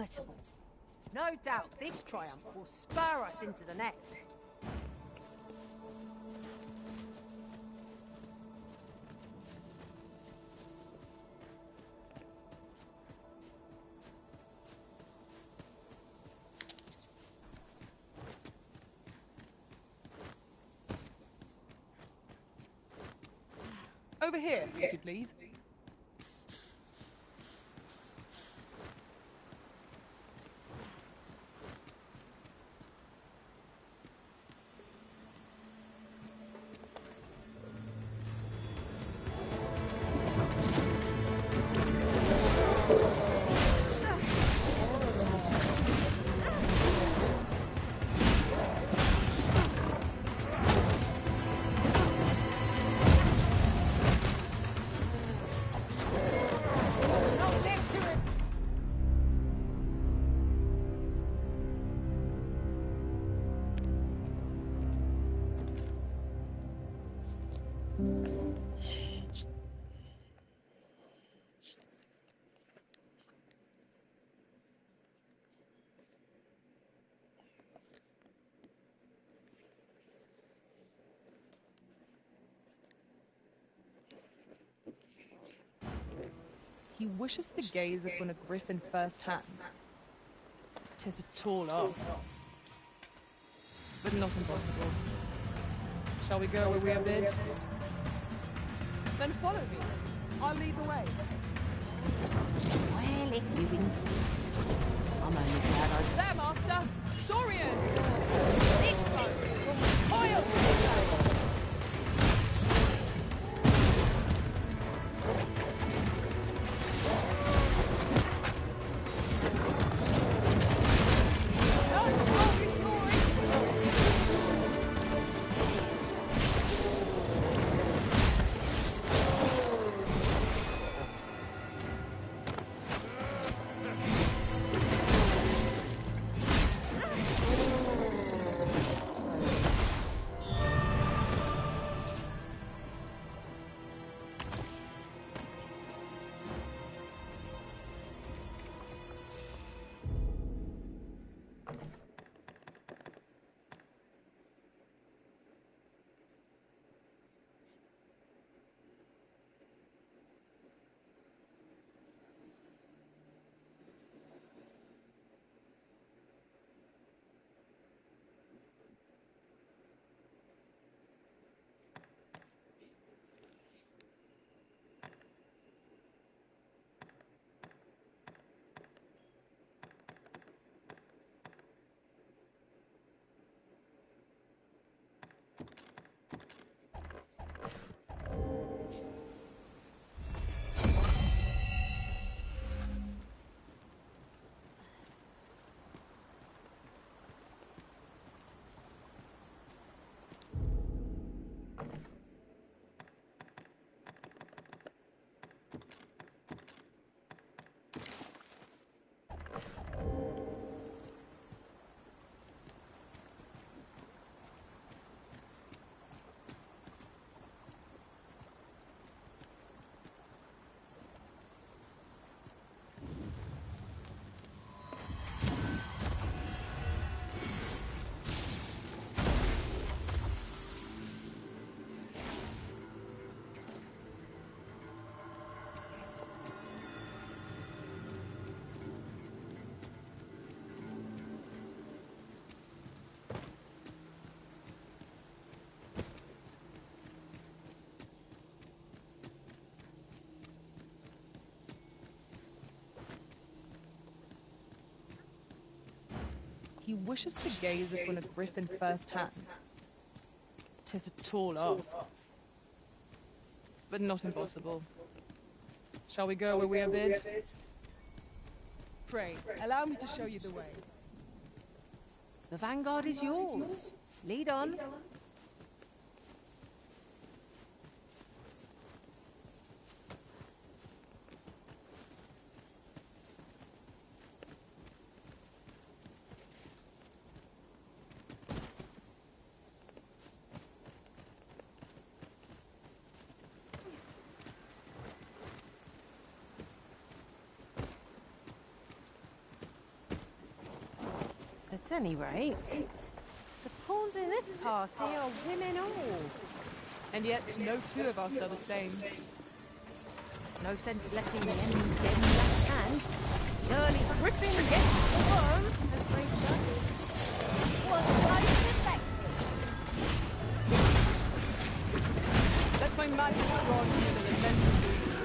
formidable. No doubt this triumph will spur us into the next. Over here, if you please. He wishes to gaze upon a griffin first hand. 'Tis a tall ask, but not impossible. Shall we go where we are bid? Then follow me. I'll lead the way. Well, if you insist. I'm only glad I... There, Master! Saurians! This boat will toil today. He wishes to gaze upon a griffin first hand. 'Tis a tall ask, but not impossible. Shall we go where we are bid? Pray, allow me to show you the way. The vanguard is yours. Lead on. At any rate, the pawns in this party are women all. And yet no two of us are the same. No sense letting the enemy get in that hand. The early griffin gets the worm, as they say. It was most effective. Let my magic rod give an immense reason.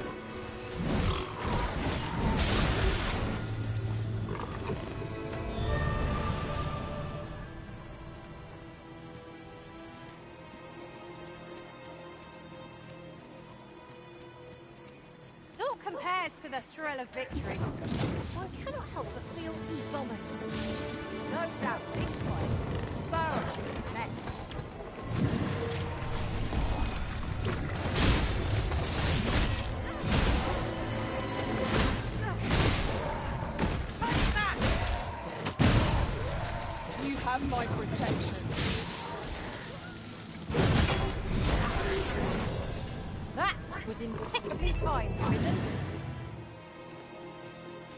Naught compares to the thrill of victory. I cannot help but feel indomitable. No doubt this trial will spur us into the next. Turn back! You have my protection. That was impeccably timed, Prison.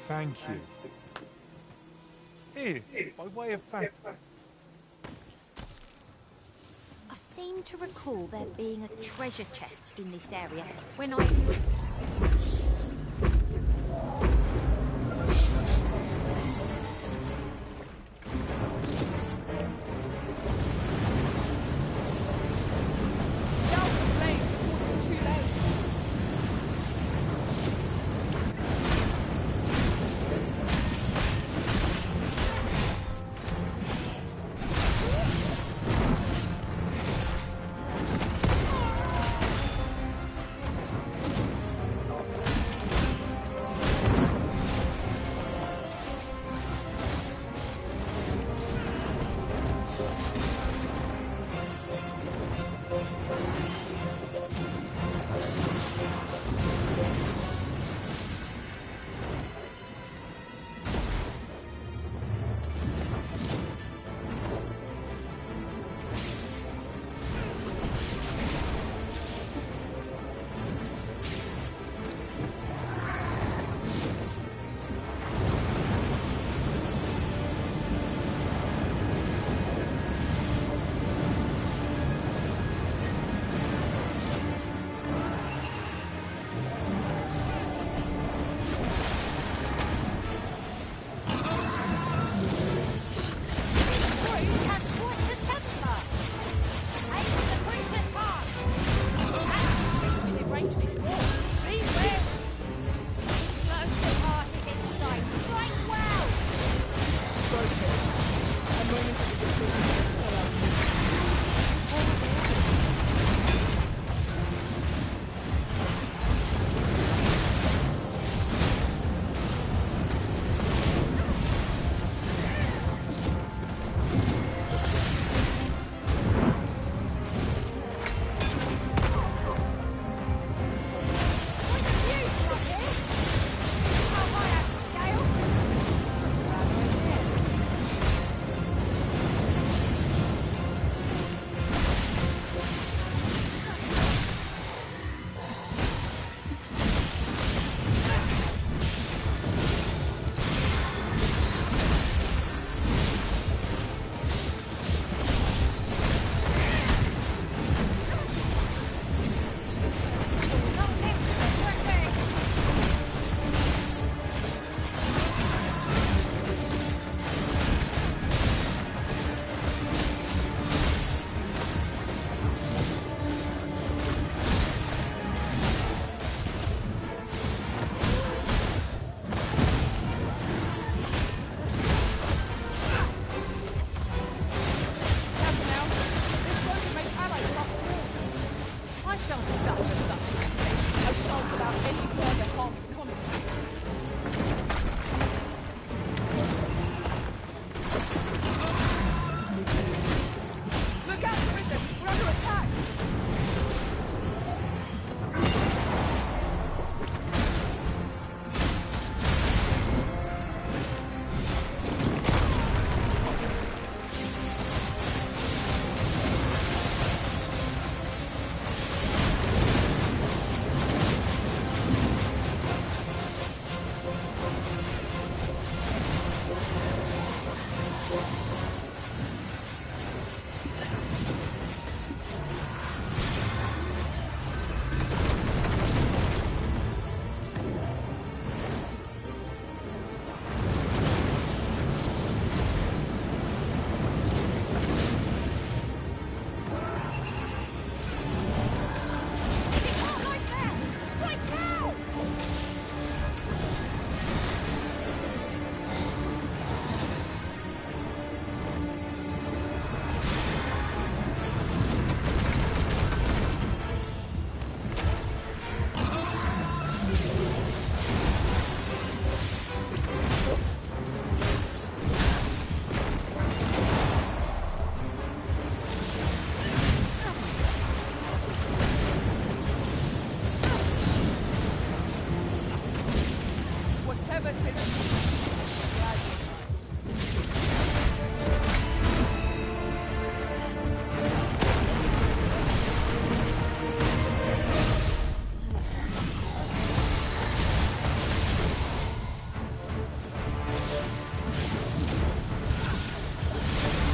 Thank you. Here, by way of thank. I seem to recall there being a treasure chest in this area when I...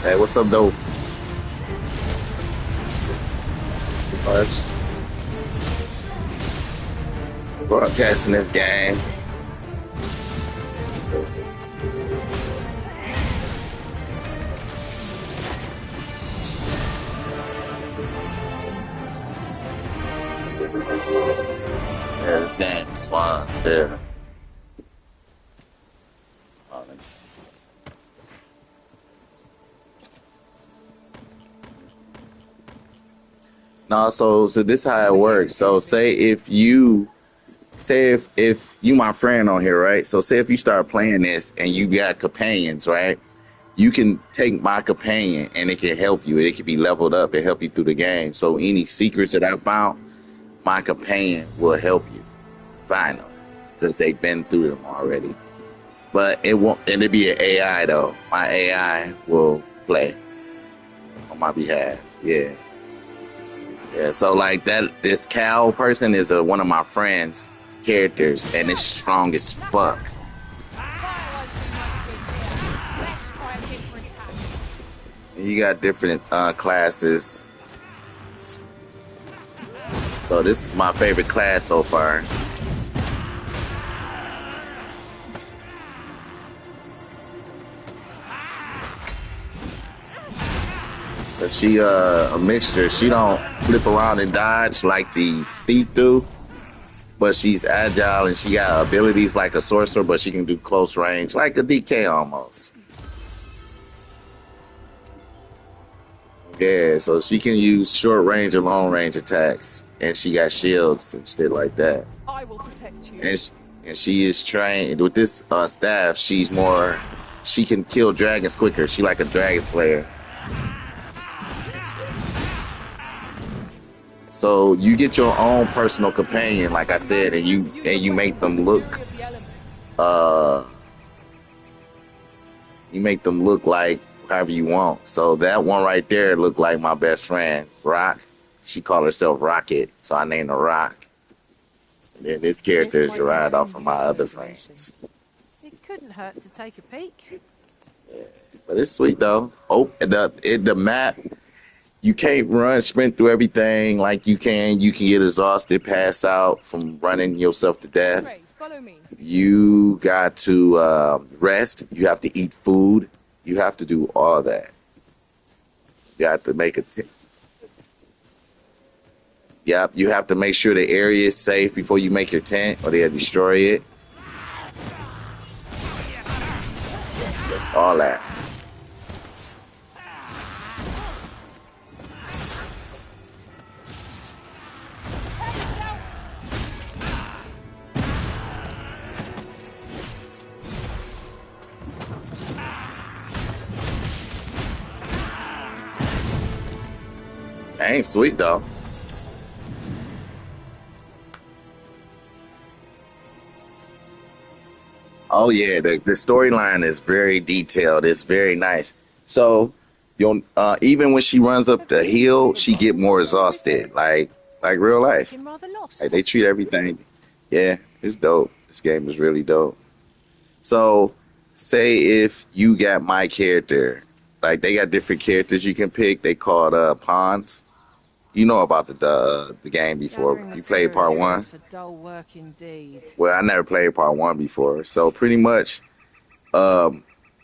Hey, what's up, though? Broadcasting this game. Yeah, this game is fun too. No, so this how it works. So say if you if you my friend on here, right? So say if you start playing this and you got companions, right? You can take my companion and it can help you. It can be leveled up and help you through the game. So any secrets that I found, my companion will help you find them because they've been through them already. But it won't, and it'll be an AI though. My AI will play on my behalf. Yeah. Yeah. So like that, this Cal person is one of my friends' characters and it's strong as fuck. You got different classes. So this is my favorite class so far. But she a mixture. She don't flip around and dodge like the thief do. But she's agile and she got abilities like a sorcerer, but she can do close range, like a DK almost. Yeah, so she can use short range and long range attacks, and she got shields and shit like that. I will protect you. And she is trained with this staff. She can kill dragons quicker. She like a dragon slayer. So you get your own personal companion, like I said, and you make them look like however you want. So that one right there looked like my best friend, Rock. She called herself Rocket, so I named her Rock. And then this character is derived off of my other friends. It couldn't hurt to take a peek. Yeah, but it's sweet though. Oh, the map. You can't sprint through everything like you can. You can get exhausted, pass out from running yourself to death. Ray, follow me. You got to rest. You have to eat food. You have to do all that. You have to make Yep, you have to make sure the area is safe before you make your tent, or they'll destroy it. All that. Ain't sweet though. Oh yeah, the storyline is very detailed. It's very nice. So you'll even when she runs up the hill, she get more exhausted, like real life. Looking rather lost. Like they treat everything. Yeah, it's dope. This game is really dope. So say if you got my character, like they got different characters you can pick. They called pawns. You know about the game before. You played part one. For dull work indeed. Well, I never played part one before. So pretty much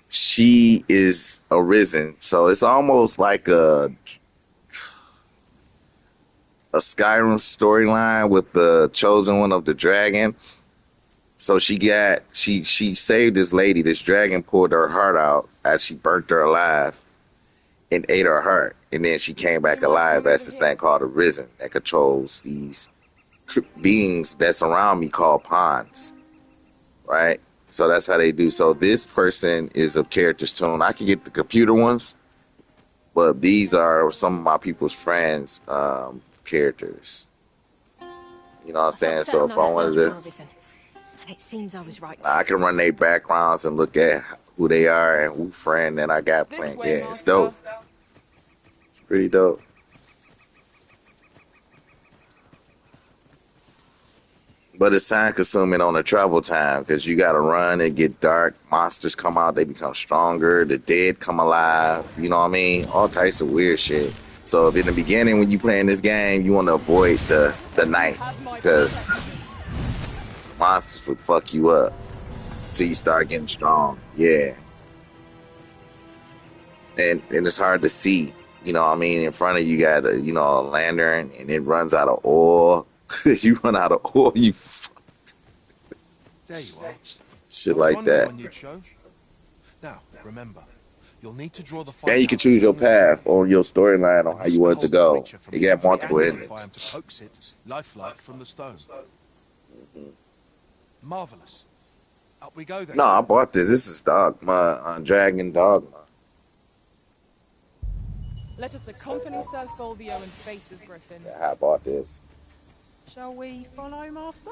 she is arisen. So it's almost like a Skyrim storyline with the chosen one of the dragon. So she saved this lady. This dragon pulled her heart out as she burnt her alive and ate her heart. And then she came back alive as this thing called Arisen that controls these beings that surround me called pawns. Right? So that's how they do. So this person is a character's tune. I can get the computer ones, but these are some of my people's friends' characters. You know what I'm saying? So if I wanted to, it seems I was right. I can run their backgrounds and look at who they are and who friend that I got playing. Yeah, it's dope. It's pretty dope. But it's time consuming on the travel time because you got to run. It get dark. Monsters come out. They become stronger. The dead come alive. You know what I mean? All types of weird shit. So if in the beginning when you playing this game, you want to avoid the night because monsters would fuck you up until you start getting strong. Yeah. And it's hard to see. You know what I mean? In front of you got a lantern and it runs out of oil. You run out of oil, you There you are. shit I was like wondering that. when you'd show. Now, remember, you'll need to draw the Yeah, fire you can out choose as your long as you path can. on your storyline on And how use you the want it to hold go. creature from You got every multiple angle endings. if I am to coax it, lifelike from the stone. Marvelous. Up we go then. No, I bought this. This is Dogma, Dragon Dogma. Let us accompany Sir Fulvio and face this griffin. Yeah, I bought this. Shall we follow, Master?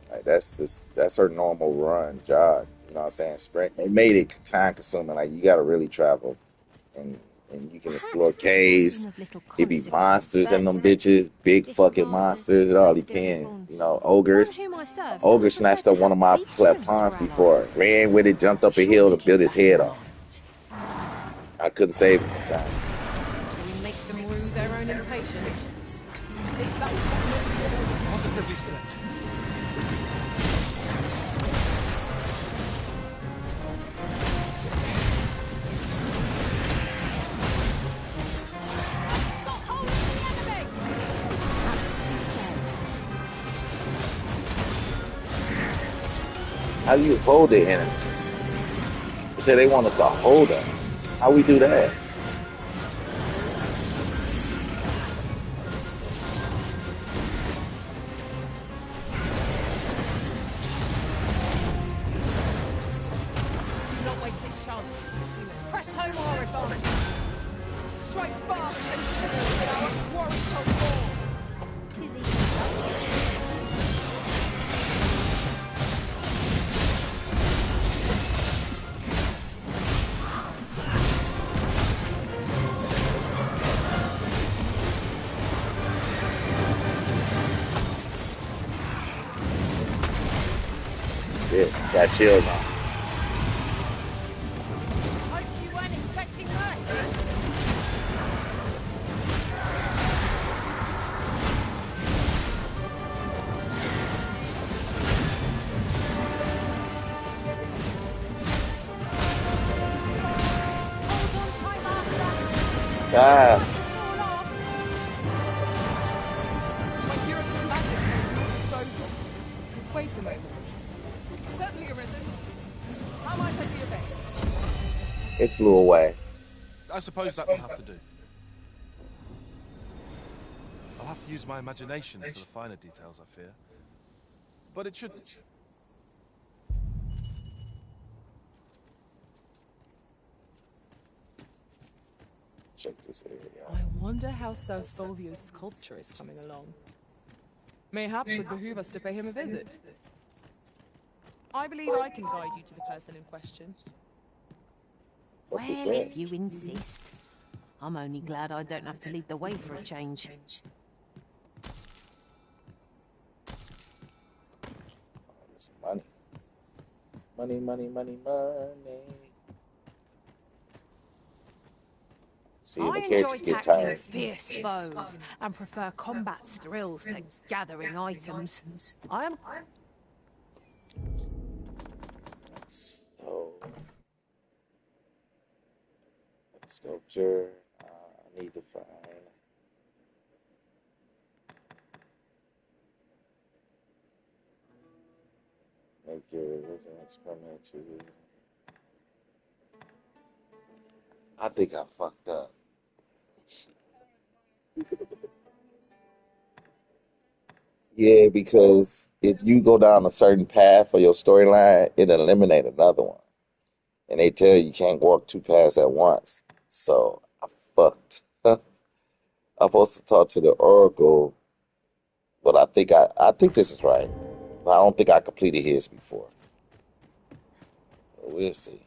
Like, that's her normal run, jog. You know what I'm saying? Sprint. They made it time consuming. Like you gotta really travel. And you can explore caves. It be monsters in them bitches, big fucking monsters. It all depends. You know, ogres. Ogre snatched up one of my pawns before. Ran with it, jumped up a hill to build his head off. I couldn't save him in time. We make them rue their own impatience. If that's Positively splendid. How do you hold the enemy? They say they want us to hold them. How we do that? Do not waste this chance. We must press home our advantage. Strike fast and sure that our quarry shall fall. Yeah, got shield on. Hope you weren't expecting mercy. Hold on tight, Master. Ah, Fall off. My curative magic's at your disposal. Wait a moment. Certainly arisen. How might I be of aid? it flew away. I suppose that will have to do. I'll have to use my imagination for the finer details, I fear. But it should... Check this area out. I wonder how Sir Fulvio's sculpture is coming along. Mayhap it would behoove us to pay him a visit. I believe I can guide you to the person in question. What is Well, that? if you insist. I'm only glad I don't have to lead the way for a change. It's money. Money, money, money, money. See, the I enjoy characters get tackling tired. fierce foes and prefer combat's thrills to gathering items. I am So, sculpture. I need to find. Make your resin experiment to. I think I fucked up. Yeah, because if you go down a certain path for your storyline, it eliminate another one. And they tell you can't walk two paths at once. So I fucked. I'm supposed to talk to the Oracle, but I think this is right. But I don't think I completed his before. But we'll see.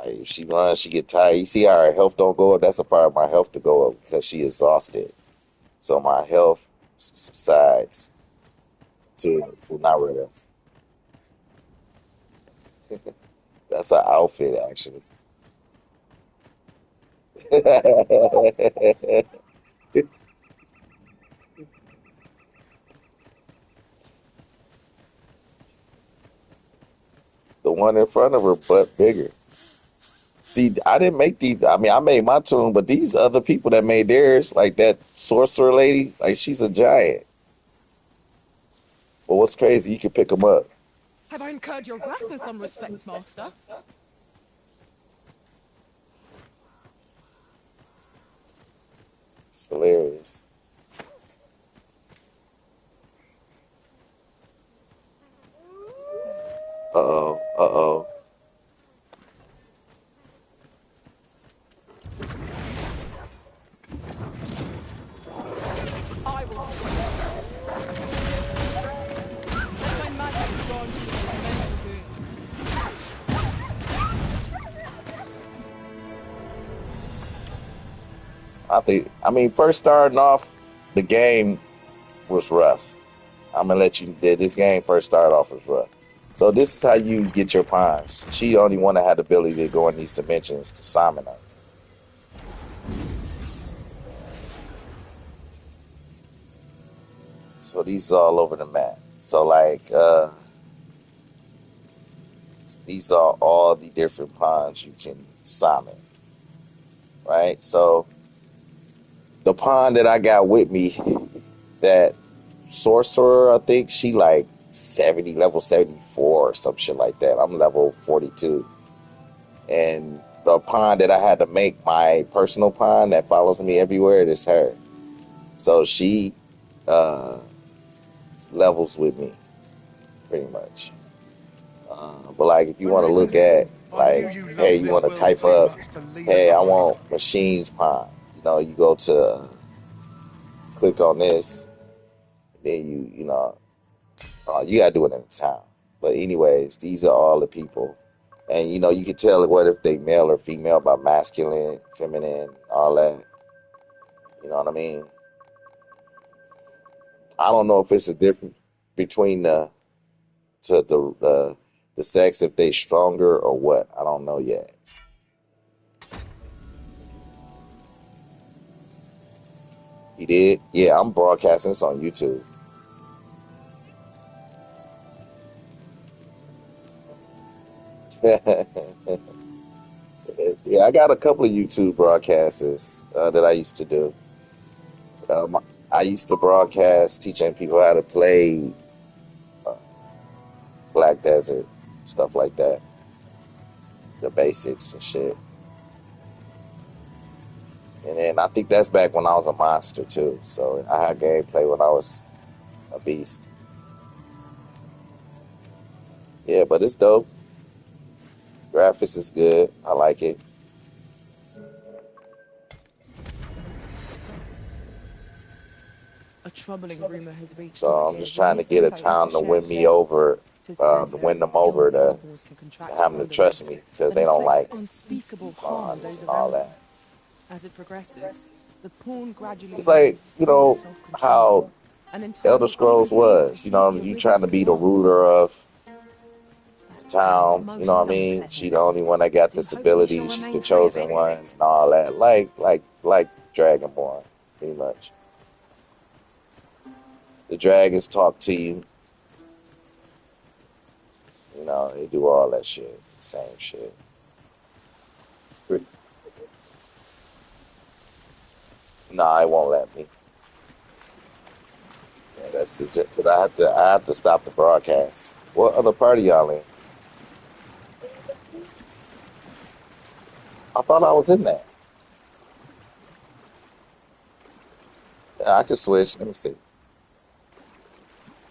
Like if she runs, she get tired. You see how her health don't go up? That's a part of my health to go up because she exhausted. So my health subsides to not rest. That's an outfit actually. The one in front of her butt bigger. See, I didn't make these. I mean, I made my tune, but these other people that made theirs, like that sorcerer lady, like she's a giant. But what's crazy, you can pick them up. Have I incurred your wrath in some respect, master? It's hilarious. Uh-oh, uh-oh. I will. Let my magic grant you an immense boon. I mean, first starting off, the game was rough. I'm gonna let you. This game first started off as rough. So this is how you get your pawns. She only one that had the ability to go in these dimensions to summon her. So these are all over the map. So like these are all the different pawns you can summon. Right? So the pawn that I got with me, that sorcerer, I think she like 70, level 74 or some shit like that. I'm level 42. And the pawn that I had to make my personal pawn that follows me everywhere, is her. So she levels with me, pretty much. But like, if you want to look at, like, hey, you want to type up, hey, I want machines pawn. You know, you go to click on this, then you know, you gotta do it in the town. But anyways, these are all the people, and you know, you can tell what if they male or female by masculine, feminine, all that. You know what I mean? I don't know if it's a difference between the sex, if they stronger or what. I don't know yet. You did? Yeah, I'm broadcasting this on YouTube. Yeah, I got a couple of YouTube broadcasts that I used to do. I used to broadcast teaching people how to play uh, Black Desert, stuff like that, the basics and shit. And then I think that's back when I was a monster too. So I had gameplay when I was a beast. Yeah, but it's dope. Graphics is good. I like it. A troubling rumor has reached So my I'm just ears. trying to get a town to win me over, to win them over to have them to trust me because they don't like unspeakable harm to bonds those and all around them. that. As it progresses, the pawn gradually It's like, you know, self-control. how An Elder entirely Scrolls was. unconceived You know, you trying to be the ruler of the town. You know what I mean? She the only one that got this ability. She's the chosen one and all that. Like Dragonborn, pretty much. The dragons talk to you. You know, they do all that shit. Same shit. Nah, it won't let me. Yeah, that's the. Cause I have to stop the broadcast. What other party y'all in? I thought I was in there. Yeah, I can switch. Let me see.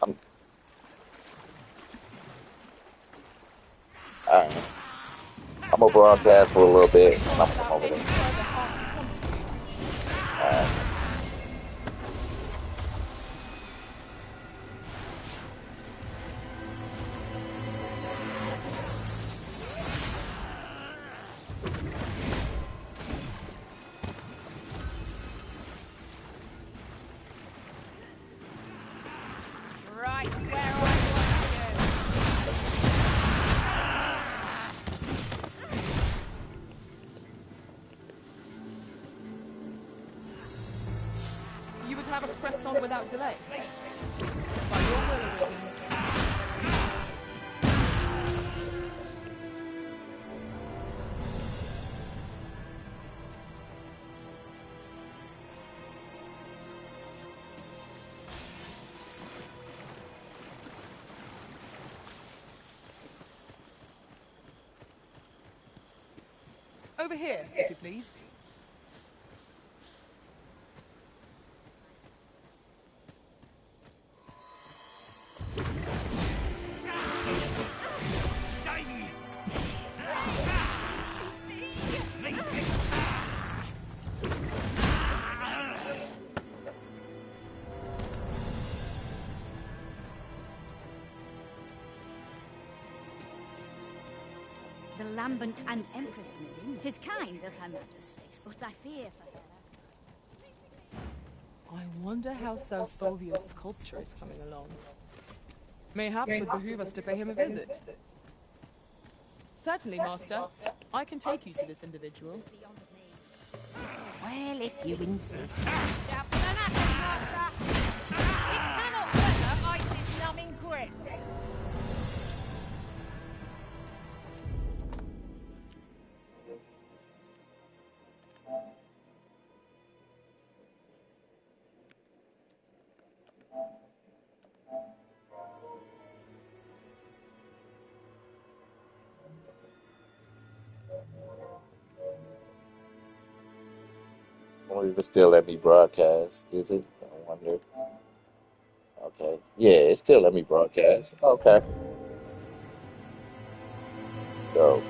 I'm. All right. I'm gonna broadcast for a little bit, and I'm gonna come over there. All right. on without delay. By your will, Wigan. Over here, if you please. The Lambent and Empress meeting. 'Tis kind of Her Majesty, but I fear for her. I wonder how Sir Fulvia's sculpture is coming along. Mayhaps it would behoove us to pay him a visit. Certainly, Master. I can take you to this individual. Well, if you insist. Shout for the knackers, Master! It cannot weather Ice's numbing grip! Won't even still let me broadcast, is it? I wonder. Okay. Yeah, it still let me broadcast. Okay. So,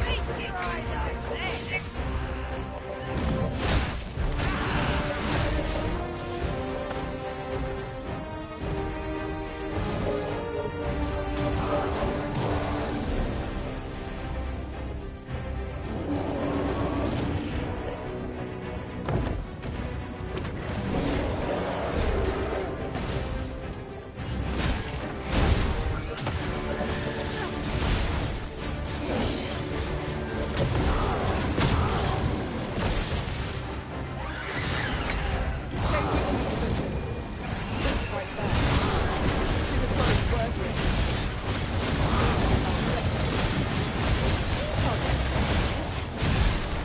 Feast your eyes on this!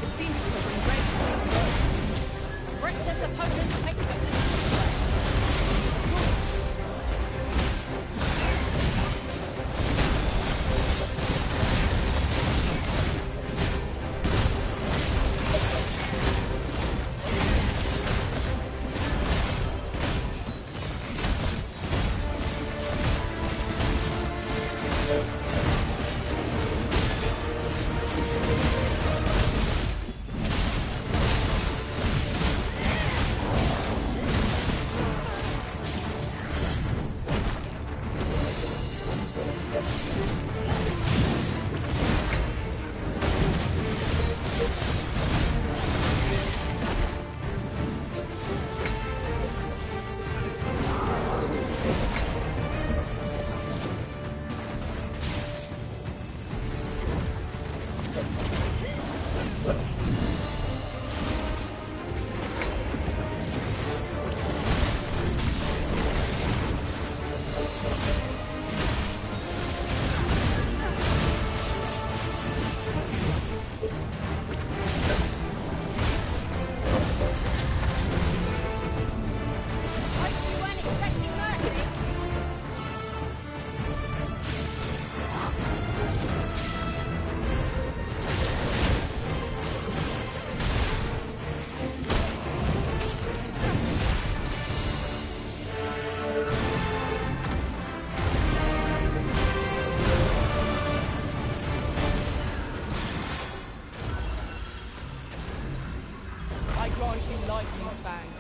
It seems to have been great. Reckless opponent makes the I grant you life, these fangs.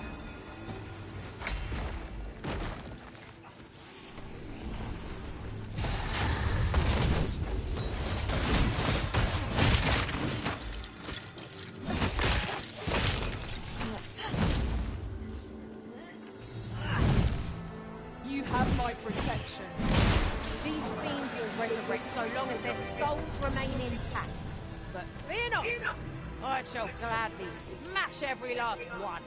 resurrect so long as their skulls remain intact. But fear not, I shall gladly smash every last one.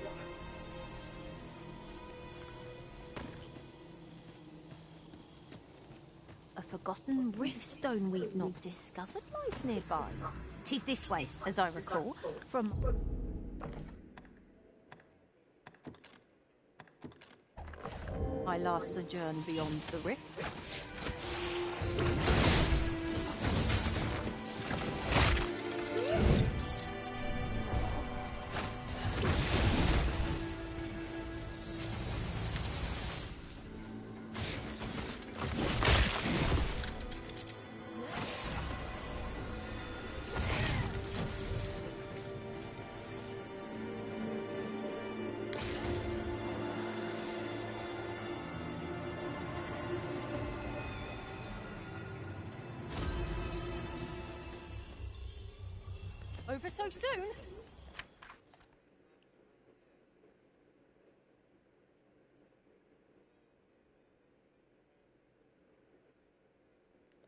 A forgotten rift stone we've not discovered lies nearby. 'Tis this way, as I recall, from... I last sojourned beyond the rift. Over so soon?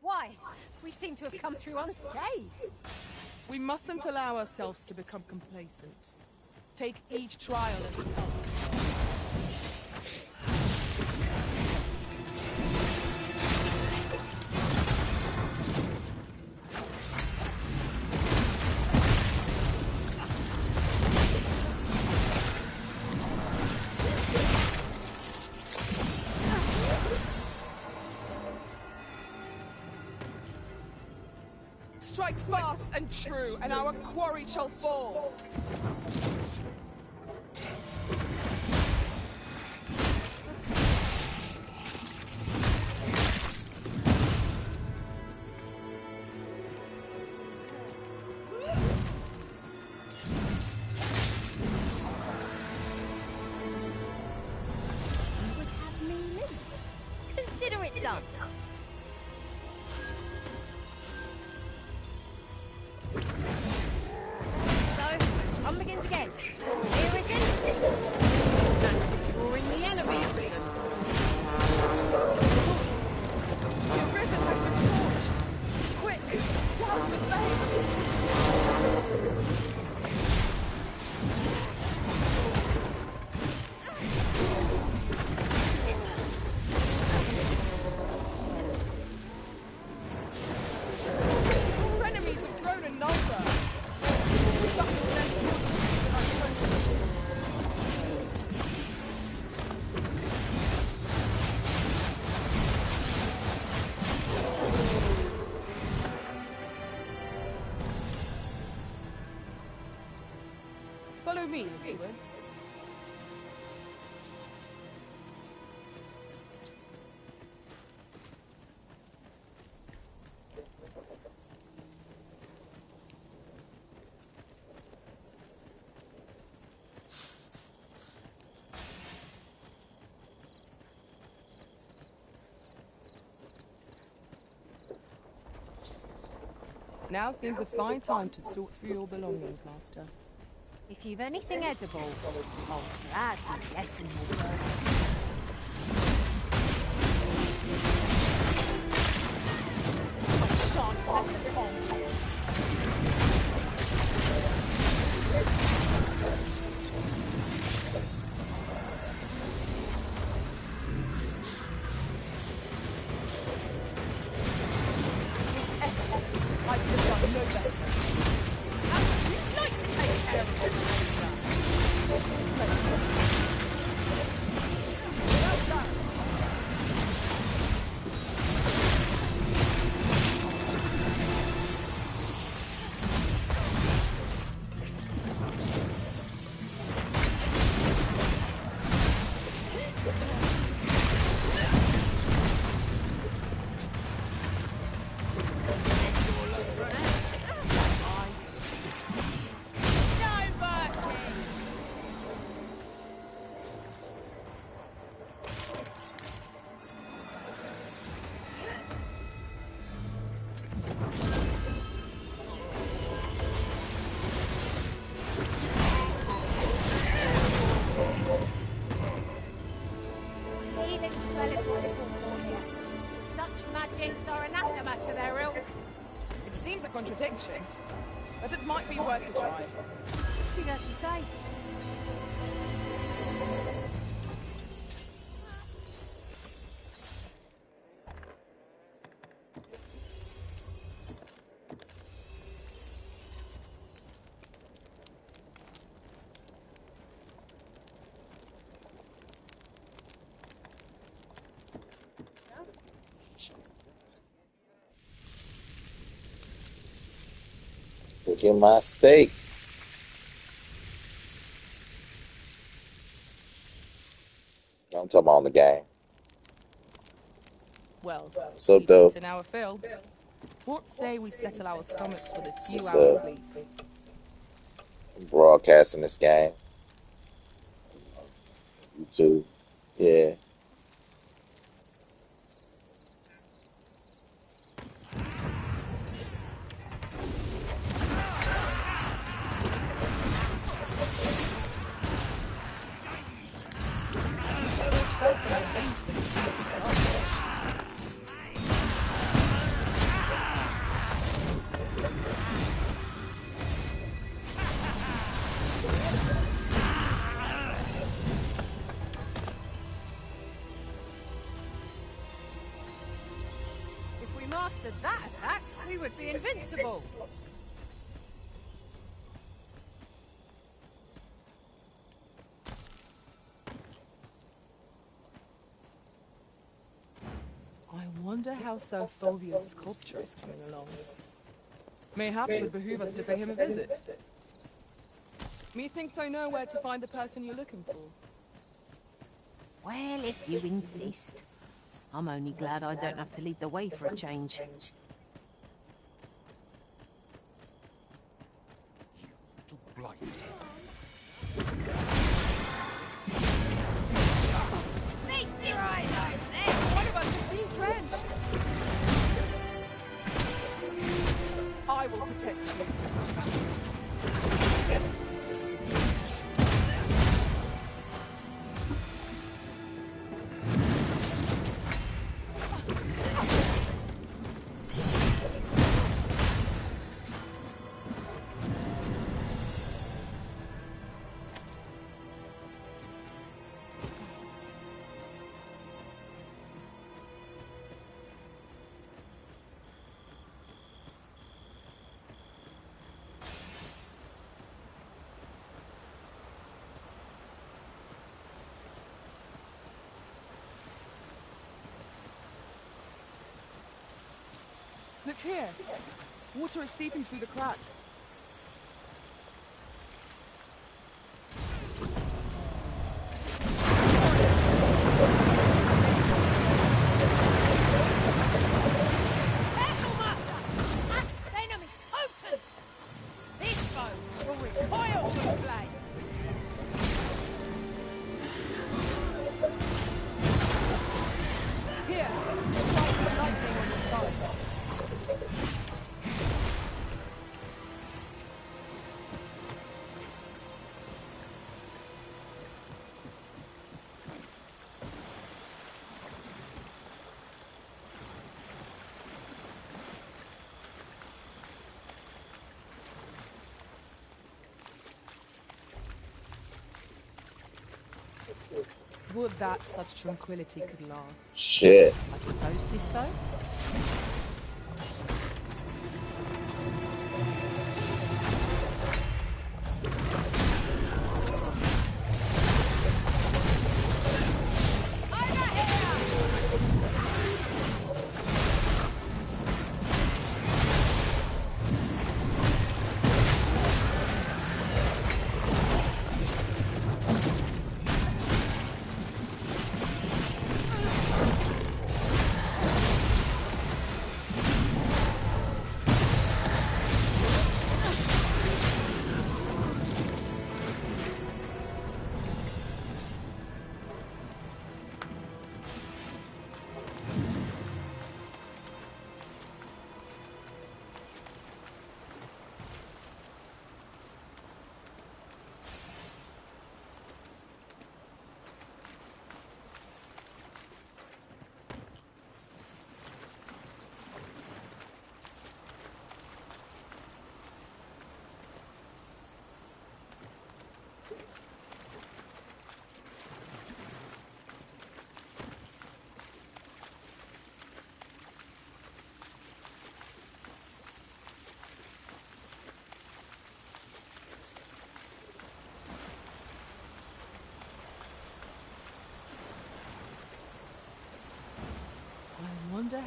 Why? We seem to have come through unscathed. We mustn't allow ourselves to become complacent. Take each trial as it comes. Strike fast and true, and our quarry shall fall. You would have me lead. Consider it done. So, on begins again. Here is it. Drawing the enemy. Your risen has been torched. Quick, douse the flame. Our enemies have grown in number. Follow me, if you would. Now seems a fine time to sort through your belongings, Master. If you've anything edible, I'll gladly lessen your burden. Shan't let the bomb. Excellent. I could have done no better. You'd like to take care of it. a contradiction, but it might be worth a try. Do as you say. Look at my steak. I'm talking about on the game. Well, So we've dope. eaten our fill. What say we settle our stomachs with a few What's hours up? sleep? Broadcasting this game. YouTube. Yeah. If we mastered that attack, we would be invincible. I wonder how Sir Fulvia's sculpture is coming along. Mayhap it would behoove us to pay him a visit. Methinks I know where to find the person you're looking for. Well, if you insist. I'm only glad I don't have to lead the way for a change. Feast your eyes over there! One of us is being drenched! I will protect you. Look here. Water is seeping through the cracks. Careful, Master! That venom is potent! This foe will recoil from the blade! Here, try the lightning on your side. Would that such tranquility could last. Shit. I suppose 'tis so.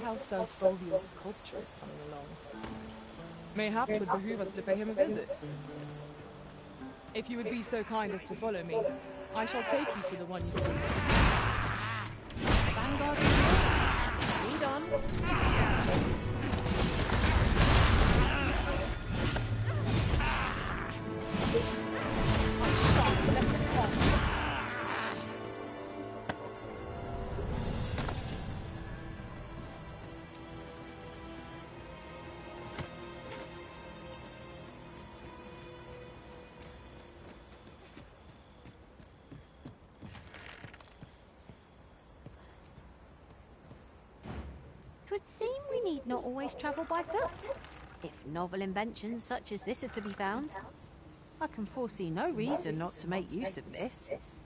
how Sir Folio's sculpture is coming along. Mayhap 'twould behoove us to pay him a visit. If you would be so kind as to follow me, I shall take you to the one you see. Vanguard, lead on. Twould seem we need not always travel by foot, if novel inventions such as this are to be found. I can foresee no reason not to make use of this.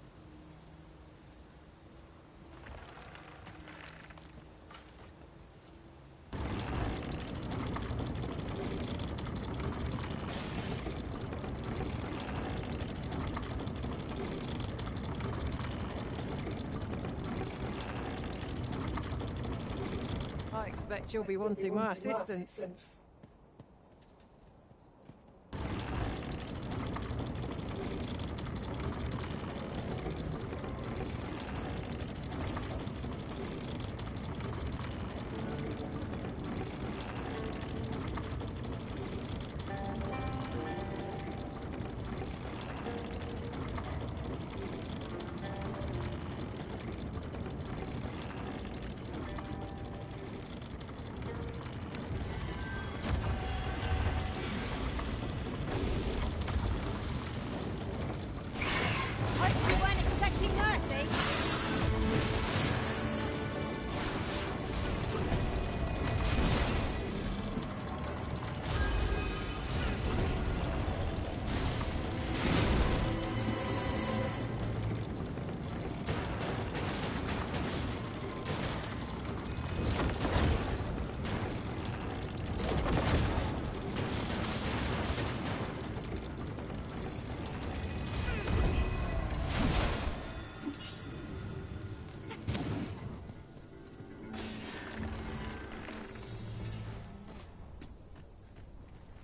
I expect you'll be wanting my assistance. Hope you weren't expecting mercy.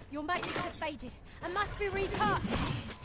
Your magics have faded and must be recast.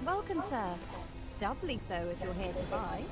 Welcome, sir. Doubly so if you're here to buy.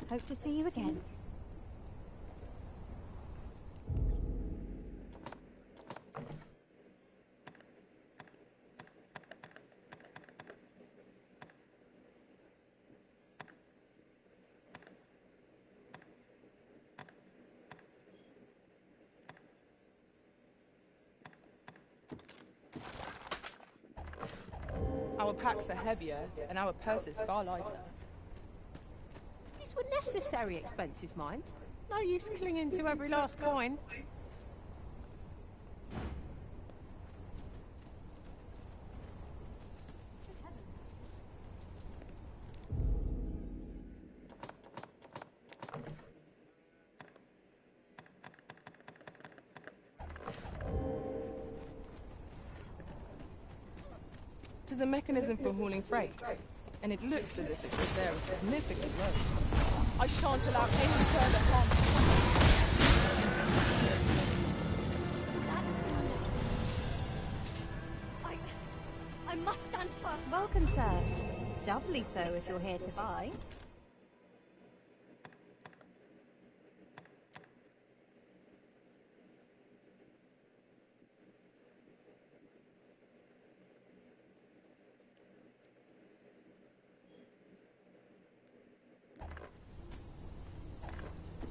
Hope to see you again. Our packs are heavier, and our purses far lighter. These were necessary expenses, mind. No use clinging to every last coin. It is a mechanism for hauling freight, and it looks as if it could bear a significant load. I shan't allow any further harm. I must stand firm. Welcome, sir. Doubly so if you're here to buy.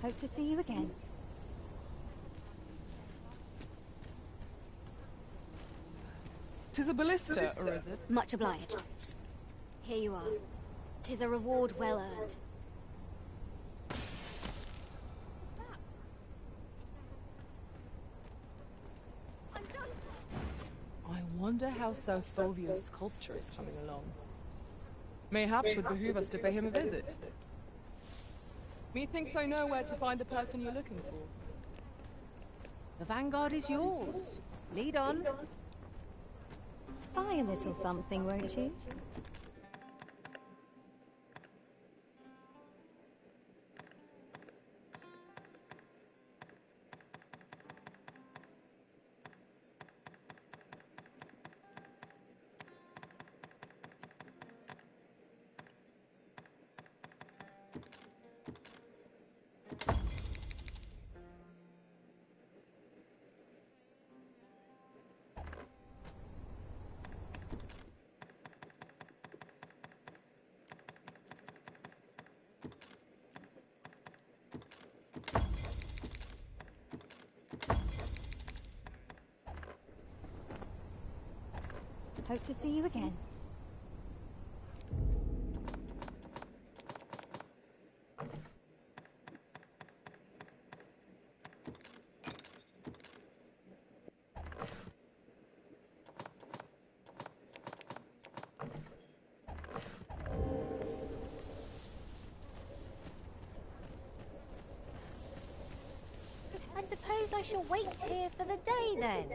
Hope to see you again. Tis a ballista, or is it? Much obliged. Here you are. 'Tis a reward well earned. I'm done. I wonder how Sir Fulvia's sculpture is coming along. Mayhaps it would behoove us to pay him a visit. Methinks I know where to find the person you're looking for. The vanguard is yours. Lead on. Buy a little something, won't you? Hope to see you again. I suppose I shall wait here for the day then.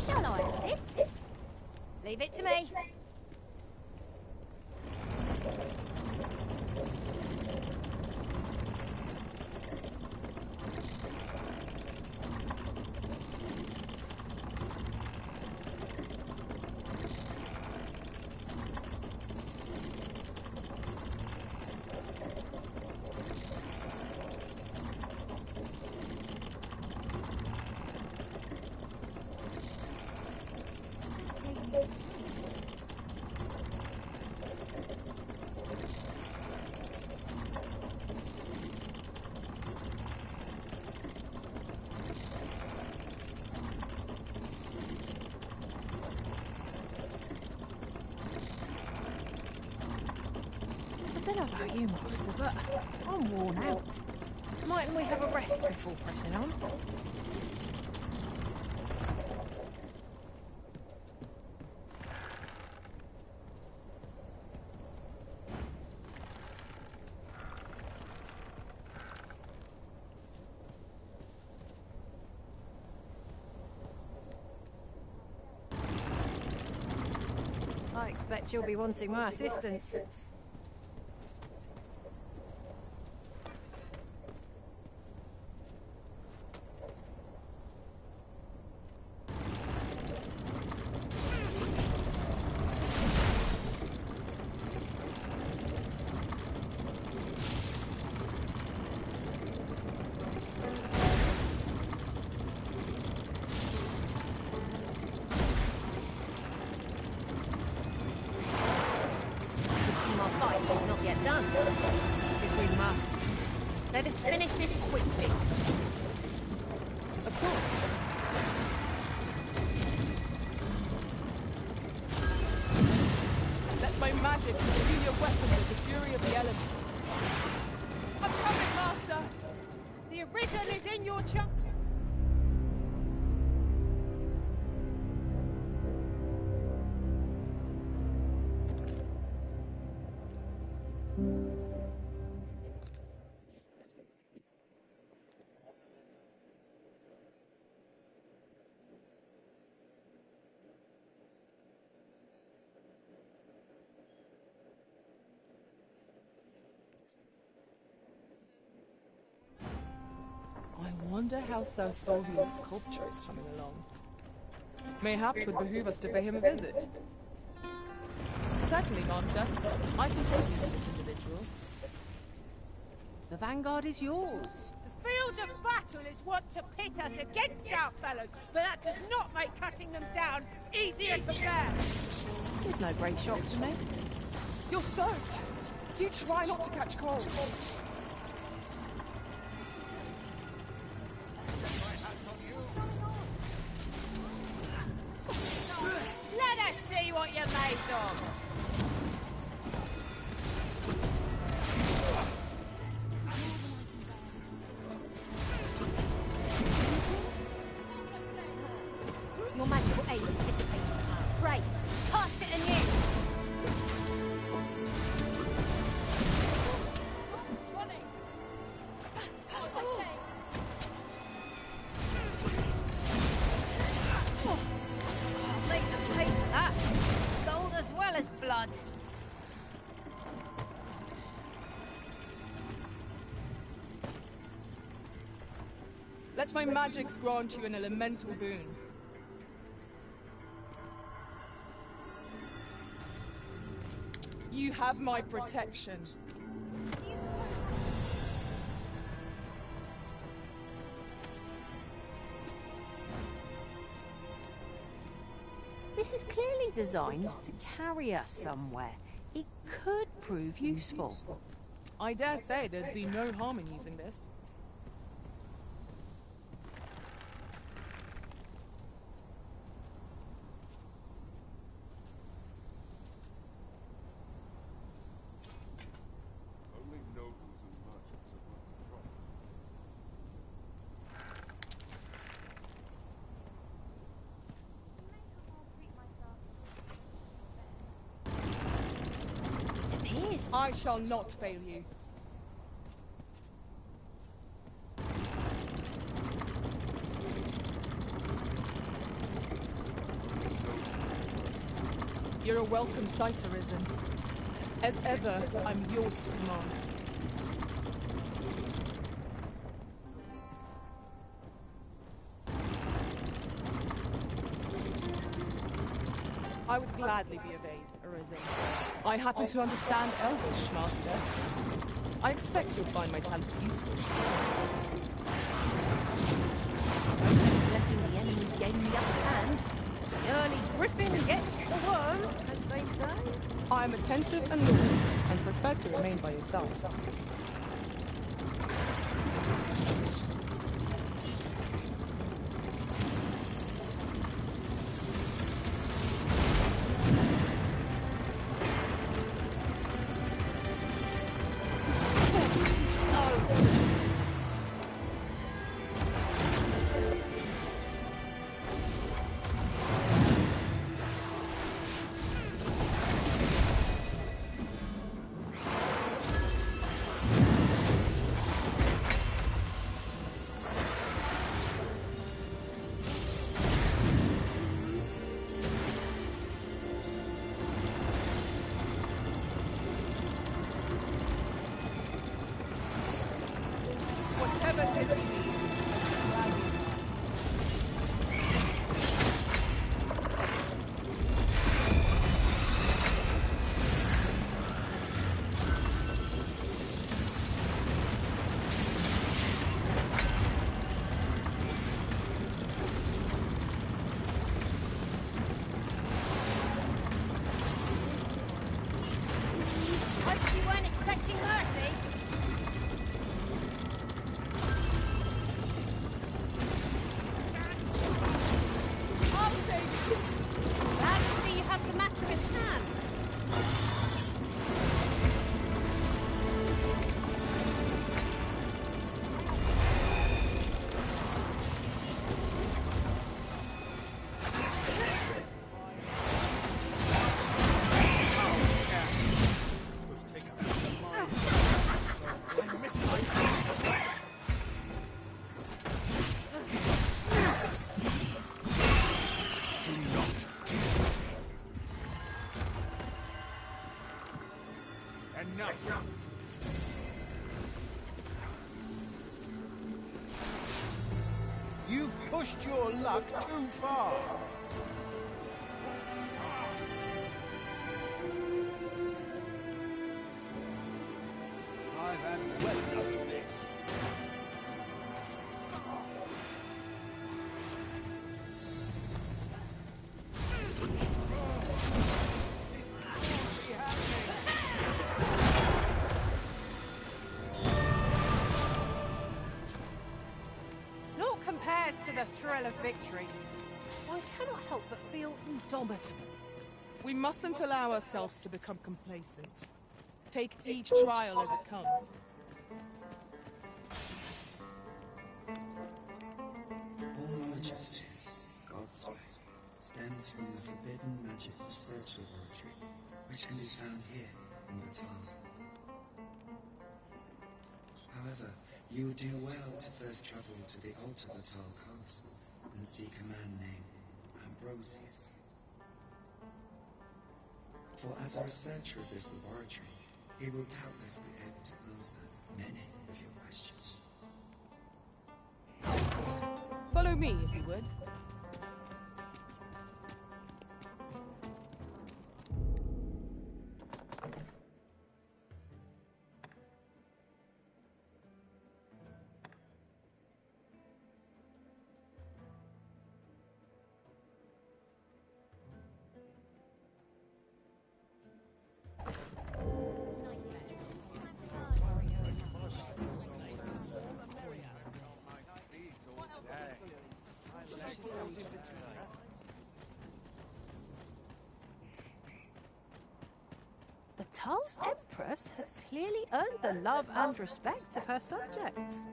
Shall I assist? Leave it to me. I don't know about you, Master, but I'm worn out. Mightn't we have a rest before pressing on? I expect you'll be wanting my assistance. Let us finish this quickly. Of course. Let my magic imbue your weapon with the fury of the elements. I'm coming, Master! The Arisen is in your charge. I wonder how Sir Thorhu's sculpture is coming along. Mayhap it would behoove us to pay him a visit. Certainly, Master. I can take you to this individual. The vanguard is yours. The field of battle is what to pit us against our fellows, but that does not make cutting them down easier to bear. It's no great shock to me. You're soaked! Do try not to catch cold. Let us see what you're made of. Your magical aid is dissipated. Pray, cast it anew. I'll make them pay for that. Gold as well as blood. Let my magics grant you an elemental boon. You have my protection. This is clearly designed to carry us somewhere. It could prove useful. I dare say there'd be no harm in using this. Only nobles and merchants are worth the It appears I shall not fail you. You're a welcome sight, Arisen. As ever, I'm yours to command. I would gladly be obeyed, Arisen. I happen to understand Elvish, Master. I expect you'll find my talents useful. letting the enemy gain the upper hand. The early griffin gets the worm, as they say. I am attentive and loyal, and prefer to remain by your side. expecting mercy? I'll save you. Glad to see you have the matter in hand. You've pushed your luck too far. I've had well enough of this. Naught compares to the thrill of victory. One cannot help but feel indomitable. We mustn't allow ourselves to become complacent. Take each trial as it comes. All knowledge of this, God's sweat, stems from the forbidden magic research laboratory, which can be found here in Batal. However, you would do well to first travel to the Alta Batal coast and seek a man named Ambrosius. For as a researcher of this laboratory, he will doubtless be able to answer many of your questions. Follow me, if you would. Batal's Empress has clearly earned the love and respect of her subjects.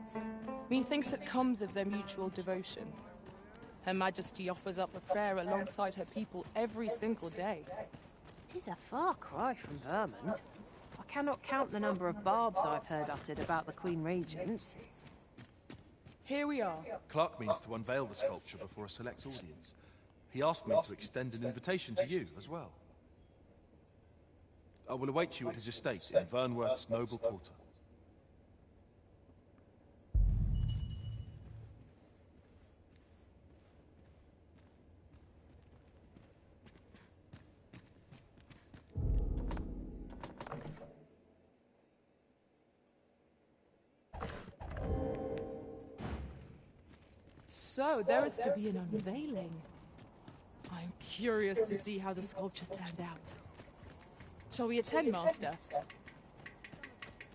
Methinks it comes of their mutual devotion. Her Majesty offers up a prayer alongside her people every single day. 'Tis a far cry from Vermont. I cannot count the number of barbs I've heard uttered about the Queen Regent. Here we are. Clark means to unveil the sculpture before a select audience. He asked me to extend an invitation to you as well. I will await you at his estate in Vernworth's noble quarter. So, there is to be an unveiling. I'm curious to see how the sculpture turned out. Shall we attend, Master?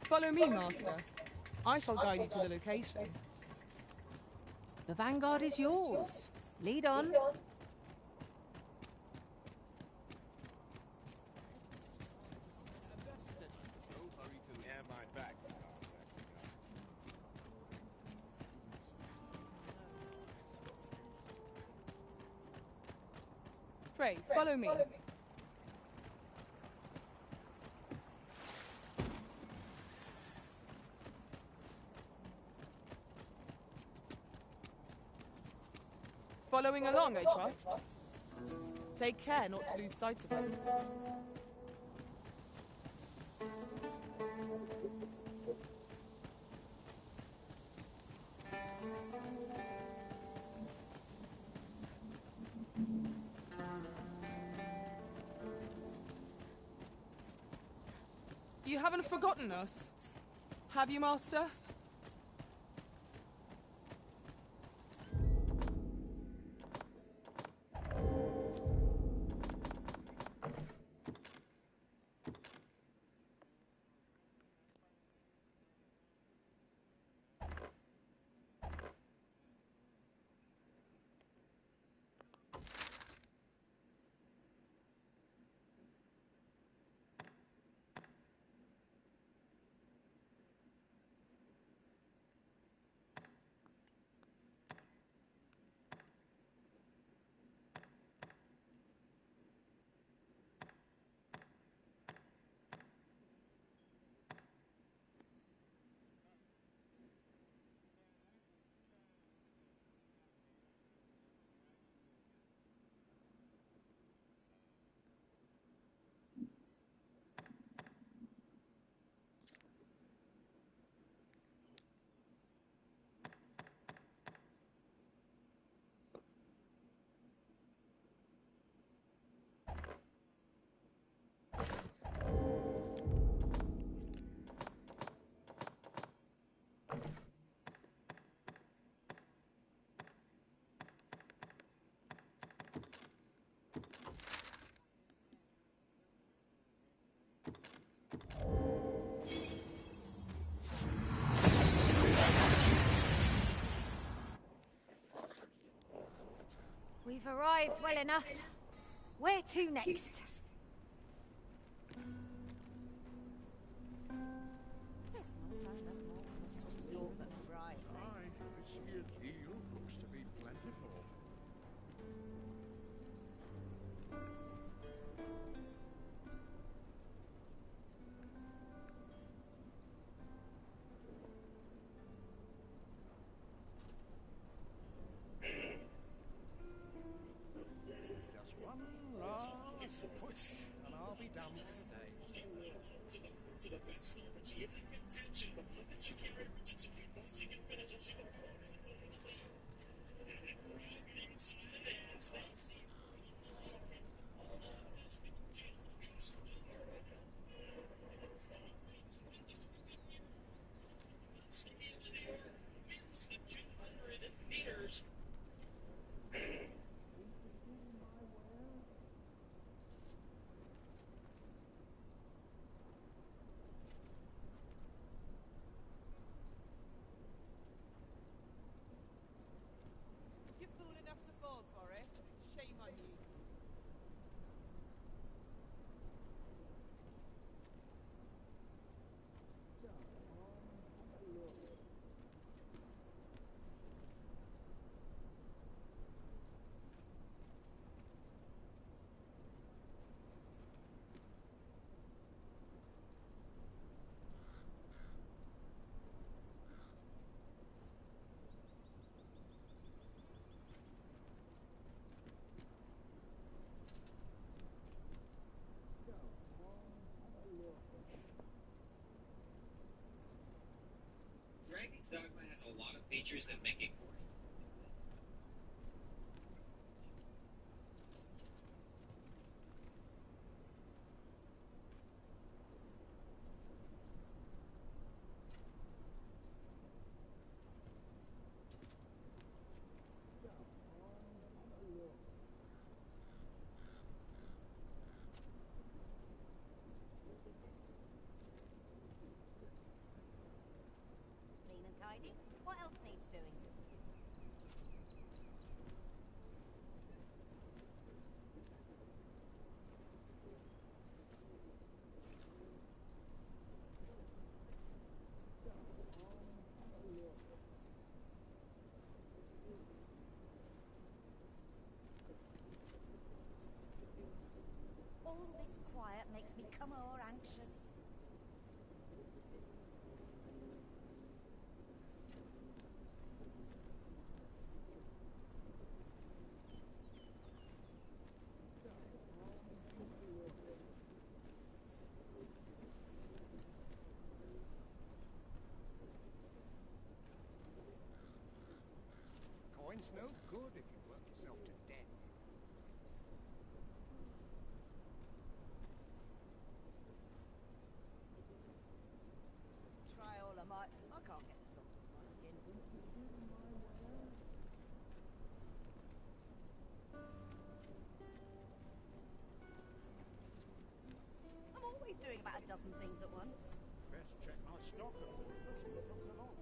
Follow me, Master. I shall guide you to the location. The vanguard is yours. Lead on. Pray, follow me. Following along, I trust. Take care not to lose sight of it. You haven't forgotten us, have you, Master? We've arrived well enough. Where to next? This year's yield looks to be plentiful. Just one last push, and I'll be done for the day. You're fool enough to fall for it. Shame on you. Dragon's Dogma has a lot of features that make it great. Clean and tidy. What else needs doing? All this quiet makes me come more anxious. Coin's no good if you work yourself to death. Try all I might. I can't get the salt off my skin. I'm always doing about a dozen things at once. Best check my stock before the customer comes along.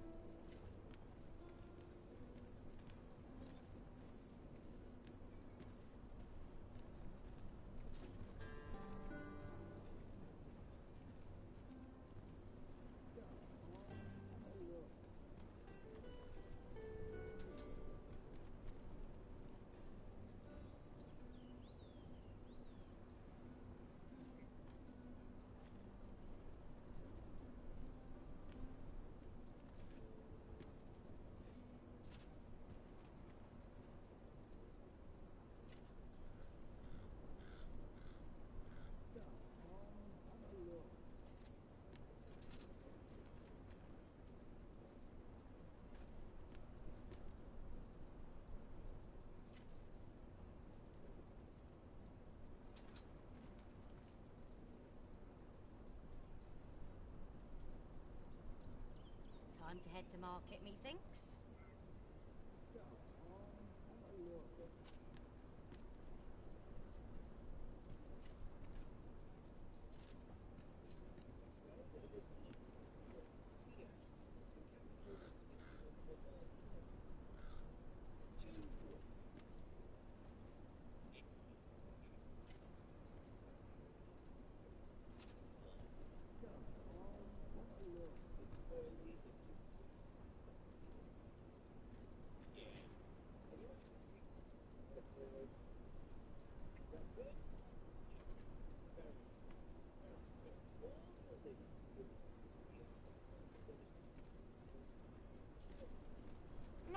Time to head to market, methinks.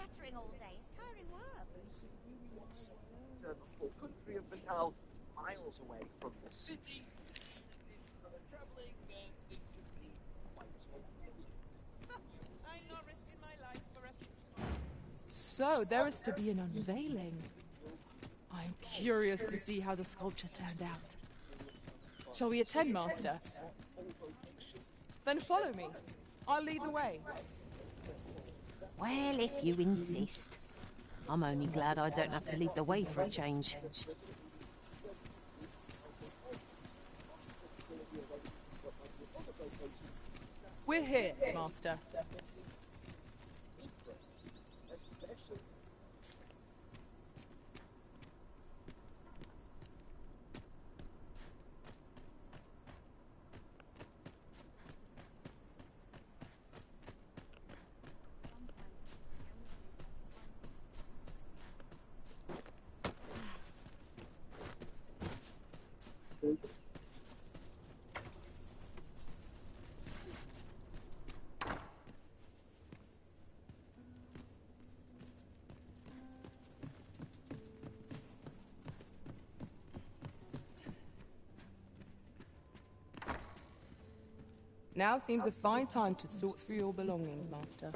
chattering all day. It's tiring work. The whole country of Bengal, miles away from the city. It's traveling and it could be quite I'm not risking my life for a... So, there is to be an unveiling. I'm curious to see how the sculpture turned out. Shall we attend, Master? Then follow me. I'll lead the way. Well, if you insist. I'm only glad I don't have to lead the way for a change. We're here, Master. Now seems a fine time to sort through your belongings, Master.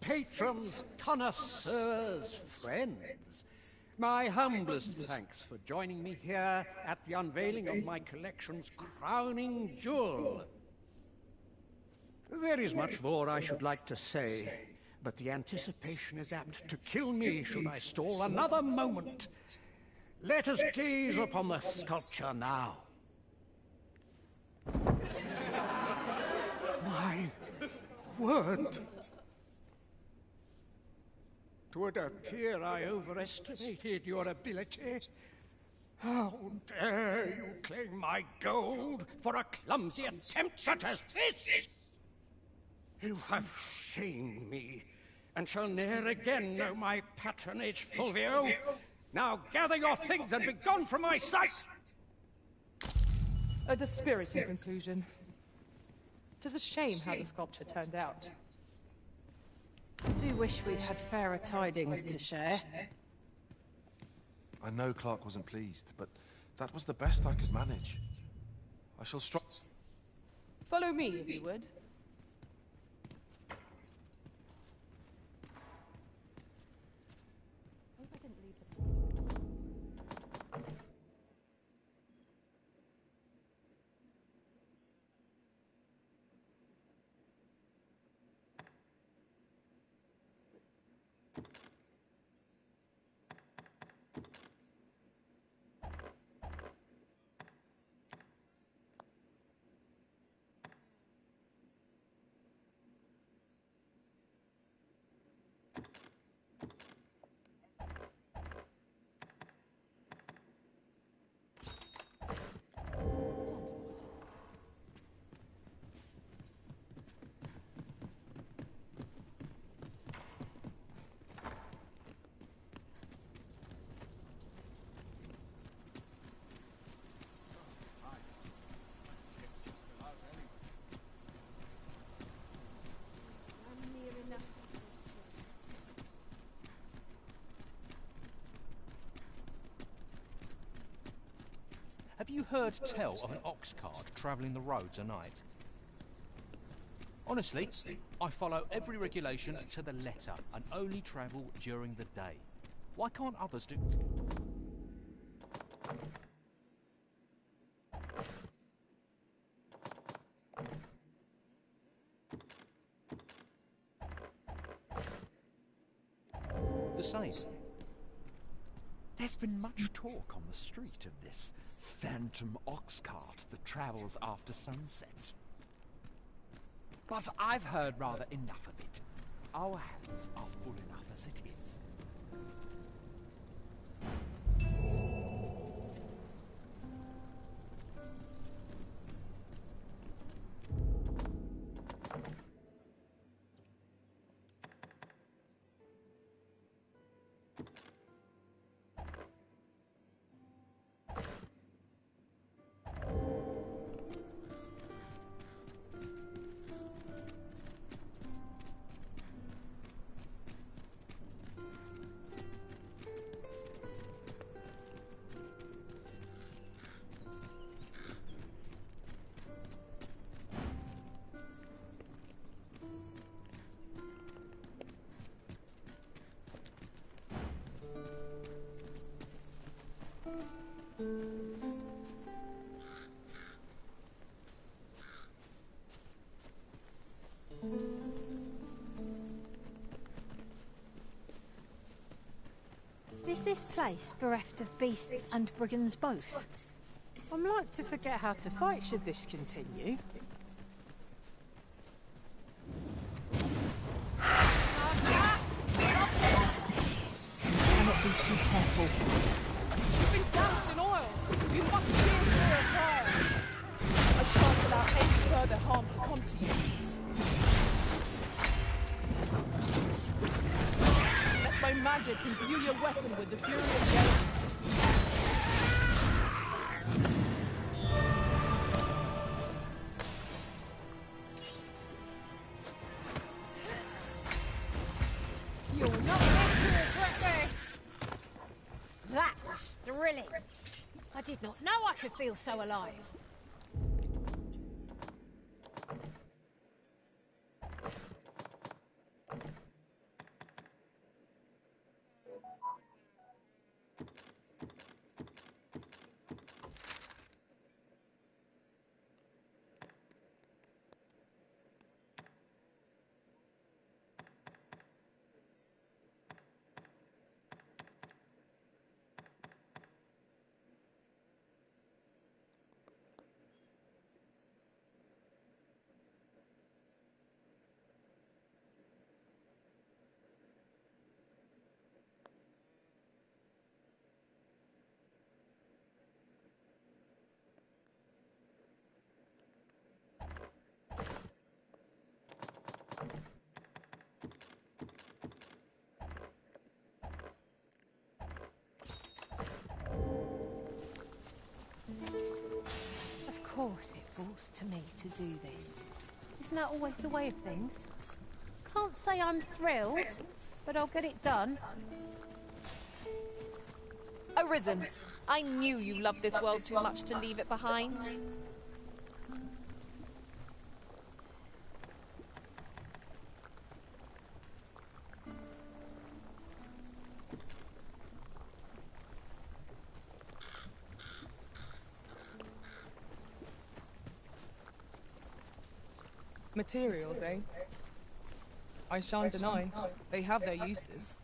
Patrons, connoisseurs, friends, my humblest thanks for joining me here at the unveiling of my collection's crowning jewel. There is much more I should like to say, but the anticipation is apt to kill me should I stall another moment. Let us gaze upon the sculpture now. My word! Twould appear I overestimated your ability. How dare you claim my gold for a clumsy attempt such as this? You have shamed me, and shall ne'er again know my patronage, Fulvio. Now gather your things and be gone from my sight! A dispiriting conclusion. It is a shame how the sculpture turned out. I do wish we'd had fairer tidings to share. I know Clark wasn't pleased, but that was the best I could manage. I shall Follow me, if you would. Hope I didn't leave the... Have you heard tell of an ox cart travelling the roads at night? Honestly, I follow every regulation to the letter and only travel during the day. Why can't others do... the same? There's been much talk on the street of this phantom ox cart that travels after sunset. But I've heard rather enough of it. Our hands are full enough as it is. this place bereft of beasts and brigands both? I'm like to forget how to fight should this continue. Cannot be too careful. You've been doused in oil. You must steer clear of fire. I shan't allow any further harm to come to you. Let my magic imbue your weapon with the fury of the elements. You'll not live to regret this! That was thrilling. I did not know I could feel so alive. Of course it falls to me to do this. Isn't that always the way of things? Can't say I'm thrilled, but I'll get it done. Arisen, I knew you loved this world too much to leave it behind. Materials, eh? I shan't deny, they have their uses.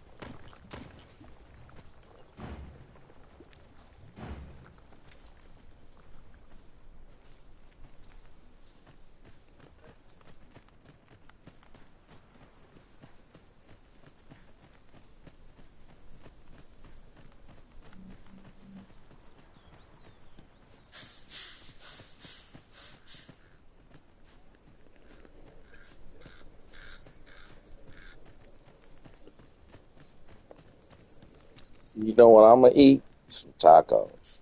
You know what I'm gonna eat? Some tacos.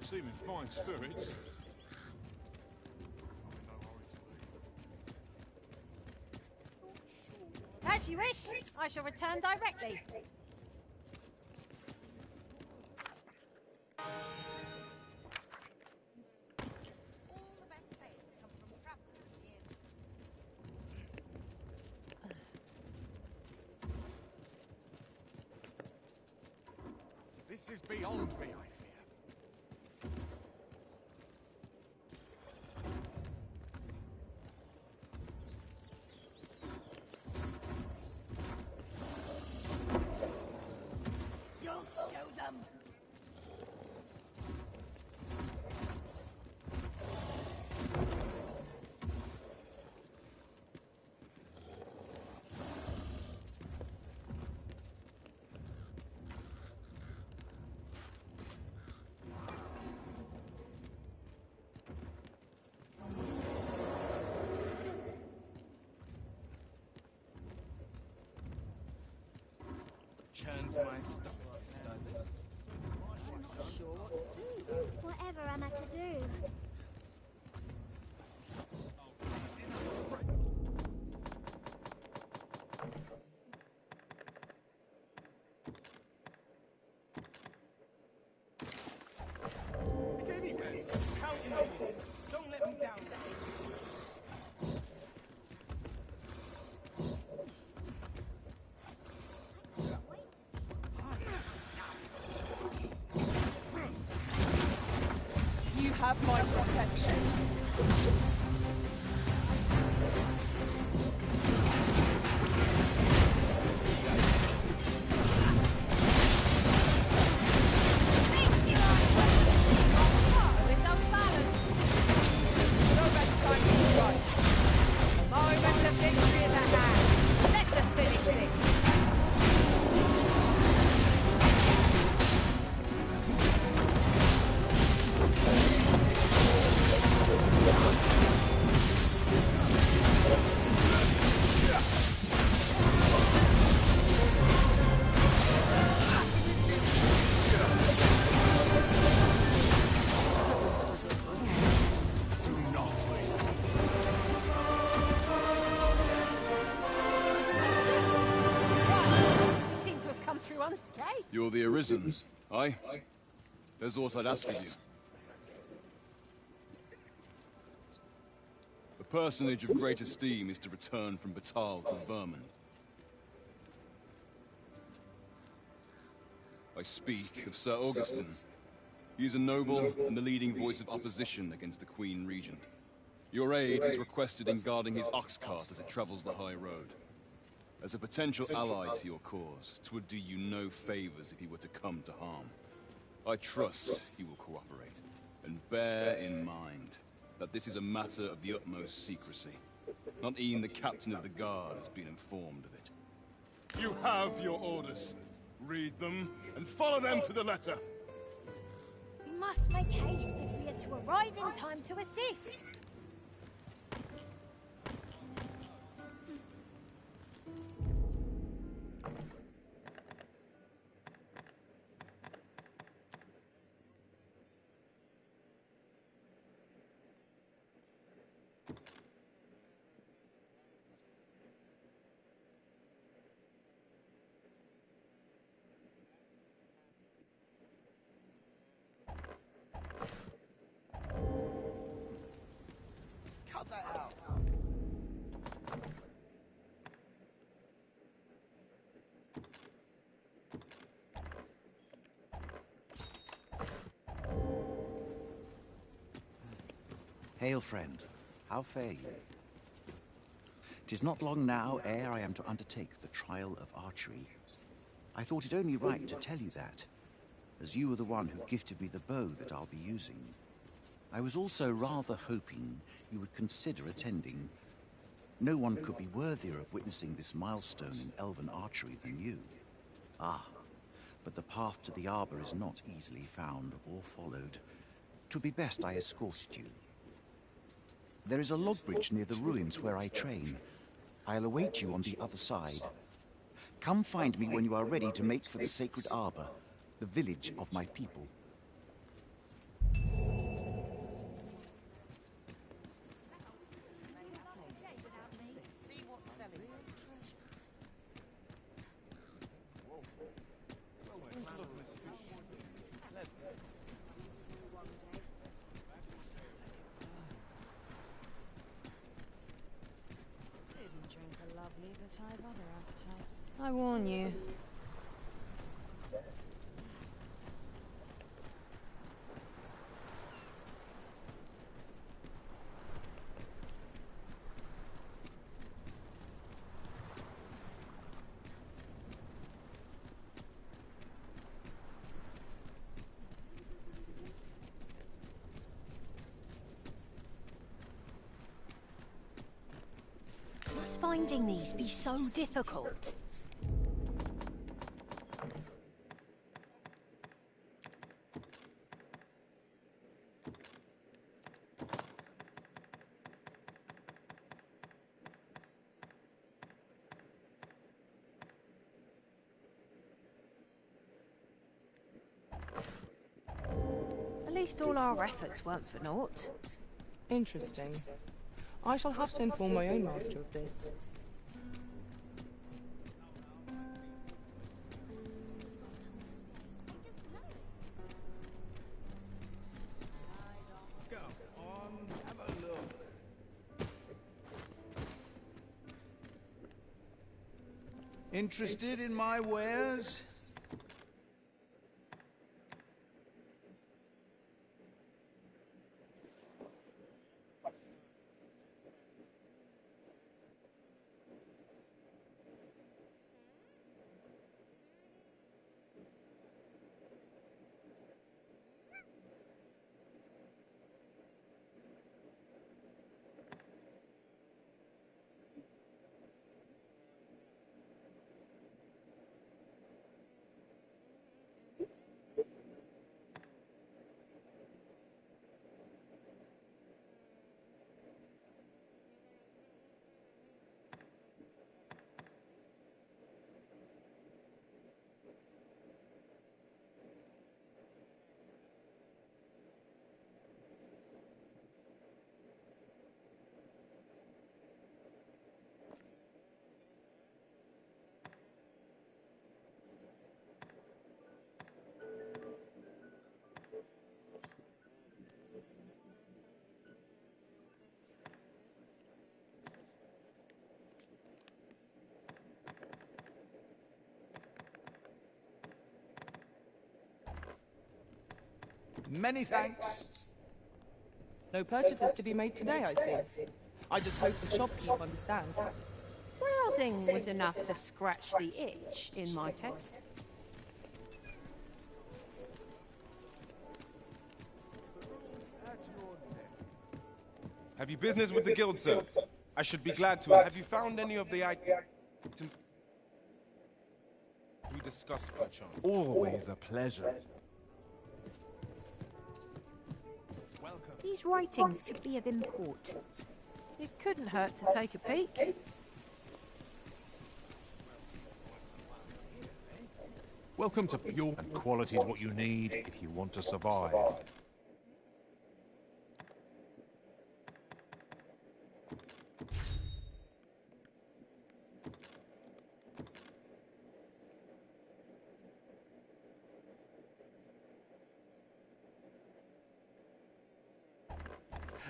You seem in fine spirits. As you wish, I shall return directly. This is beyond me, I fear. You'll show them! turns my stomach, studs. I'm not sure what to do. Whatever am I to do? Don't let me down now. You have my protection. You're the Arisen, aye? There's aught I'd ask of you. A personage of great esteem is to return from Batal to Vermin. I speak of Sir Augustin. He is a noble and the leading voice of opposition against the Queen Regent. Your aid is requested in guarding his ox cart as it travels the high road. As a potential ally to your cause, 'twould do you no favors if he were to come to harm. I trust he will cooperate, and bear in mind that this is a matter of the utmost secrecy. Not even the captain of the guard has been informed of it. You have your orders. Read them and follow them to the letter. We must make haste if we are to arrive in time to assist. Cut that out. Hail, friend. How fare you? 'Tis not long now ere I am to undertake the trial of archery. I thought it only right to tell you that, as you were the one who gifted me the bow that I'll be using. I was also rather hoping you would consider attending. No one could be worthier of witnessing this milestone in elven archery than you. Ah, but the path to the arbor is not easily found or followed. 'Twould be best I escorted you. There is a log bridge near the ruins where I train. I'll await you on the other side. Come find me when you are ready to make for the sacred arbor, the village of my people. I have other appetites. I warn you. Must finding these be so difficult? least all our efforts weren't for naught. Interesting. I shall have to inform my own master of this. Go on, have a look. Interested in my wares? Many thanks. No purchases to be made today, I see. I just hope the shopkeep understands. Browsing was enough to scratch the itch, in my case. Have you business with the guild, sir? I should be glad to. Have you found any of the items we discussed, by chance? Always a pleasure. These writings could be of import. It couldn't hurt to take a peek. Welcome to pure and quality is what you need if you want to survive.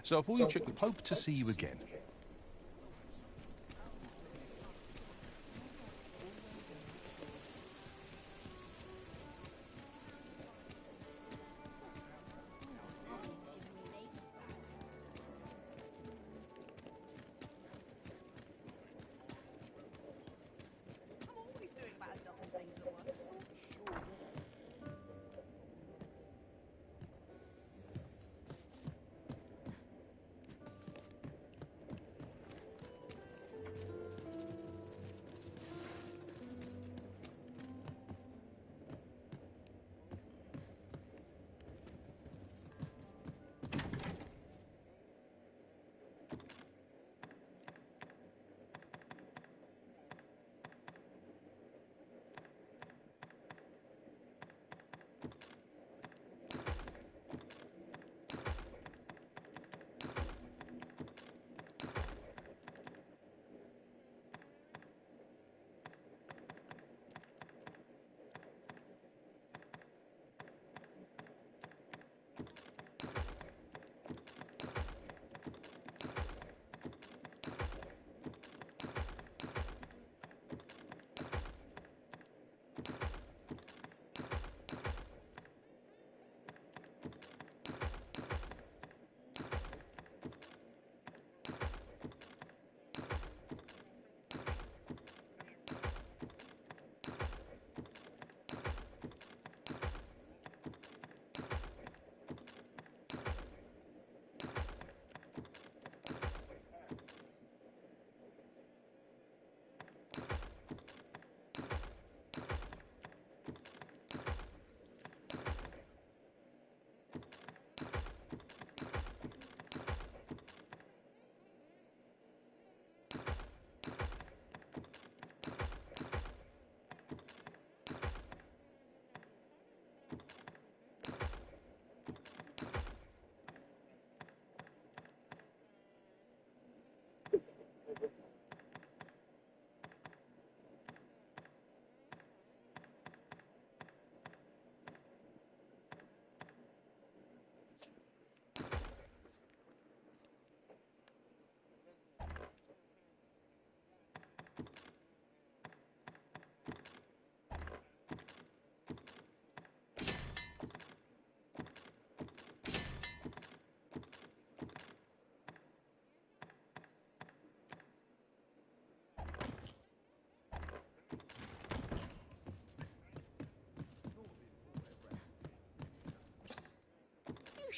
So before you check, we hope to see you again.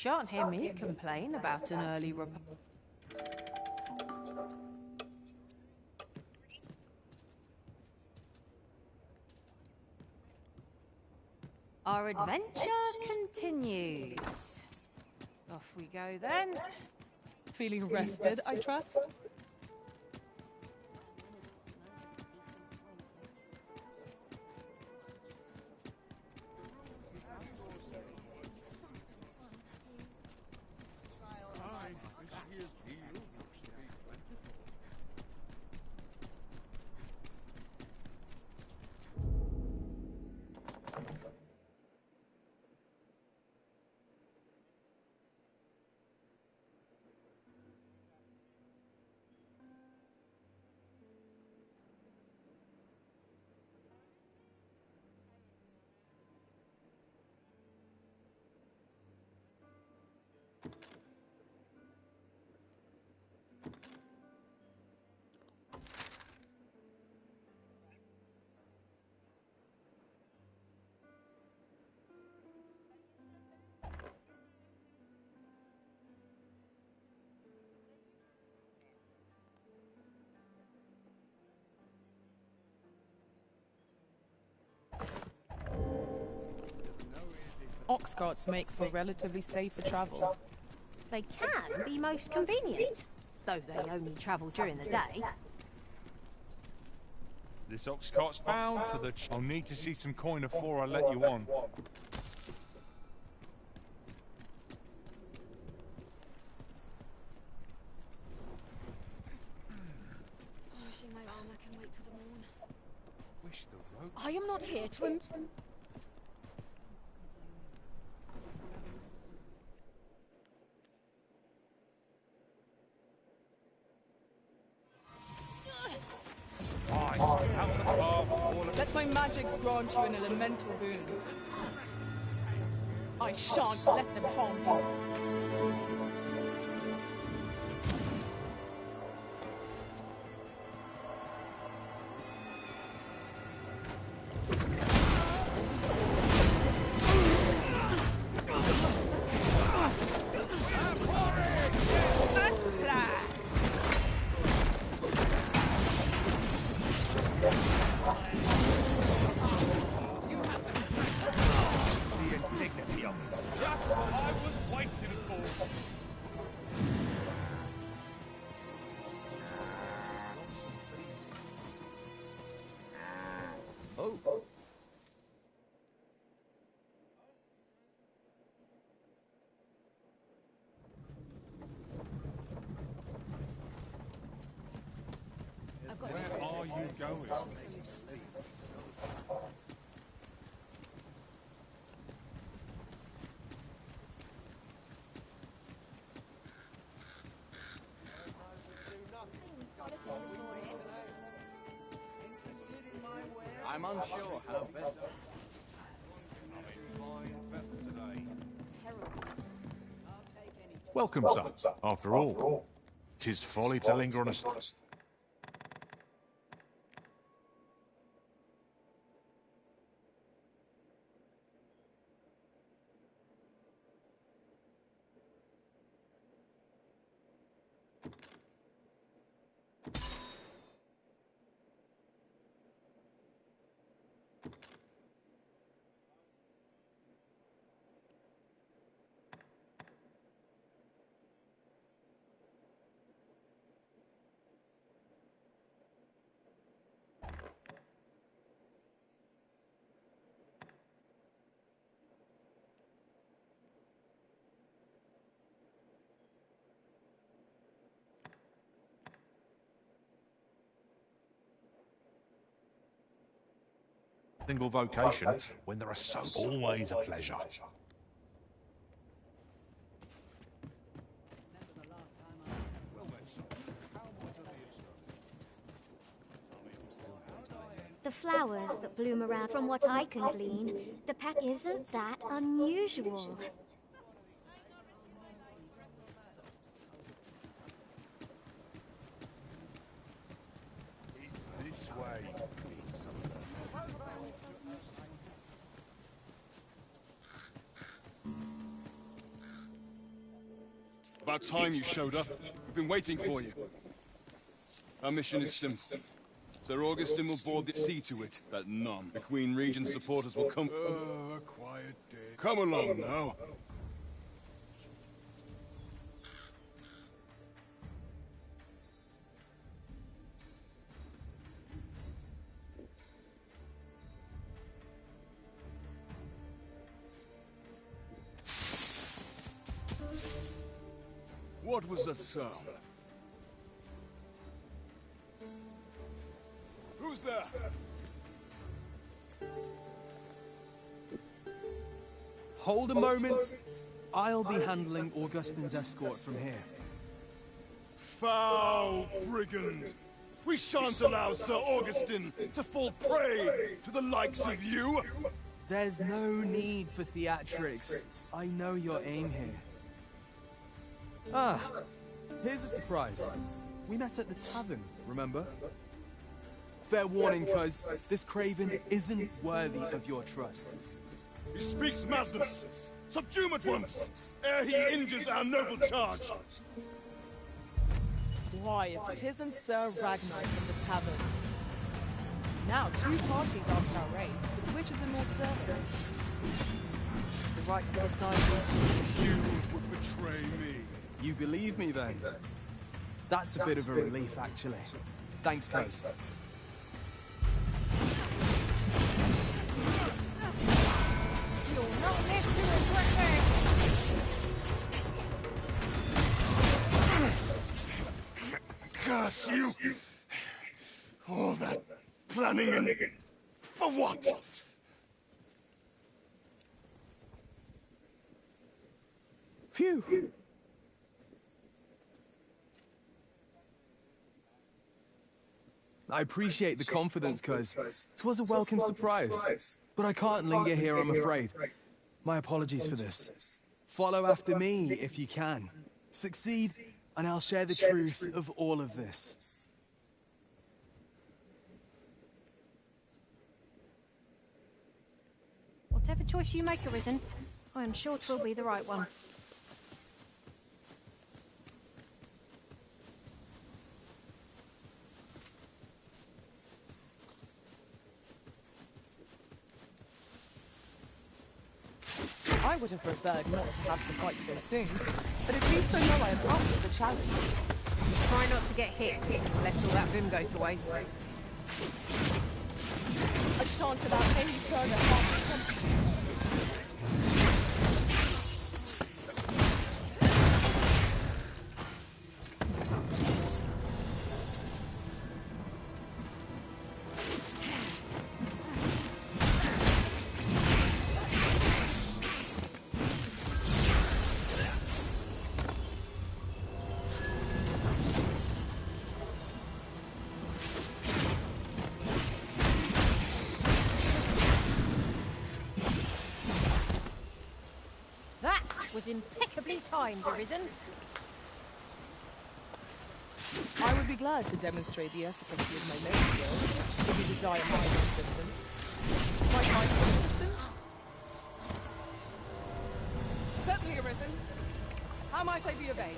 shan't hear me complain about an early report. Our adventure continues. Off we go then. Feeling rested, I trust? Ox carts make for relatively safer travel. They can be most convenient, though they only travel during the day. This ox cart's bound for the... I'll need to see some coin before I let you on. Wishing my armor can wait till the morn. Wish the rope... I am not here to Let my magics grant you an elemental boon. I shan't let them harm you. Where are you going? I'm unsure how best. Welcome, son. After all, 'tis folly to linger on a... Single vocation when there are so always a pleasure. The flowers that bloom around, from what I can glean, the pack isn't that unusual. It's this way. About time you showed up. We've been waiting for you. Our mission is simple. Sir Augustin will board the sea to it, that none. The Queen Regent's supporters will come... Oh, a quiet day. Come along now. What was that sound? Who's there? Hold a moment. I'll be handling Augustin's escort from here. Foul brigand! We shan't allow Sir Augustin to fall prey to the likes of you! There's no need for theatrics. I know your aim here. Ah, here's a surprise. We met at the tavern, remember? Fair warning, cuz this craven isn't worthy of your trust. He speaks madness! Subdue him at once, ere he injures our noble charge! Why, if 'tisn't Sir Ragnar from the tavern. Now, two parties ask our aid, but which is the more deserving? The right to decide which you would betray me. You believe me, then? That's a bit of a relief, actually. Thanks, cuz. You'll not live to regret it! Curse you! All that planning and... for what? Phew! I appreciate the confidence, cuz. It was a welcome surprise. But I can't linger here, I'm afraid. My apologies for this. Follow after me, if you can. Succeed, and I'll share the truth of all of this. Whatever choice you make, Arisen, I am sure 'twill be the right one. I would have preferred not to have to fight so soon, but at least I know I am up to the challenge. Try not to get hit, lest all that vim go to waste. I shan't allow any further harm to come. Was impeccably timed, Arisen. I would be glad to demonstrate the efficacy of my main skills, if you desire my assistance. My kind of assistance? Certainly, Arisen. How might I be of aid?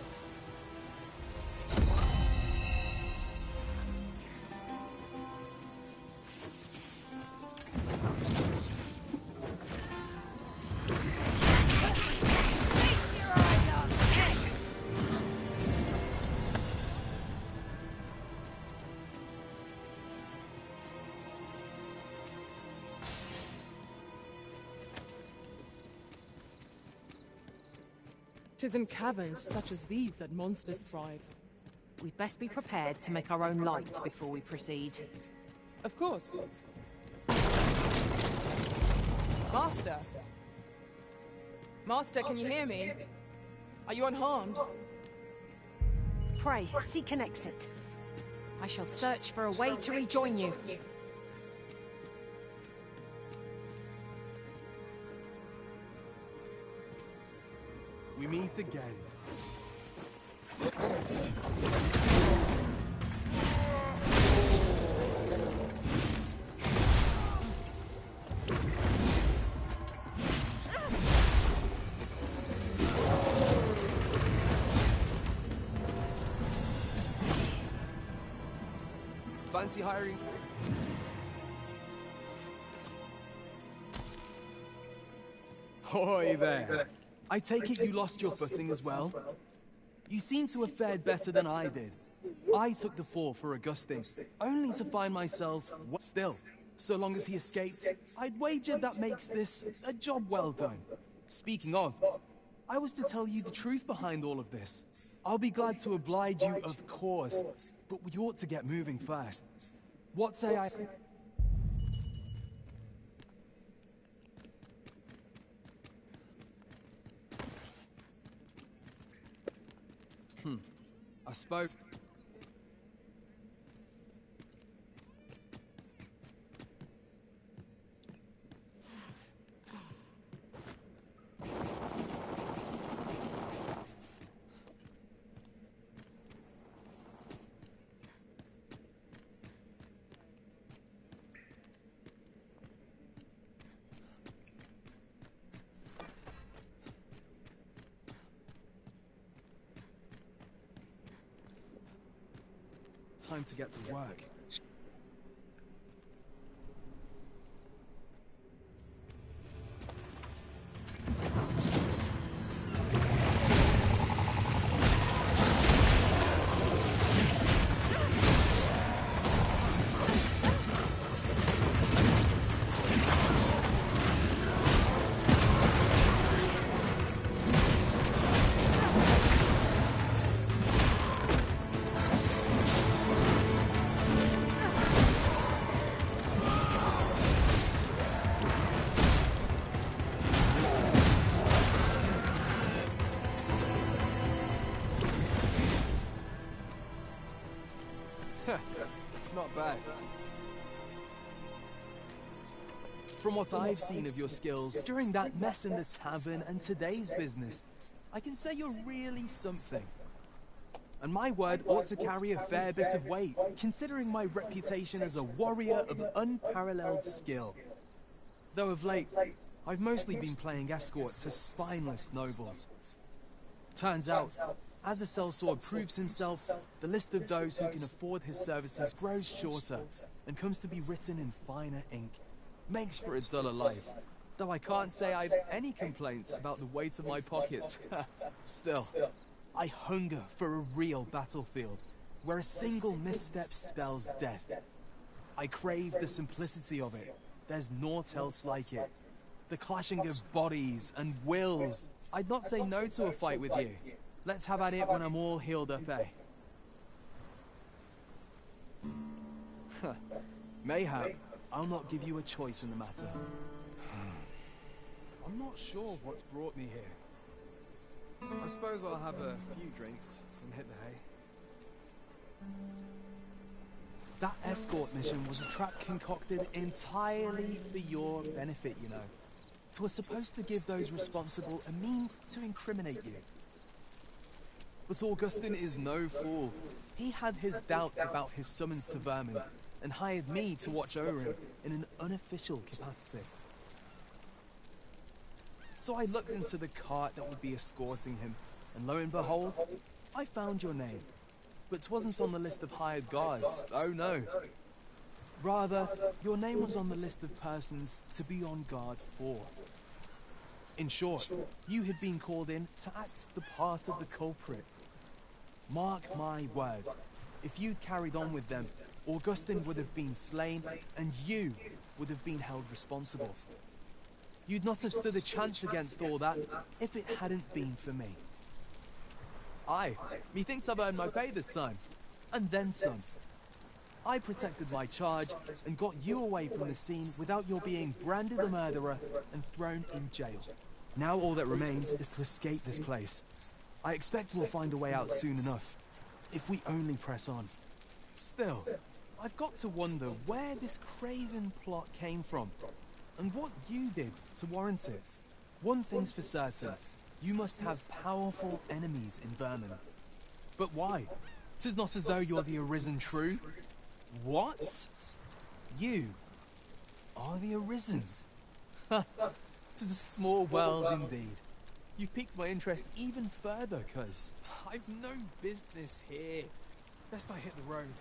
Tis in caverns such as these that monsters thrive. We'd best be prepared to make our own light before we proceed. Of course. Master! Master, can you hear me? Are you unharmed? Pray, seek an exit. I shall search for a way to rejoin you. We meet again. Fancy hiring... Hoy there. I take it you lost your footing as well? You seem to have fared better than I did. I took the fall for Augustine, only to find myself still. So long as he escaped, I'd wager that makes this a job well done. Speaking of, I was to tell you the truth behind all of this. I'll be glad to oblige you, of course, but we ought to get moving first. What say I... I spoke... Time to get to work. Not bad. From what I've seen of your skills during that mess in the tavern and today's business, I can say you're really something. And my word ought to carry a fair bit of weight, considering my reputation as a warrior of unparalleled skill. Though of late, I've mostly been playing escort to spineless nobles. Turns out, as a sellsword proves himself, the list of those who can afford his services grows shorter and comes to be written in finer ink. Makes for a duller life, though I can't say I've any complaints about the weight of my pockets. Still, I hunger for a real battlefield, where a single misstep spells death. I crave the simplicity of it. There's naught else like it. The clashing of bodies and wills. I'd not say no to a fight with you. Let's have at it when I'm all healed up, eh? Mayhap, I'll not give you a choice in the matter. I'm not sure what's brought me here. I suppose I'll have a few drinks and hit the hay. That escort mission was a trap concocted entirely for your benefit, you know. It was supposed to give those responsible a means to incriminate you. But Augustine is no fool. He had his doubts about his summons to Vermin, and hired me to watch over him in an unofficial capacity. So I looked into the cart that would be escorting him, and lo and behold, I found your name. But 'twasn't on the list of hired guards, oh no. Rather, your name was on the list of persons to be on guard for. In short, you had been called in to act the part of the culprit. Mark my words, if you'd carried on with them, Augustine would have been slain, and you would have been held responsible. You'd not have stood a chance against all that if it hadn't been for me. Aye, methinks I've earned my pay this time, and then some. I protected my charge and got you away from the scene without your being branded a murderer and thrown in jail. Now all that remains is to escape this place. I expect we'll find a way out soon enough, if we only press on. Still, I've got to wonder where this craven plot came from, and what you did to warrant it. One thing's for certain, you must have powerful enemies in Vermin. But why? 'Tis not as though you're the Arisen True. What? You are the Arisen? 'Tis a small world indeed. You've piqued my interest even further, cuz I've no business here. Best I hit the road.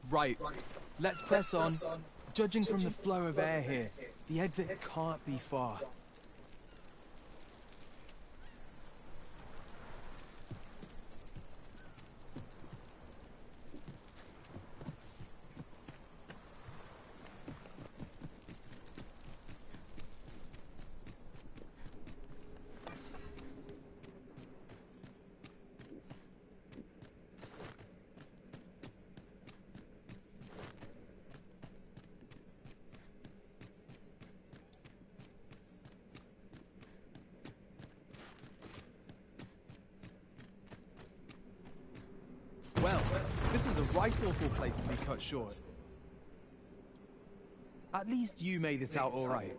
Right, let's press on. Judging from the flow of air here, the exit can't be far. Well, this is a right awful place to be cut short. At least you made it out all right.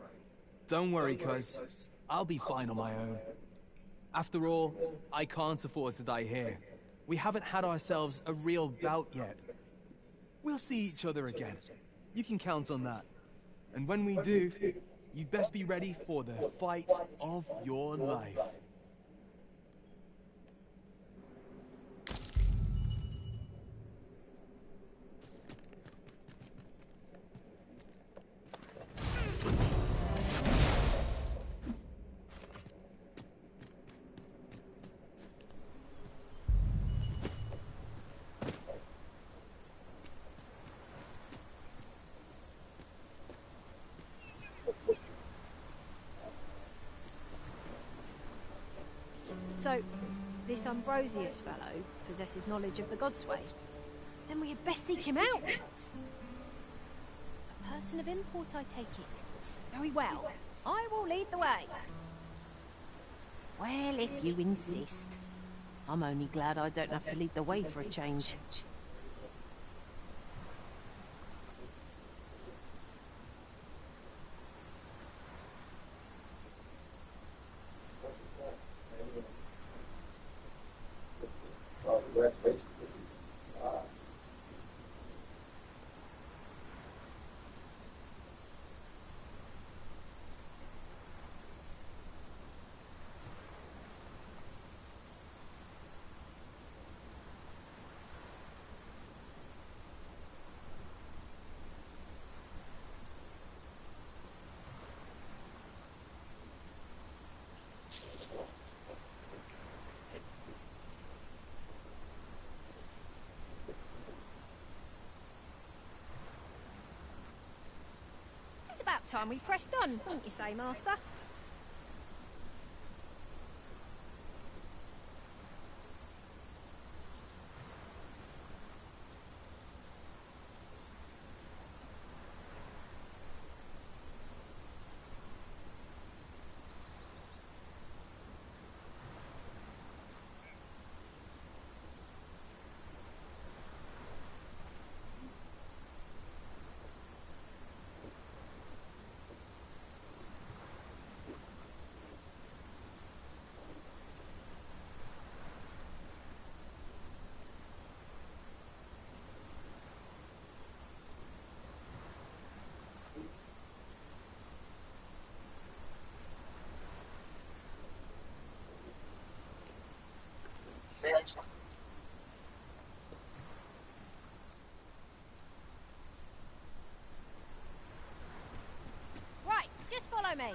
Don't worry, cuz I'll be fine on my own. After all, I can't afford to die here. We haven't had ourselves a real bout yet. We'll see each other again. You can count on that. And when we do, you'd best be ready for the fight of your life. So, this Ambrosius fellow possesses knowledge of the Godsway. Then we had best seek him out. A person of import, I take it. Very well. I will lead the way. Well, if you insist. I'm only glad I don't have to lead the way for a change. It's about time we pressed on, wouldn't you say, Master? Right, just follow me.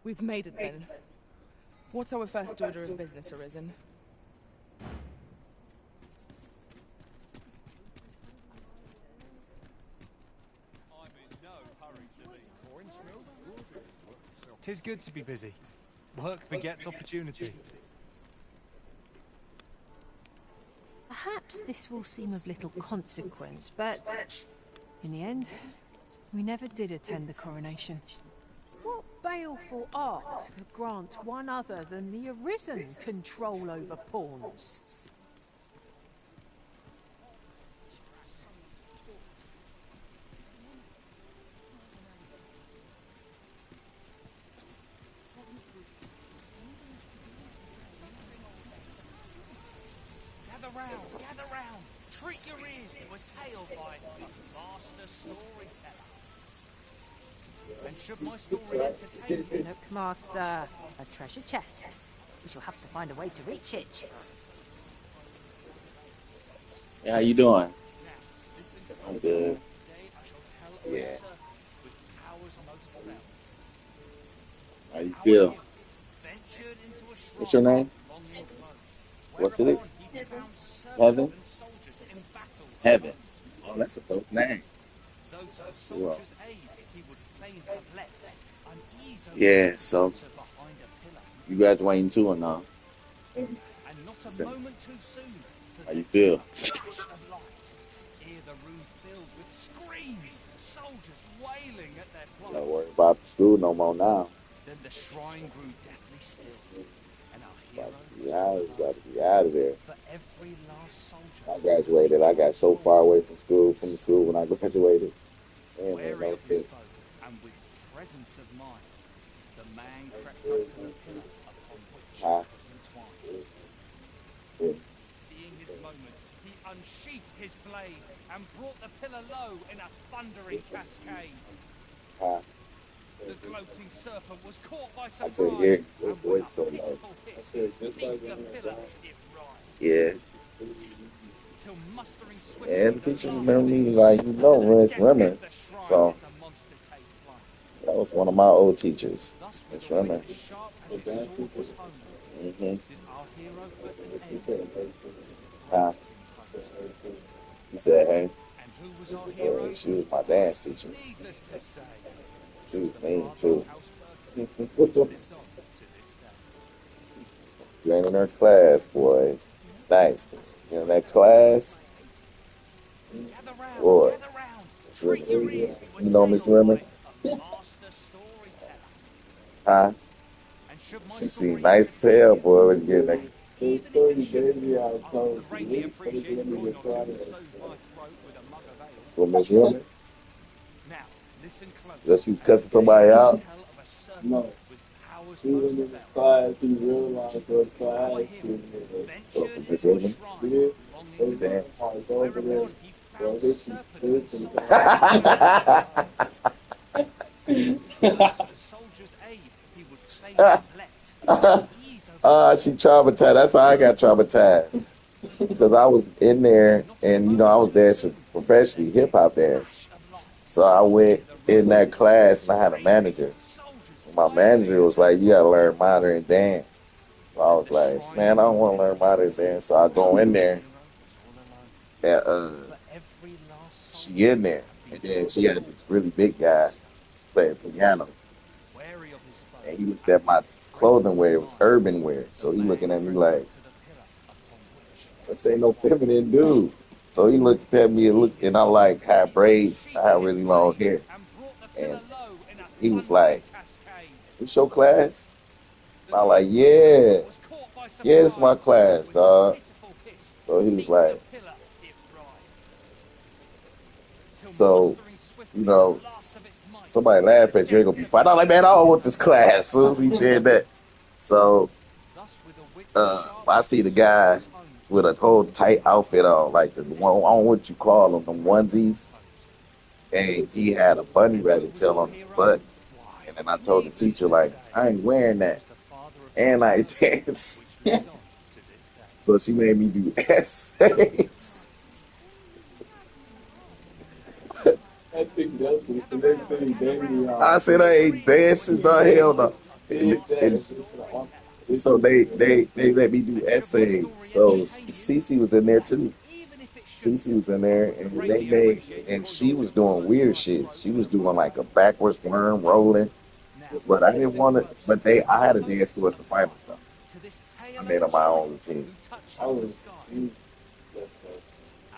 We've made it then. What's our first order of business, Arisen? Tis good to be busy. Work begets opportunity. Perhaps this will seem of little consequence, but in the end, we never did attend the coronation. What baleful art could grant one other than the Arisen control over pawns? Gather round. Treat your ears to a tale by a master storyteller. And should my story entertain you? Look, Master, a treasure chest. We shall have to find a way to reach it. Yeah, how you doing? I'm good. Yeah. How you feel? What's your name? What's it? Heaven? Heaven. Oh, that's a dope name. Wow. Yeah, so you graduating too or no? How you feel? Don't worry about the school no more now. Then the shrine grew deathly still, and our Got to be out of there. for every last soldier. I graduated. I got so far away from the school when I graduated. Man, man, no shit. And with presence of mind, the man crept up to the pillar upon which it was entwined. Seeing his moment, he unsheathed his blade and brought the pillar low in a thundering cascade. The gloating serpent was caught by surprise, and with a pitiful hiss, beat the pillar it rise. Yeah. Till mustering swift, Yeah, the teachers remember me like, Miss Rimmer. So, that was one of my old teachers, Miss Rimmer. Mm-hmm. She said, hey. So she was my dance teacher. She was mean, too. You ain't in her class, boy. Nice. You in that class? Boy. You know Miss Rimmer? Huh? She seems nice as hell, boy, when you get that. Well, Miss Rimmer? That she was cussing somebody out? No. She was in this class, she realized her class. Miss Rimmer? Yeah. Damn. Over there. Bro, this is She traumatized. That's how I got traumatized. Because I was in there, and I was dancing professionally hip hop dance. So I went in that class, and I had a manager. My manager was like, "You gotta learn modern dance." So I was like, "Man, I don't want to learn modern dance." So I go in there, and she in there, and then she had this really big guy playing piano, and he looked at my clothing wear. It was urban wear, so he looking at me like, "This ain't no feminine dude." So he looked at me and I like had braids. I had really long hair, and he was like, "It's your class?" And I like, "Yeah, this is my class, dog." So he was like, so, somebody laughed at you, ain't gonna be fine. I'm like, "Man, I don't want this class." As soon as he said that. So, I see the guy with a whole tight outfit on, like the one, I don't know what you call them onesies. And he had a bunny rabbit tail on his butt. And then I told the teacher, like, "I ain't wearing that. And I dance." So she made me do essays. I think that's the next thing, baby. I said, "I ain't dancing, no hell no." So they let me do essays. So Cece was in there too. Cece was in there, and they made, and she was doing weird shit. She was doing like a backwards worm rolling, but I didn't want to. But I had to dance to a survival stuff. I made up my own routine. I was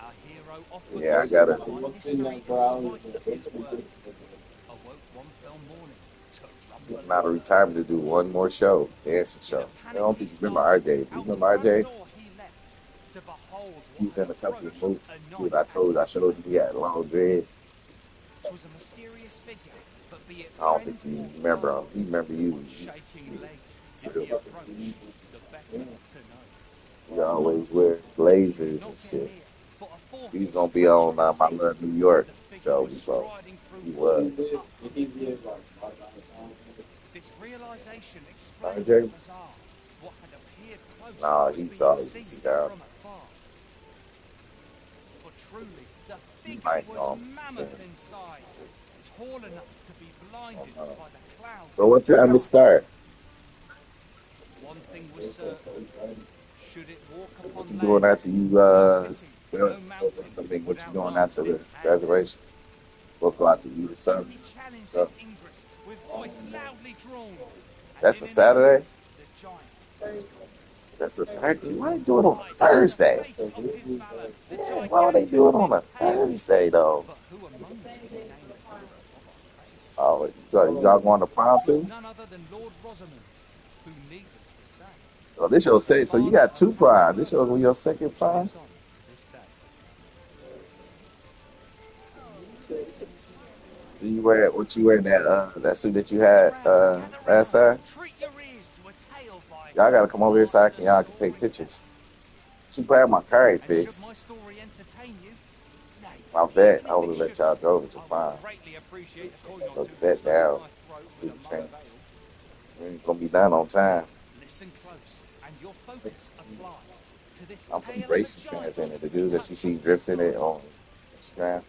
our hero off Yeah, I gotta. by history in spite of his work. Awoke one fell morning to rumbling. Out of retirement to do one more show, dancing show. I don't think you remember RJ. Do you remember RJ? To behold He was in a couple of movies. a Dude, night I showed you he had long dreads. was a mysterious figure, but be it I don't think you remember him. He remember you. shaking legs did he approach, the better to know. He always wear blazers and shit. He was gonna be on my Love New York show before. He was. This realization explained RJ? the bizarre, what had appeared close Nah, was he's being always seen down. from afar. For truly, the He figure might was know. mammoth in size, tall enough to be blinded by the clouds. So what time to start? One thing was certain. Should it walk What upon you doing land, after you what you doing after the graduation? Supposed to go out to eat or something. he challenged So, his Ingress with voice loudly drawn. that's a Saturday? That's a Thursday. Why they do it on a Thursday? Why would they do it on a Thursday though? Oh, y'all going to prom too? None other than Lord Rosamond, who, needless to say, Oh, this your second. So you got two prom. This your second prom. You wear what you wearing that suit that you had last time? Y'all gotta come over here so y'all can take pictures. Too bad my car ain't fixed. my story entertain you, My vet, I would have let y'all go to prom. greatly appreciate a coin or Put two the vet down. my throat Do with the a mother trains. We ain't gonna be done on time. Listen close, and your focus apply to this I'm some tale of a racing giant fans in it. The dudes that you see drifting it on Instagram.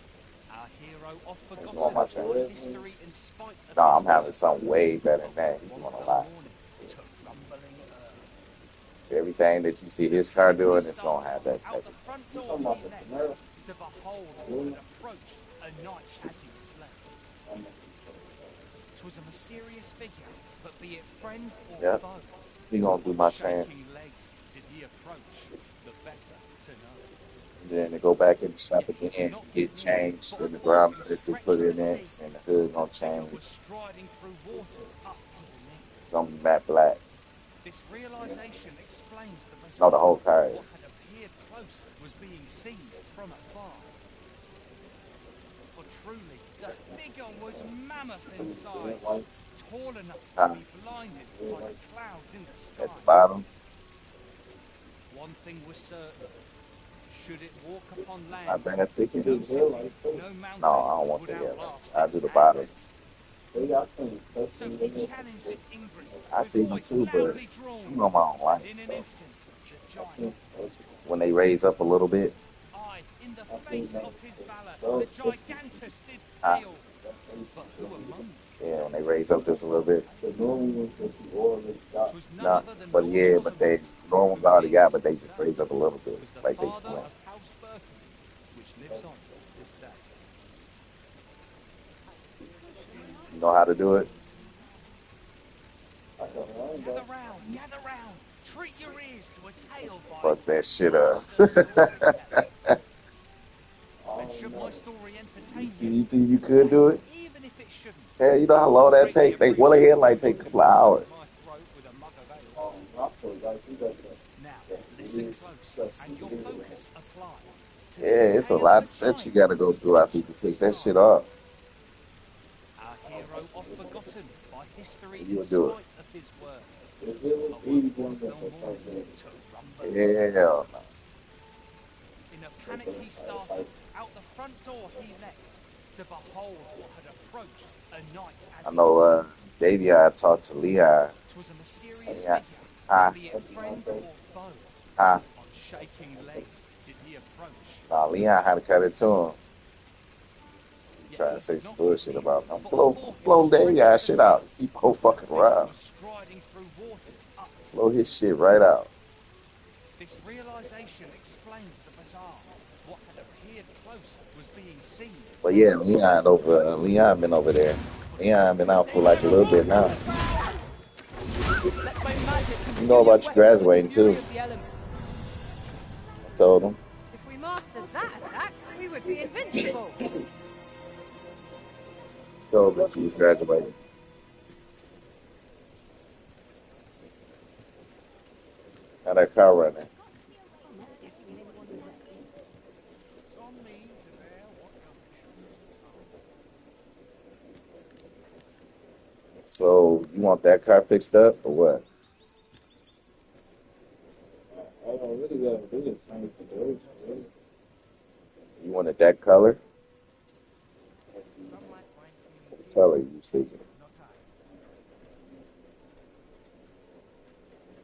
Our hero oft You forgotten want my by channel? history in spite of No, his I'm having work. something way better than that. You wanna lie. To rumbling earth. Everything that you see his car doing is gonna have that Out type the of front door he leapt, to behold what had approached a night as he slept. 'Twas a mysterious figure, but be it friend or Yep. foe, He gonna do my chance. shaking legs did he approach, the better to know. And then they go back in the shop again, get changed, and the ground is to put in there, and the hood gonna change. Was striding through waters up to the knee. It's gonna be matte black. This realization explained the result. No, the whole car. What had appeared close was being seen from afar. For truly, the figure was mammoth in size, tall enough to be blinded by the clouds in the sky. At the bottom. One thing was certain. Should it walk upon I land, think I think you no do. city, no mountain No, I don't want would to hear outlast that. I its do the hand. bottoms. So he challenged his Ingress I with see them voice too, but loudly drawn. some of them I don't like. In an instant, the giant was When they raise up a little bit. I, in the face of his valor, the gigantus did fail. But who among Yeah, when they raise up just a little bit. was none No, other than but Lord yeah, but Rosamond, they normals already got, but they just raise up a little bit, was the like they father swim. of House Berkeley, which lives on to this day. You know how to do it? Gather round, treat your ears to a tale by Fuck that shit up. and should my story entertain You think you could do it? even if it shouldn't, Hell, you know how long that take? They well, they like take a couple of hours. my throat with a mug of ale. Now, listen close, and your focus apply to Yeah, this it's a tale lot of of steps you gotta go through after you take that shit off. Our hero oft forgotten by history You'll in do it. spite of his work. Awoke one fell morning to rumble. Yeah, no. In a panic he started, out the front door he leapt, to behold what had approached a night as I know Davey I talked to Leon. was a mysterious Yeah. figure, Huh? be it friend or foe. Huh? On shaking legs did he approach. Nah, Leon had to cut it to him. He trying to say some bullshit about him. Blow Davey shit out. Keep whole fucking around. Striding through waters up to Blow his shit right out. This realization explained the bazaar. What had appeared close was being seen. But yeah, Leon been over there. Leon been out for like a little bit now. You know about you graduating too. I told him. If we mastered that attack, we would be invincible. Told him she was graduating. How that car running? So you want that car fixed up or what? I don't really got to do it. You wanted that color? What color you was thinking?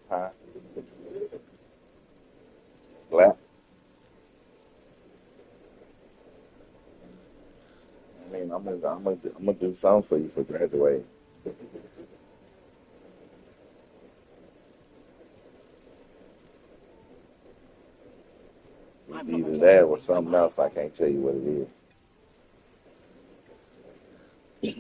Huh? Black? I mean, I'm gonna do something for you for graduating. Either that or something else. I can't tell you what it is.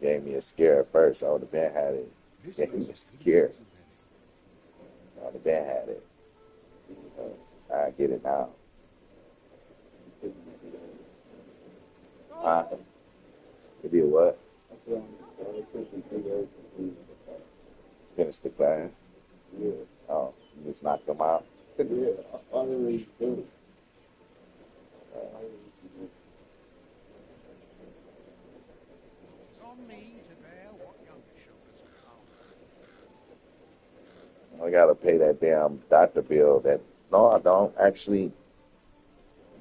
Gave me a scare at first. I would have been had it. Gave me a scare. I would have been had it. I get it now. You did what? Finish the class? Yeah. Oh, you just knocked them out? Yeah, I already do. I gotta pay that damn doctor bill. No, I don't. Actually,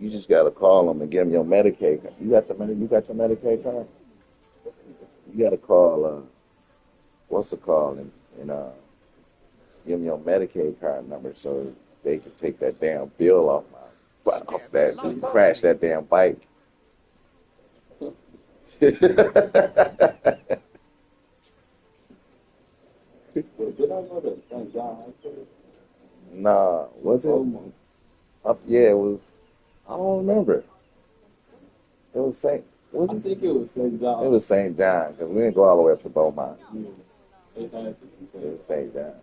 you just gotta call them and give them your Medicaid. You got your Medicaid card? You gotta call. What's the call and give them your Medicaid card number so they can take that damn bill off that crash that damn bike. Nah, was it? Yeah, it was. I don't remember. It was St. I think it was St. John. It was St. John because we didn't go all the way up to Beaumont. Yeah. It was St. John.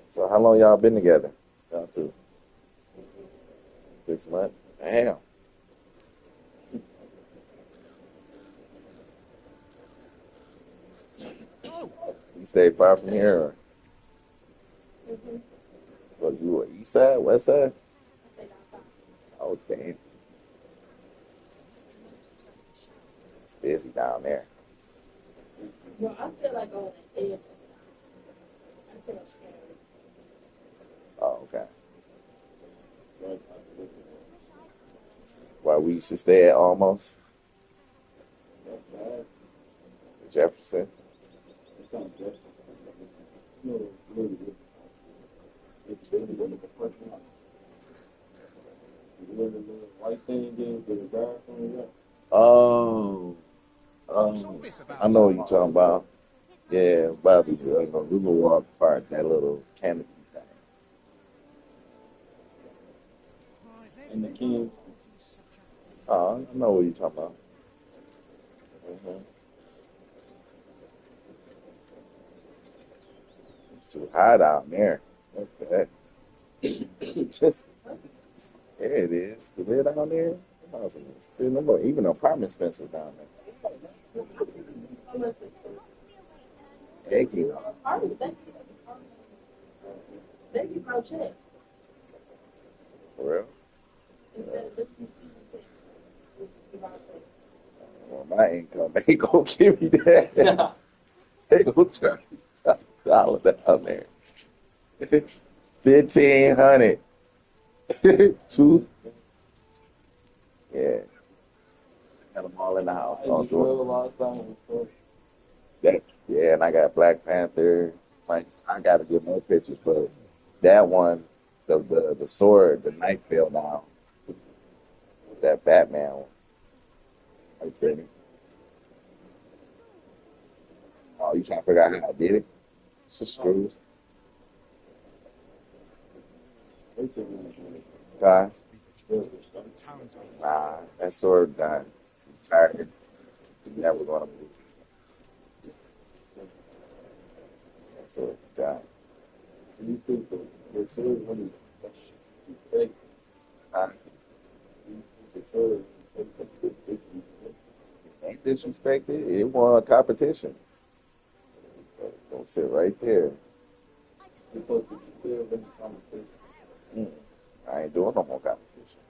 So how long y'all been together? Y'all two? 6 months. Damn. You stay far from here? Or? Well, you were east side, west side? Oh, damn. It's busy down there. Well, I feel like on the edge. I feel scared. Oh, okay. Where we used to stay at almost? Jefferson? Oh, I know what you're talking about. Yeah, Bobby, we will walk apart that little canopy thing. And the king. Oh, I know what you're talking about. Mm-hmm. It's too hot out there. Okay. Just, yeah, it is. The live down there, even apartment expensive down there. Heck, you know. They keep my check. For real? Well, my income ain't gonna give me that. They gonna try $1 down there. 1,500. Two. Yeah. Got them all in the house. Yeah, and I got Black Panther. I got to get more pictures, but that one, the sword, the knife fell down. It's that Batman one. Right there. Oh, you trying to figure out how I did it? It's just screws. Guys. Nah, that sword done. I'm tired. Never gonna move. That sword done. You think the sword when it's fake? Huh? The sword Ain't disrespected. It won competitions. So don't sit right there. supposed to be still in the conversation. I ain't doing no more competition.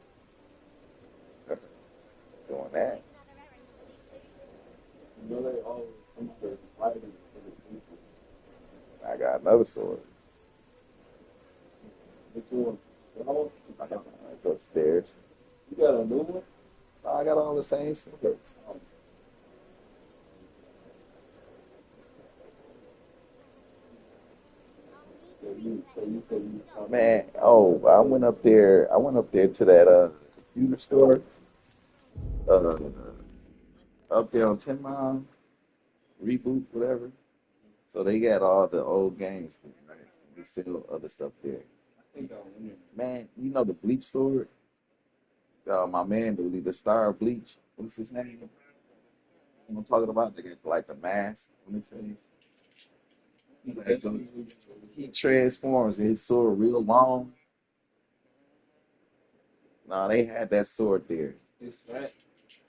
Doing that. You know they always come to fighting for the people. I got another sword. Which one? It's upstairs. You got a new one? I got all the same swords. So you said you Man, oh, I went up there. I went up there to that computer store. Uh, up there on 10 Mile, Reboot, whatever. So they got all the old games, right? They sell other stuff there. I think I went in. Man, you know the Bleach sword? My man, the Star of Bleach. What's his name? You know what I'm talking about? They got like the mask on his face. He transforms his sword real long. No, they had that sword there. It's fat.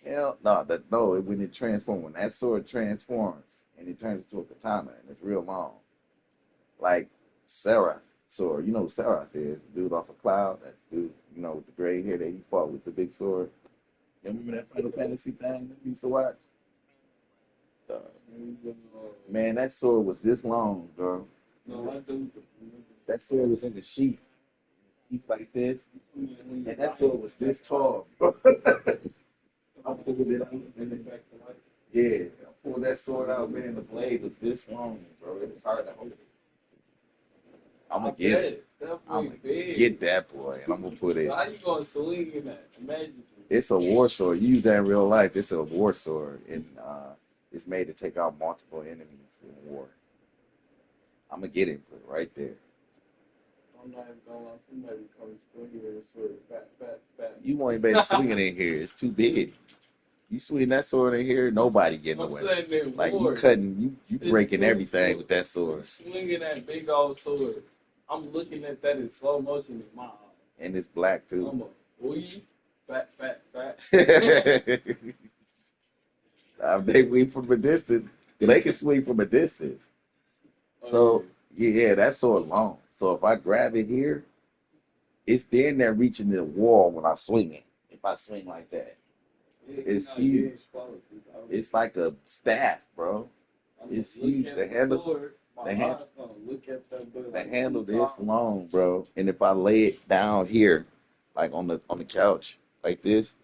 Hell no, no, when it transforms, when that sword transforms and it turns into a katana and it's real long. Like Sarah sword. You know who Sarah is, the dude off a cloud, that dude, you know, with the gray hair that he fought with the big sword. You remember that Final Fantasy thing that we used to watch? Man, that sword was this long, bro. No, I do. That sword was in the sheath. Sheath like this. And that sword was this tall, bro. I pulled it out, man. Yeah, I pulled that sword out, man. The blade was this long, bro. It was hard to hold. I'm gonna get it. I'm gonna get that boy, and I'm gonna put it. How you gonna swing in that? Imagine. It's a war sword. You use that in real life. It's a war sword, and it's made to take out multiple enemies in war. I'm gonna get it, put it right there. I'm not even gonna lie. Somebody comes swinging with a sword. Fat. You won't even be able to swing it in here. It's too big. You swing that sword in here, nobody getting away. Like you cutting, you breaking everything with that sword. Swinging that big old sword. I'm looking at that in slow motion in my eye. And it's black too. I'm a boy, fat. They swing from a distance. They can swing from a distance. So yeah, that sword long. So if I grab it here, it's damn near reaching the wall when I swing it. If I swing like that, it's huge. It's like a staff, bro. It's huge. The handle this long, bro. And if I lay it down here, like on the couch, like this,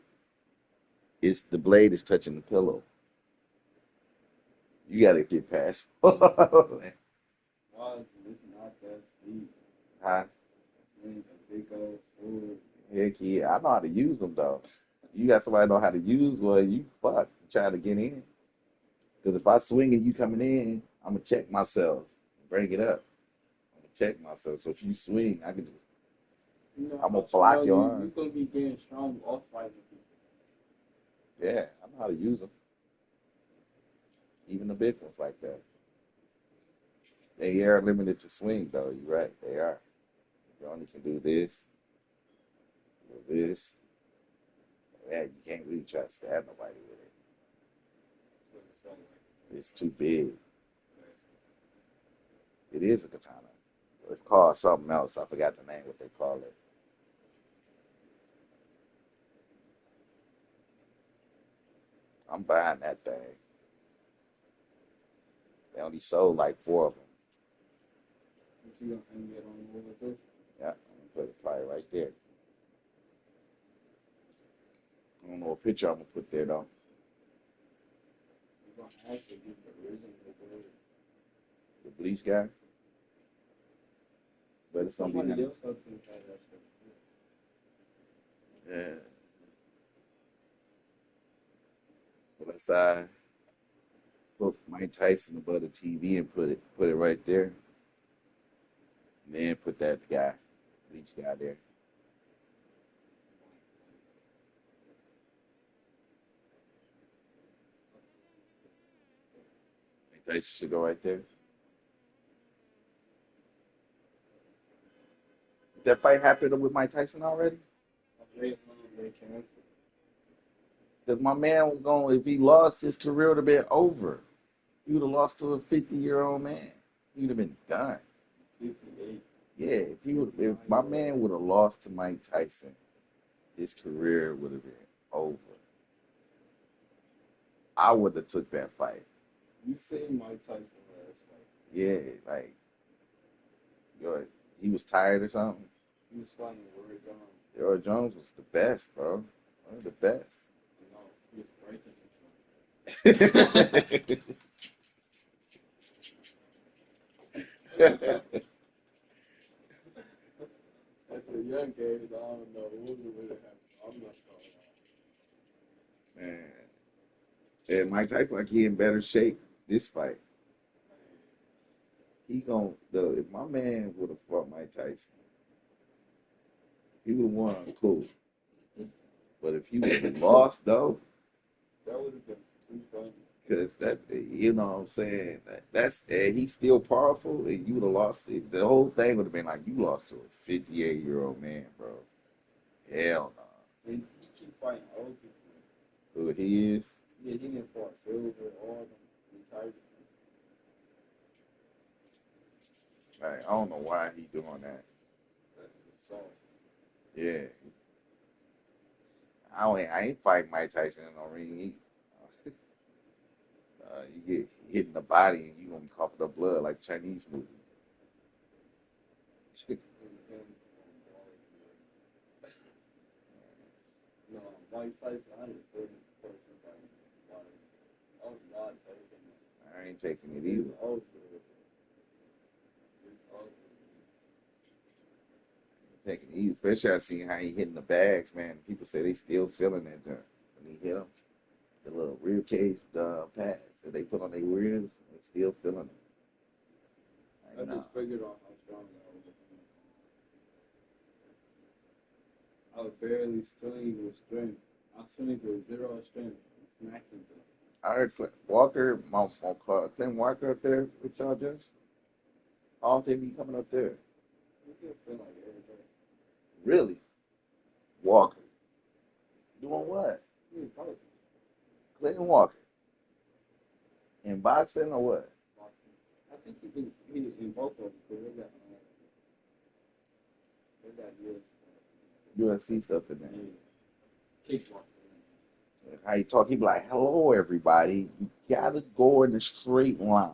it's the blade is touching the pillow. You gotta get past. Why is this not that steep? Huh? Swing a big old sword. Heck yeah, I know how to use them though. You got somebody know how to use, well, you fuck trying to get in. Because if I swing and you coming in, I'm gonna check myself, bring it up. I'm gonna check myself. So if you swing, I can just, I'm gonna block your arm. You're gonna be getting strong off fighting people. Yeah, I know how to use them. Even the big ones like that. They are limited to swing though. You're right. They are. You only can do this. Do this. Yeah, you can't really try to stab nobody with it. It's too big. It is a katana. It's called something else. I forgot the name, what they call it. I'm buying that thing. They only sold like 4 of them. You gonna hang it on the wall too? Yeah, I'm gonna put it probably right there. I don't know what picture I'm gonna put there though. You're gonna have to get the original. The Bleach guy. But it's gonna be Somebody nice. else I think had that stuff too. Yeah. Let's hook Mike Tyson above the TV and put it right there. And then put that guy, each guy there. Mike Tyson should go right there. Did that fight happen with Mike Tyson already? Because my man was going, if he lost, his career would have been over. He would have lost to a 50-year-old man. He would have been done. 58. Yeah, if my man would have lost to Mike Tyson, his career would have been over. I would have took that fight. You seen Mike Tyson last fight? Yeah, like, he was tired or something. He was fighting Roy Jones. Roy Jones was the best, bro. One of the best. No, he was breaking his At the young age, I don't know what would have happened. I'm not going Man. Yeah, Mike Tyson like he in better shape this fight. If my man would have fought Mike Tyson, he would have won cool. But if he would have lost though, that would have been too funny. Because that, you know what I'm saying, he's still powerful and you would have lost it. The whole thing would have been like, you lost to a 58-year-old man, bro. Hell no. And he keep fighting old people. Who he is? Yeah, he didn't fight Silver, all them, Tyson. Like, I don't know why he doing that. So, yeah. I ain't fighting Mike Tyson in no ring. You get hit in the body and you gonna be coughing up blood like Chinese movies. No, Mike Tyson, I didn't say this person fighting. I was not taking it. I ain't taking it either. Taking it easy, especially I seen how he hitting the bags, man. People say they still feeling that jump when he hit them. The little rib cage pads that they put on their ribs, they still feeling it. I just figured out how strong I was barely swinging with strength. I swing with zero strength and smack him. I heard Walker, my Clint Walker up there with y'all just. I don't think he coming up there. Really? Walker. Doing what? Clinton Walker. In boxing or what? I think he in both of them because they got UFC stuff in there. kickboxing. How you talk, he be like, hello everybody. You gotta go in a straight line.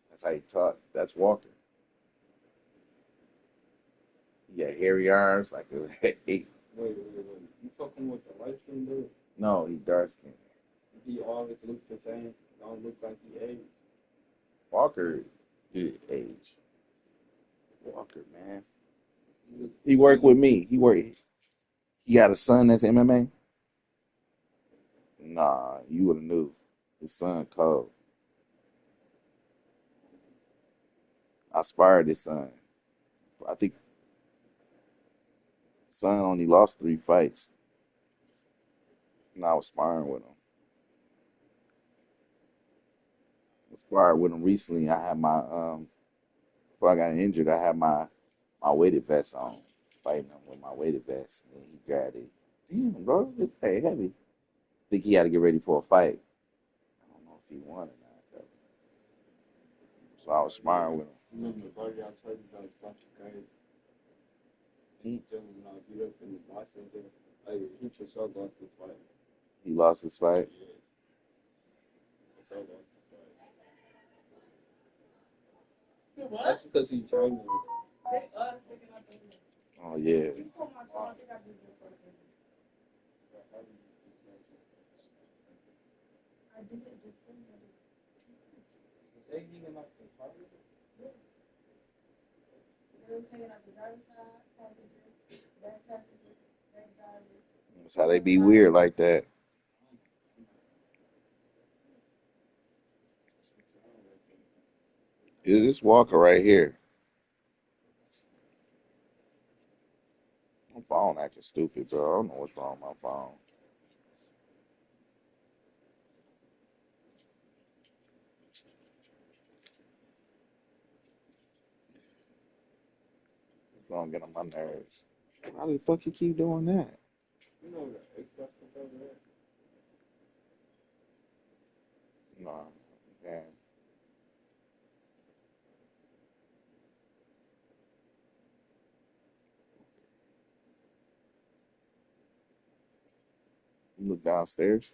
That's how you talk. That's Walker. He got hairy arms like a Wait. You talking with the light skin dude? No, he dark skinned. He always look the same. Don't look like he aged. Walker did age. Walker, man. He worked with me. He got a son that's MMA? Nah, you would have knew. His son cold. I sparred his son. I think son only lost 3 fights. And I was sparring with him. I sparred with him recently. I had my before I got injured, I had my weighted vest on. Fighting him with my weighted vest. And he grabbed it. Damn, bro, this pay heavy. I think he had to get ready for a fight. I don't know if he won or not, though. So I was sparring with him. Remember, buddy, I told you about stuff crazy. He told me when I beat up in the boxing gym. He for sure lost this fight. He lost his fight? Yeah. For sure lost this fight. What? That's because he trained me. Oh, yeah. That's how they be weird like that. Is this walker right here? My phone acting stupid, bro. I don't know what's wrong with my phone. It's gonna get on my nerves. How the fuck you keep doing that? You know the Xbox controller? No, man. You look downstairs.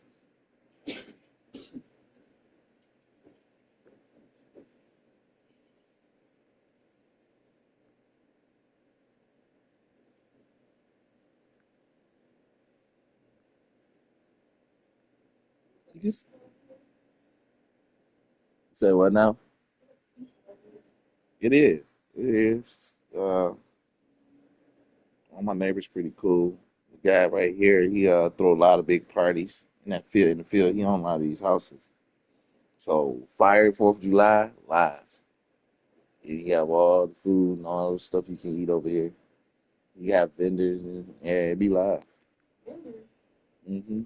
You just say what now? It is. It is. One of my neighbor's pretty cool. The guy right here, he throw a lot of big parties in that field. In the field, he own a lot of these houses. So fire 4th of July live. You have all the food and all the stuff you can eat over here. You have vendors and yeah, it be live. Mm-hmm.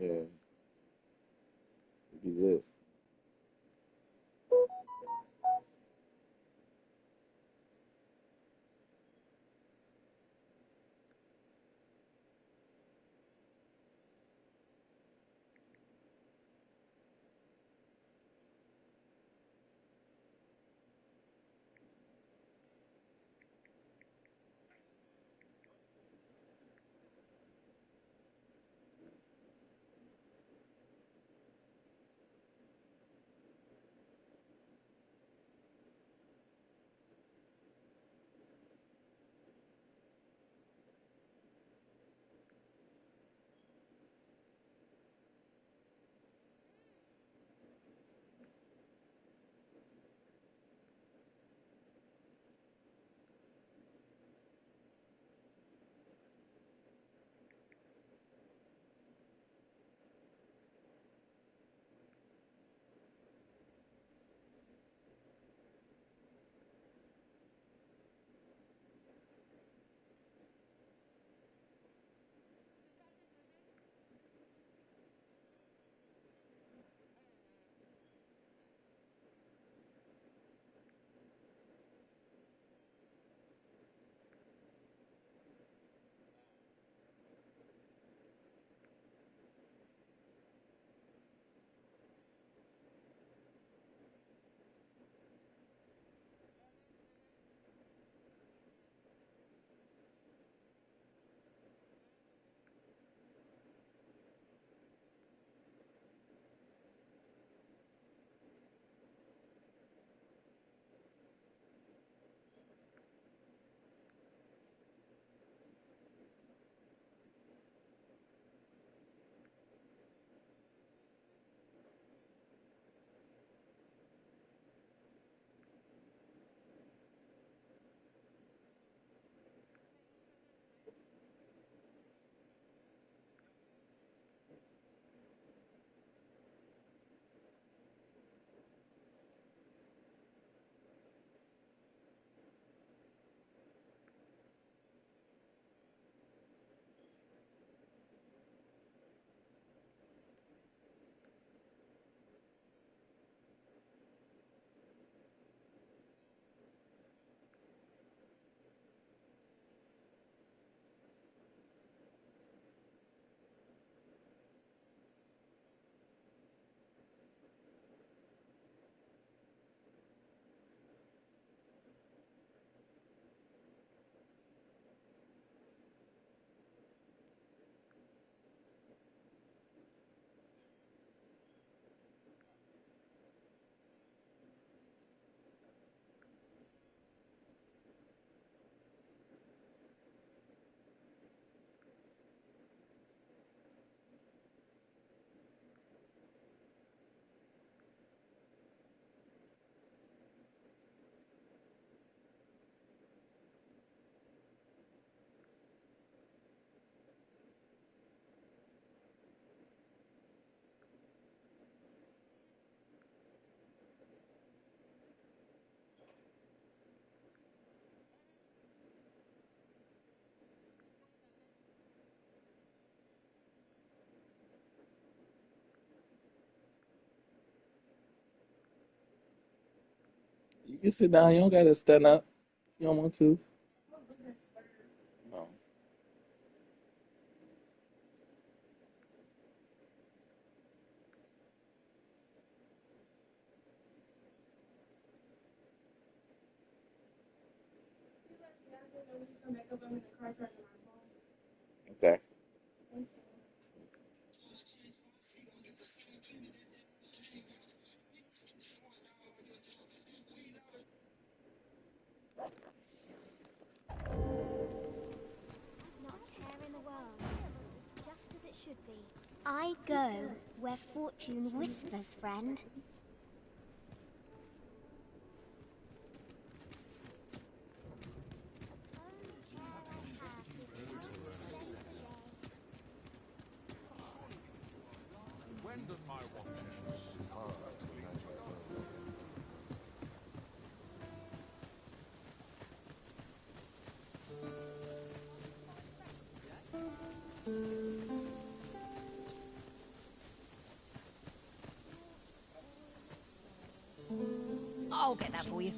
Yeah, it be good. You sit down. You don't gotta stand up. You don't want to. No. Okay. Not a care in the world. Just as it should be. I go where fortune whispers, friend. When does my watch end? It's hard to imagine. I'll get that for you.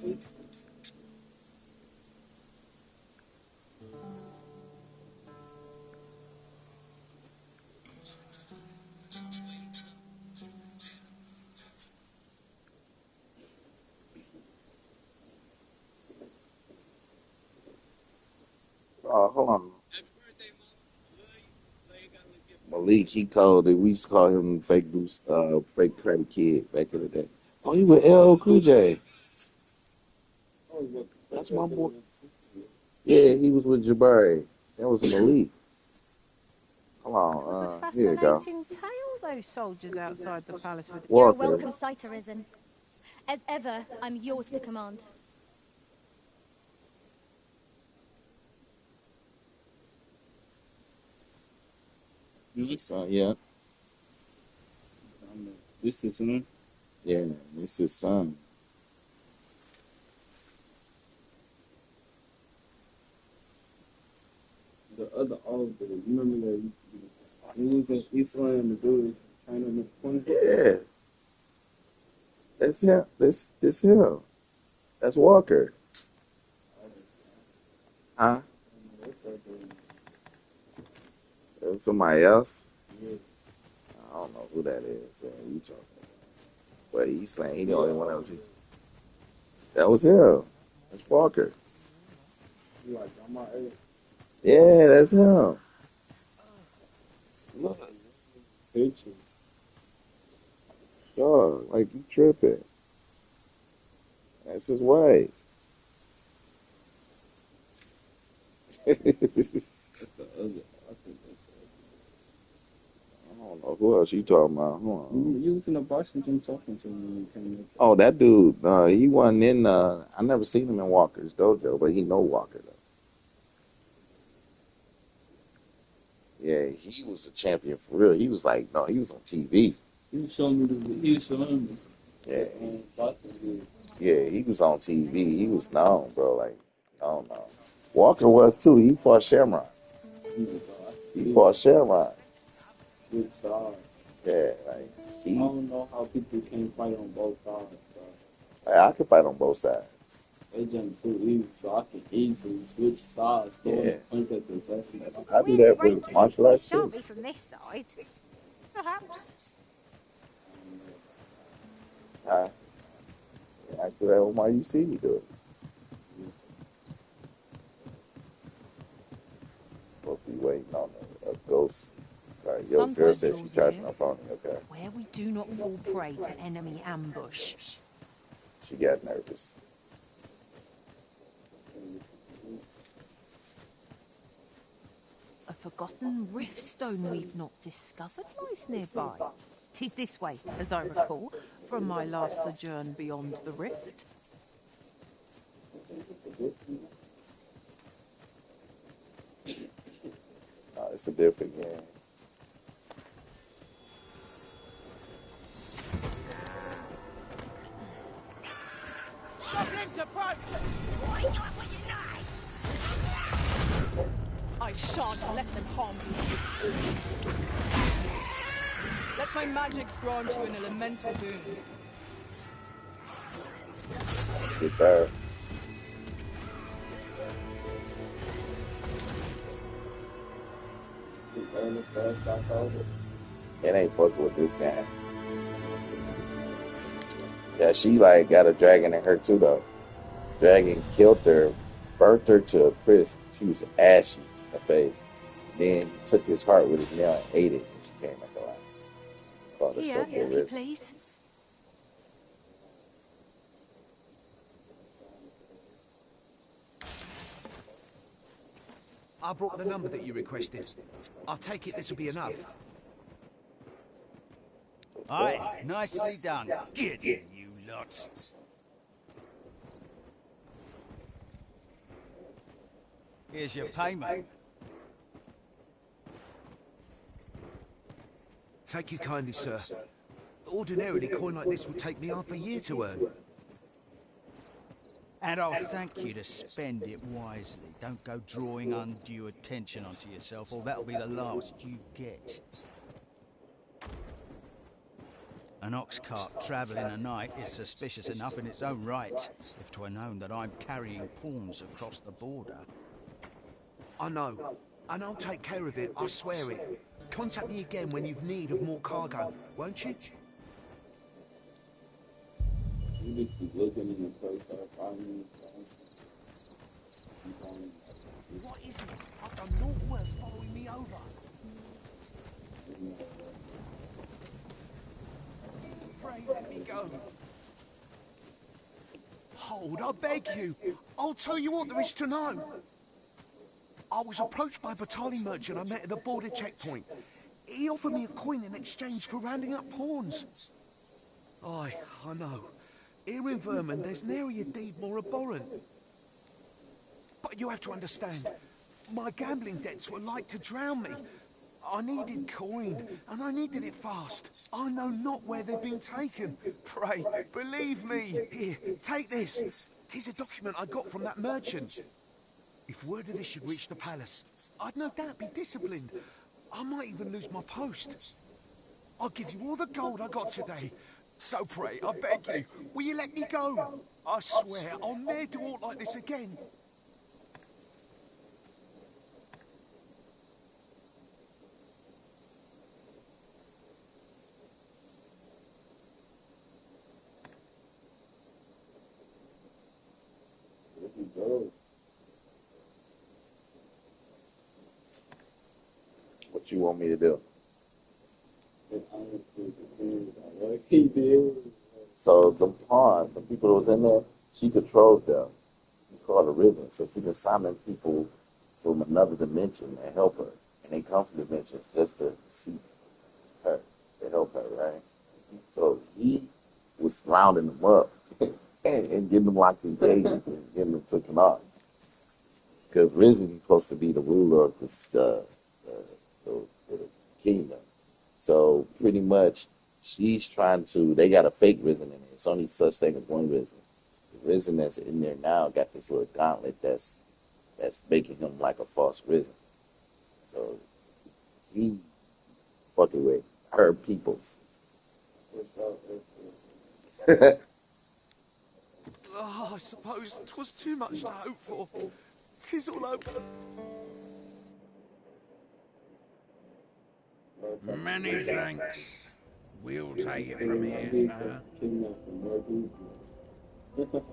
Oh, hold on. Malik, he called it. We used to call him fake Bruce, fake credit kid back in the day. Oh, he with LL Cool J. That's my boy. Yeah, he was with Jabari. That was Malik. Hold It was a on. Here you go. fascinating tale, those soldiers outside the palace with... You're a Walker. welcome sight, Arisen. As ever, I'm yours to command. This is son, yeah. This is son. Yeah, this is son. The other old dude, you remember that he was in Eastland, the dude is trying to make fun of him? Yeah. That's him. This him. That's Walker. Huh? That's somebody else? I don't know who that is. You talking about. But he's saying he the only one that was here. That was him. That's Walker. You like, I'm my age. Yeah, that's him. Look. Picture. Dog, like you tripping. That's his wife. That's the other. I think that's the other. I don't know who else you talking about. Hold on. You was in the boxing gym talking to me when you came in. Oh, that dude. He wasn't in. I never seen him in Walker's dojo, but he know Walker though. Yeah, he was a champion for real. He was like, no, he was on TV. He was showing me he was showing me. Yeah, Boxing. yeah, he was on TV. He was known, bro. Like, I don't know. Walker was too. He fought Shamrock. He fought Shamrock. Good side. Yeah, like I don't know how people can fight on both sides, bro. I can fight on both sides. They jump too easy, so I can easily switch sides, throwing punch at the same time. I do that with martial arts too. Shan't be from this side. Perhaps. I do that with my UC. You do it. Supposed to be waiting on a ghost. Right, yo, girl Sunset said she draws charging near, her phone. Okay. where we do not fall prey to enemy ambush. She got nervous. A forgotten rift stone we've not discovered lies nearby. 'Tis this way, as I recall, from my last sojourn beyond the rift. It's a different game. I shan't let them harm you. Let my magics grant you an elemental boon. Get there. It ain't fucking with this game. Yeah, she like got a dragon in her too though. Dragon killed her, burnt her to a crisp. She was ashy in the face. Then he took his heart with his nail and ate it, and she came back alive. Called her Here, Sophia if you Risen. please. I brought the number that you requested. I'll take it this will be enough. Aye, nicely done. Get in, you lot. Here's your payment. Thank you kindly, sir. Ordinarily, coin like this would take me half a year to earn. And I'll thank you to spend it wisely. Don't go drawing undue attention onto yourself, or that'll be the last you get. An ox cart travelling a night is suspicious enough in its own right, if 'twere known that I'm carrying pawns across the border. I know, and I'll take care of it, I swear it. Contact me again when you've need of more cargo, won't you? You just keep looking in the place that finding What is it? I've done naught worth following me over. Pray, let me go. Hold, I beg you. I'll tell you what there is to know. I was approached by a battalion merchant I met at the border checkpoint. He offered me a coin in exchange for rounding up pawns. Aye, I know. Here in Vermont, there's nary a deed more abhorrent. But you have to understand, my gambling debts were like to drown me. I needed coin, and I needed it fast. I know not where they've been taken. Pray, believe me. Here, take this. 'Tis a document I got from that merchant. If word of this should reach the palace, I'd no doubt be disciplined. I might even lose my post. I'll give you all the gold I got today. So pray, I beg you, will you let me go? I swear I'll ne'er do aught like this again. What you want me to do? He did. So the pawns, the people that was in there, she controls them. It's called a risen. So she can summon people from another dimension and help her. And they come from dimensions just to see her, to help her, right? So he was rounding them up and getting them locked in cages and getting them taken off. Because Risen is supposed to be the ruler of this, the kingdom. So pretty much she's trying to, they got a fake Risen in there. It's only such thing as one Risen. The Risen that's in there now got this little gauntlet that's making him like a false Risen. So he fucking with her peoples. Oh, I suppose 'twas too much to hope for. 'Tis all over. Many thanks. We'll take it from here, sir.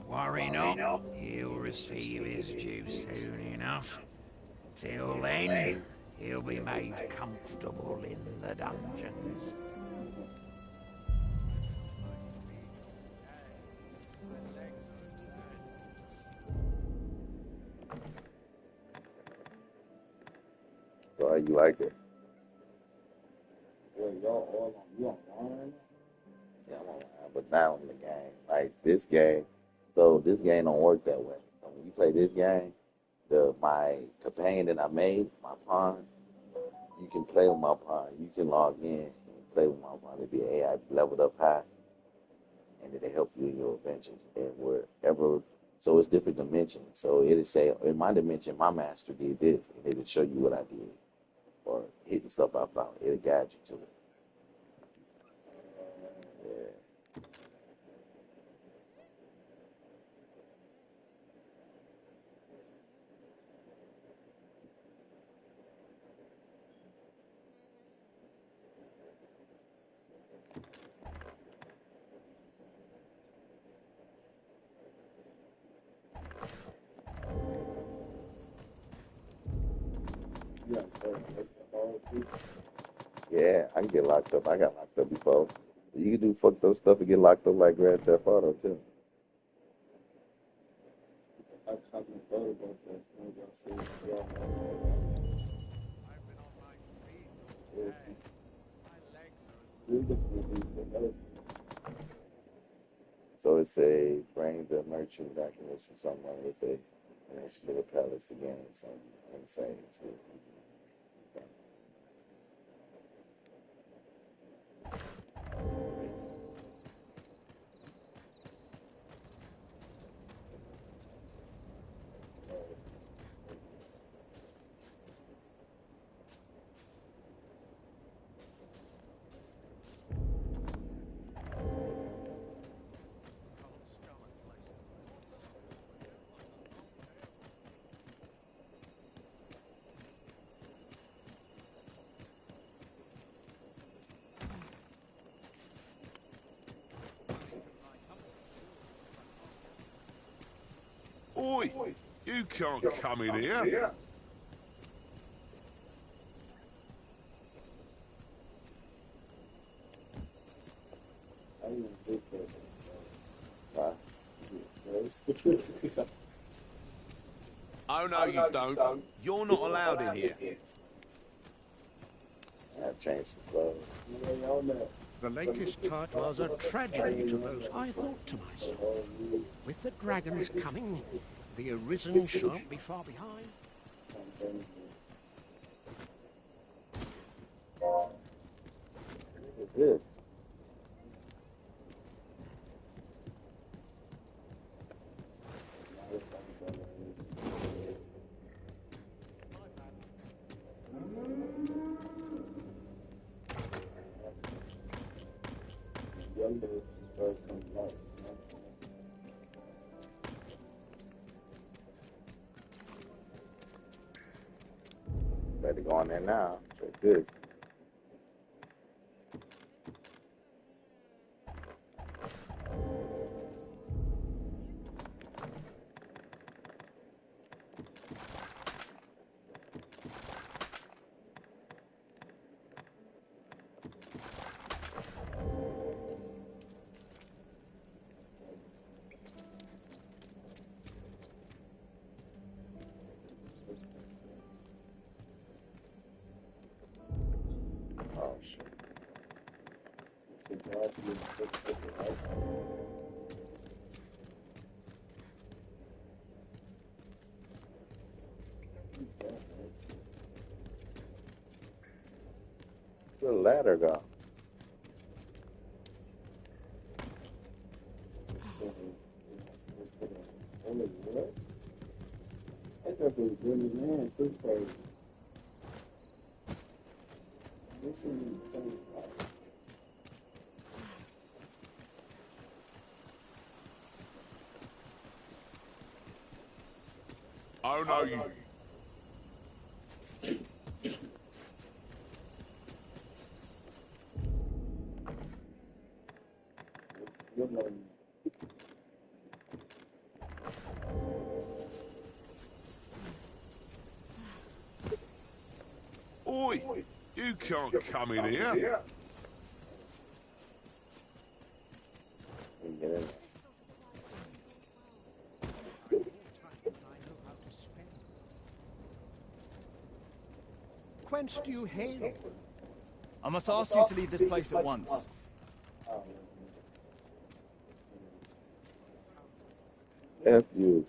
Worry not, he'll receive his due soon enough. Till then, he'll be made comfortable in the dungeons. So how you like it? Well, y'all all on, you online? Yeah, I'm online, but not on the game. Like this game, so this game don't work that way. So when you play this game, my companion that I made, my pawn, you can play with my pawn. You can log in and play with my pawn. It'd be AI leveled up high, and then they help you in your adventures and wherever. So it's different dimensions. So it'll say in my dimension, my master did this, and it'll show you what I did or hidden stuff I found. It'll guide you to it. Yeah. Yeah, I can get locked up. I got locked up before. So you can do fucked up stuff and get locked up like Grand Theft Auto too. I haven't thought about that since I said, So it's a bring the merchant documents to someone with a connection to the palace again. Something insane too. Oi! You can't come in here. Oh, no, you don't. You're not allowed in here. I changed some clothes. The latest tart was a tragedy to those. I thought to myself, with the dragons coming, the Arisen shan't be far behind. What's this? Better go on there now. Check this. Oh shit. Where'd the ladder go? I thought it was really man, so crazy. Oh, no, you... Oi! You can't come in here. Whence do you hail? I must ask you to leave this place at once. F you.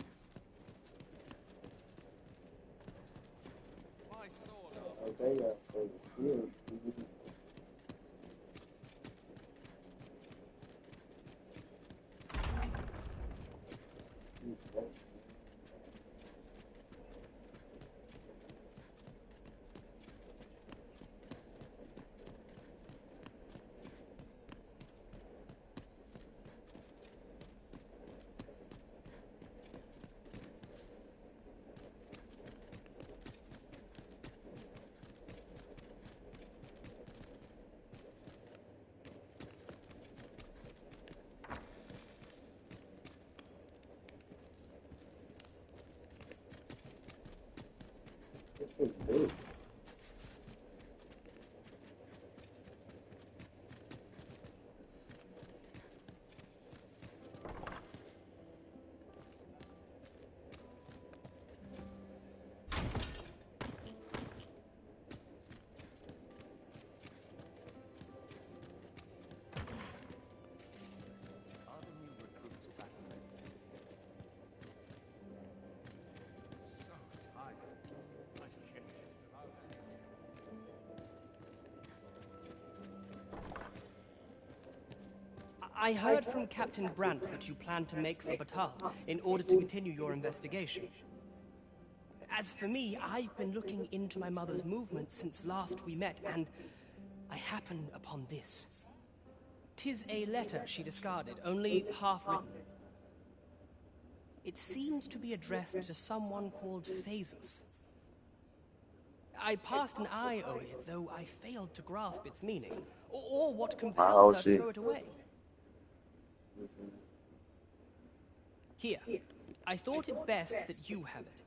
I heard from Captain Brandt that you plan to make for Batal in order to continue your investigation. As for me, I've been looking into my mother's movements since last we met, and I happened upon this. 'Tis a letter she discarded, only half written. It seems to be addressed to someone called Phaesus. I passed an eye over it, though I failed to grasp its meaning, or what compelled her to throw it away. Here, I thought it best that you have it.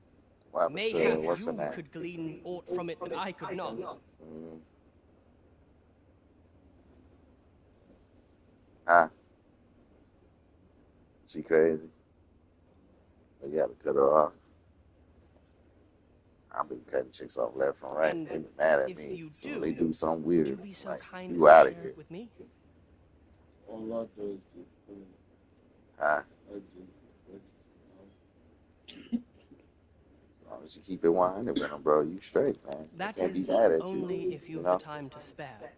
Maybe you could glean aught from it that I could not. Huh? She crazy. But you have to cut her off. I've been cutting chicks off left and right. They be mad at me. So when they do something weird, like, you out of here. With me? Huh? As long as you keep it 100 with them, bro, you straight, man. They can't be mad at you. Only if you have the time to spare. As long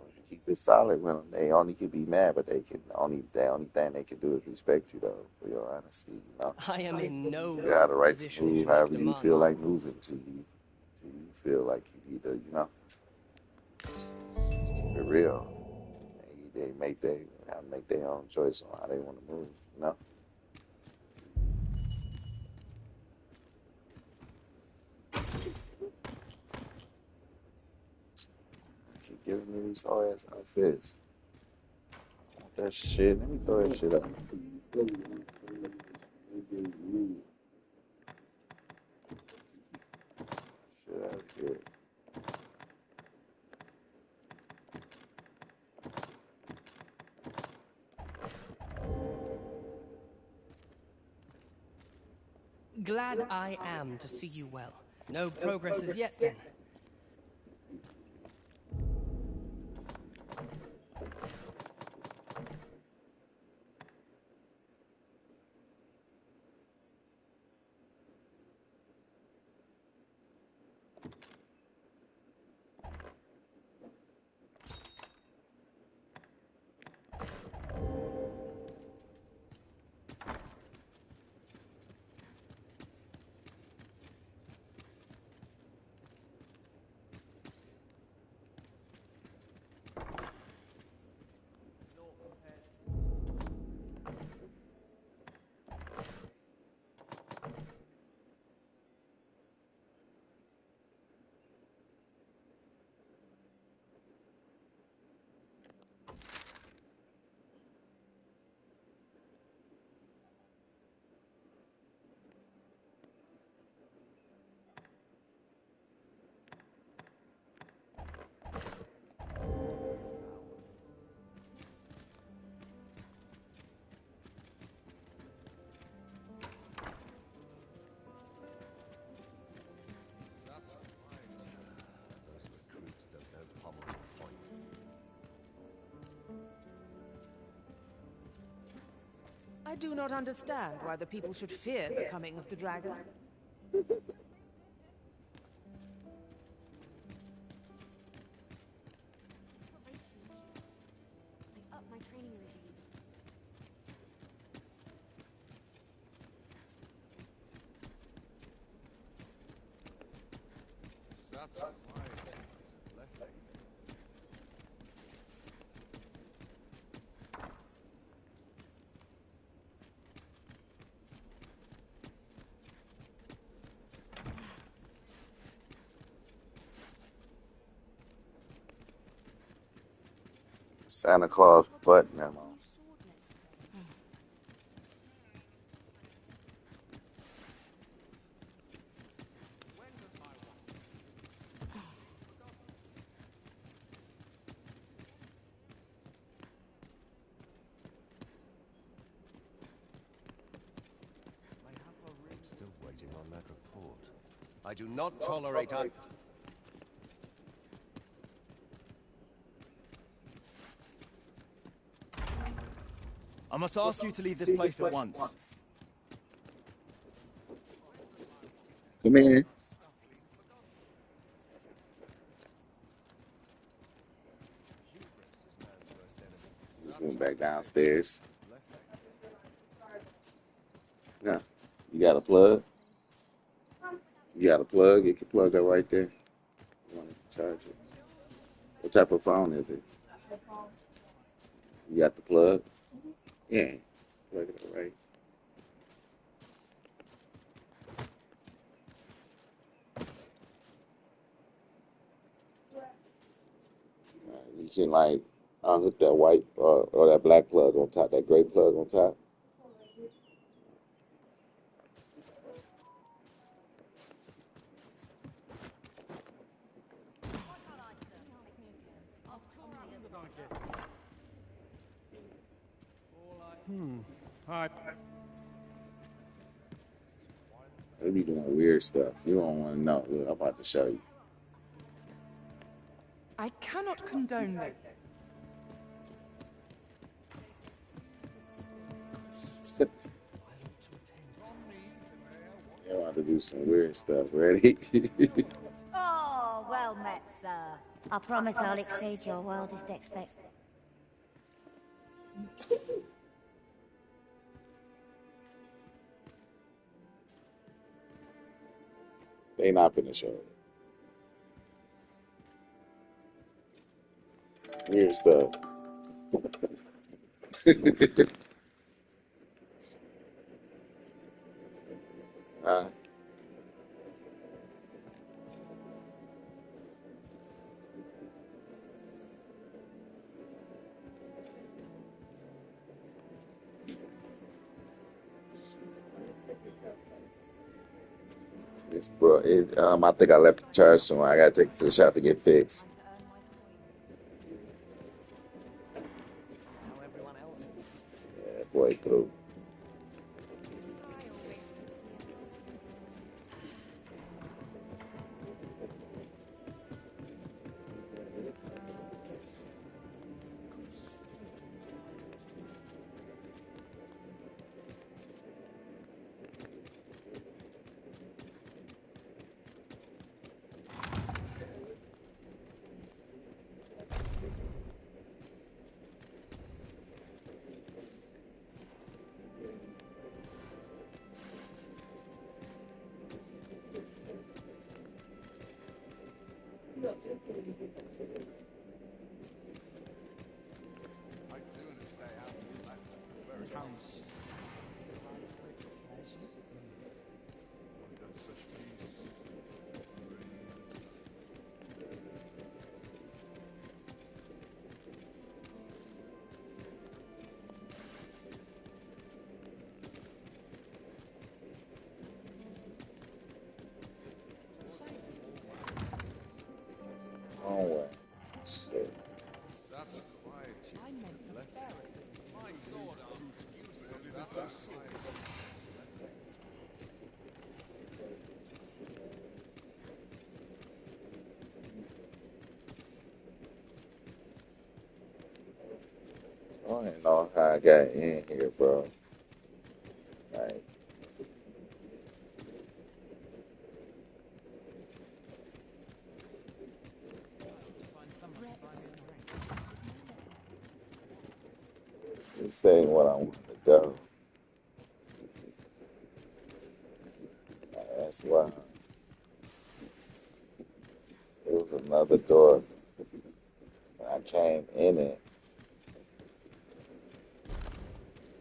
as you keep it solid with them, they only can be mad, but the only thing they can do is respect you, though, for your honesty, you know? I am in no You got the right to position move to however make you demands, feel like of course. moving to you feel like you either, you know? Just keep it real. They have to make their own choice on how they want to move, you know? Keep giving me these whole ass outfits. I want that shit. Let me throw that shit up. Shit out of here. Glad I am to see you well. No progress as yet, then. I do not understand why the people should fear the coming of the dragon. Up my training regime. Such a blessing. Santa Claus butt memo. Still waiting on that report. I do not tolerate I must ask you to leave this place at once. Come in. Come back. back downstairs. Yeah. You got a plug? You got a plug? You can plug that right there. You want to charge it. What type of phone is it? You got the plug? Yeah. Plug it right. You can like unhook that white or that black plug on top, that gray plug on top. Hi. They be doing weird stuff. You don't want to know. Look, I'm about to show you. I cannot condone this. You're about to do some weird stuff. Ready? Oh, well met, sir. I promise I'll exceed your wildest expectations. They not finna show it. Weird stuff. Huh? This bro is I think I left the charge somewhere. I gotta take it to the shop to get fixed. Yeah, boy, cool. I'd sooner stay out than left, where it comes. What does such peace bring? Oh well. Shit. Such quietude and blessing. My sword arms useless. I don't even know how I got in here, bro. Like, it's saying what I want to go. That's why. It was another door. When I came in it.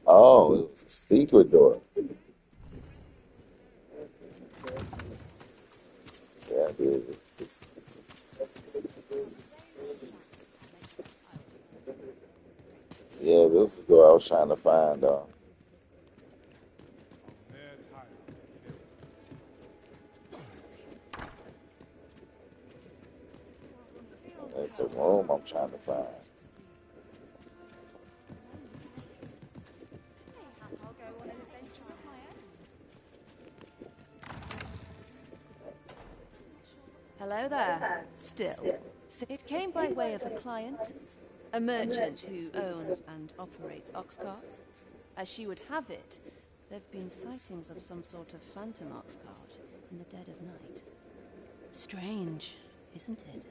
Oh, it was a secret door. Yeah, dude. Yeah, this is the door I was trying to find, though. It's a room I'm trying to find. Hello there. Still. It came by way of a client, a merchant who owns and operates ox carts. As she would have it, there have been sightings of some sort of phantom ox cart in the dead of night. Strange, isn't it?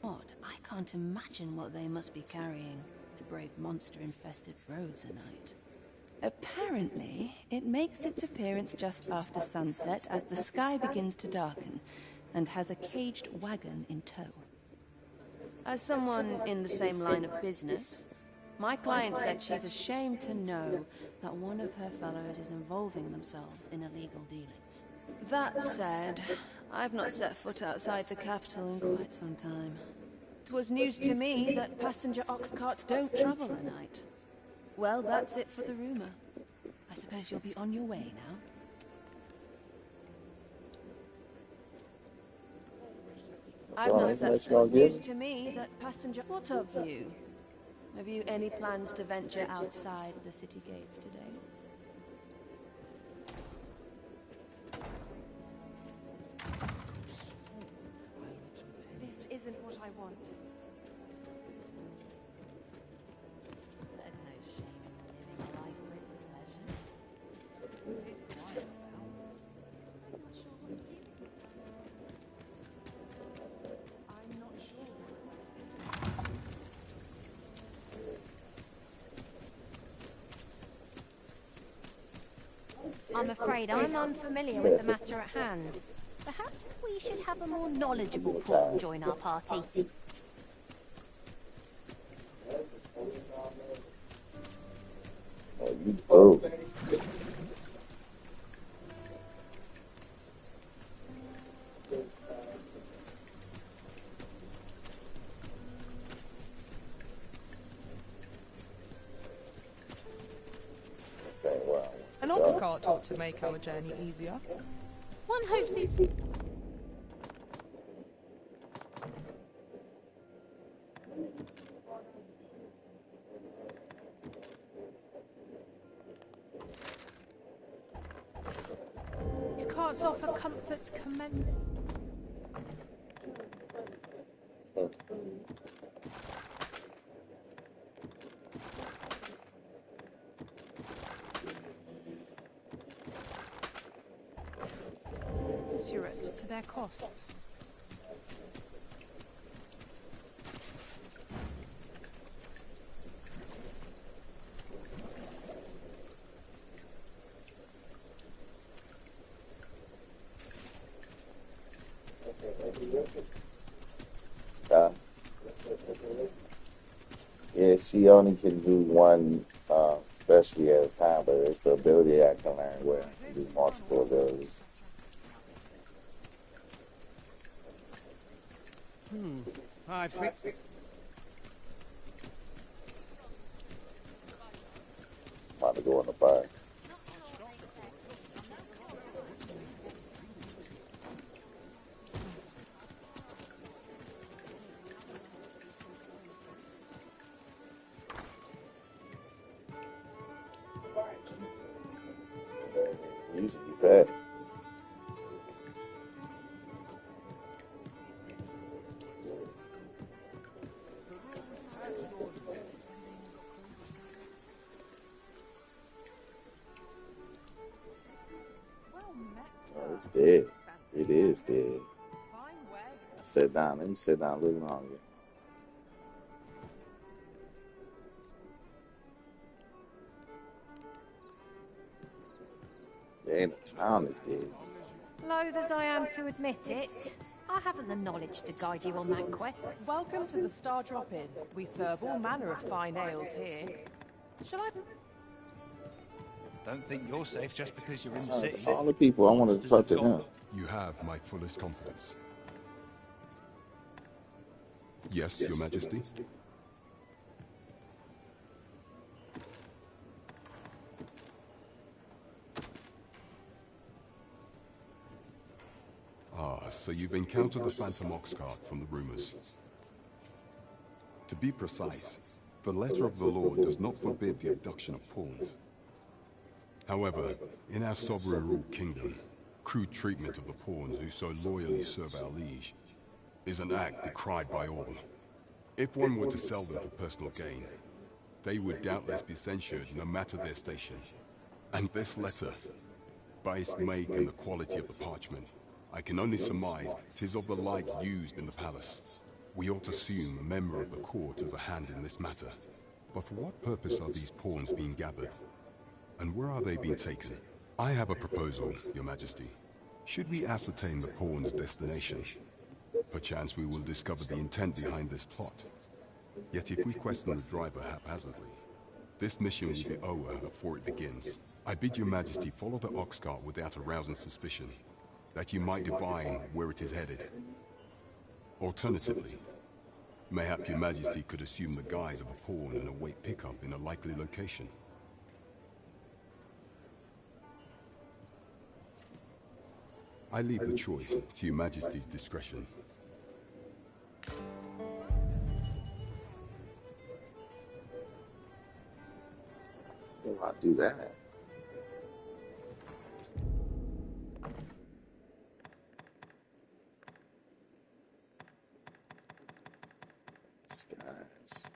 What? I can't imagine what they must be carrying. to brave monster-infested roads a night. Apparently, it makes its appearance just after sunset as the sky begins to darken, and has a caged wagon in tow. As someone in the same line of business, my client said she's ashamed to know that one of her fellows is involving themselves in illegal dealings. That said, I've not set foot outside the capital in quite some time. 'Twas news to me that passenger ox carts don't travel at night. Well, that's it for the rumor. I suppose you'll be on your way now. I've not set foot. News to me that passenger... What of you? Have you any plans to venture outside the city gates today? This isn't what I want. There's no shame in living life for its pleasures. It is quiet now. I'm not sure what to do with myself. I'm not sure I'm afraid I'm unfamiliar with the matter at hand. Perhaps we should have a more knowledgeable pawn join our party. Oh. An ox cart ought to make our journey easier. One hopes these... These carts offer comfort commend... commensurate to their costs. Yeah, she only can do one specialty at a time, but it's an ability I can learn where I can do multiple abilities. I think... About to go in the fire. Used to be bad. Oh, it's dead. It is dead. Sit down. Let me sit down a little longer. Dang, the town is dead. Loath as I am to admit it, I haven't the knowledge to guide you on that quest. Welcome to the Star Drop Inn. We serve all manner of fine ales here. Shall I... Don't think you're safe just because you're in the city. All the people I wanted to talk to him. You have my fullest confidence. Yes, Your Majesty. Ah, so you've encountered the Phantom Ox cart from the rumors. To be precise, the letter of the law does not forbid the abduction of pawns. However, in our sovereign-ruled kingdom, crude treatment of the pawns who so loyally serve our liege is an act decried by all. If one were to sell them for personal gain, they would doubtless be censured no matter their station. And this letter, by its make and the quality of the parchment, I can only surmise 'tis of the like used in the palace. We ought to assume a member of the court as a hand in this matter. But for what purpose are these pawns being gathered? And where are they being taken? I have a proposal, Your Majesty. Should we ascertain the pawn's destination, perchance we will discover the intent behind this plot. Yet if we question the driver haphazardly, this mission will be over before it begins. I bid Your Majesty follow the ox cart without arousing suspicion, that you might divine where it is headed. Alternatively, mayhap Your Majesty could assume the guise of a pawn and await pickup in a likely location. I leave the choice to Your Majesty's discretion. I'll do that. Skies.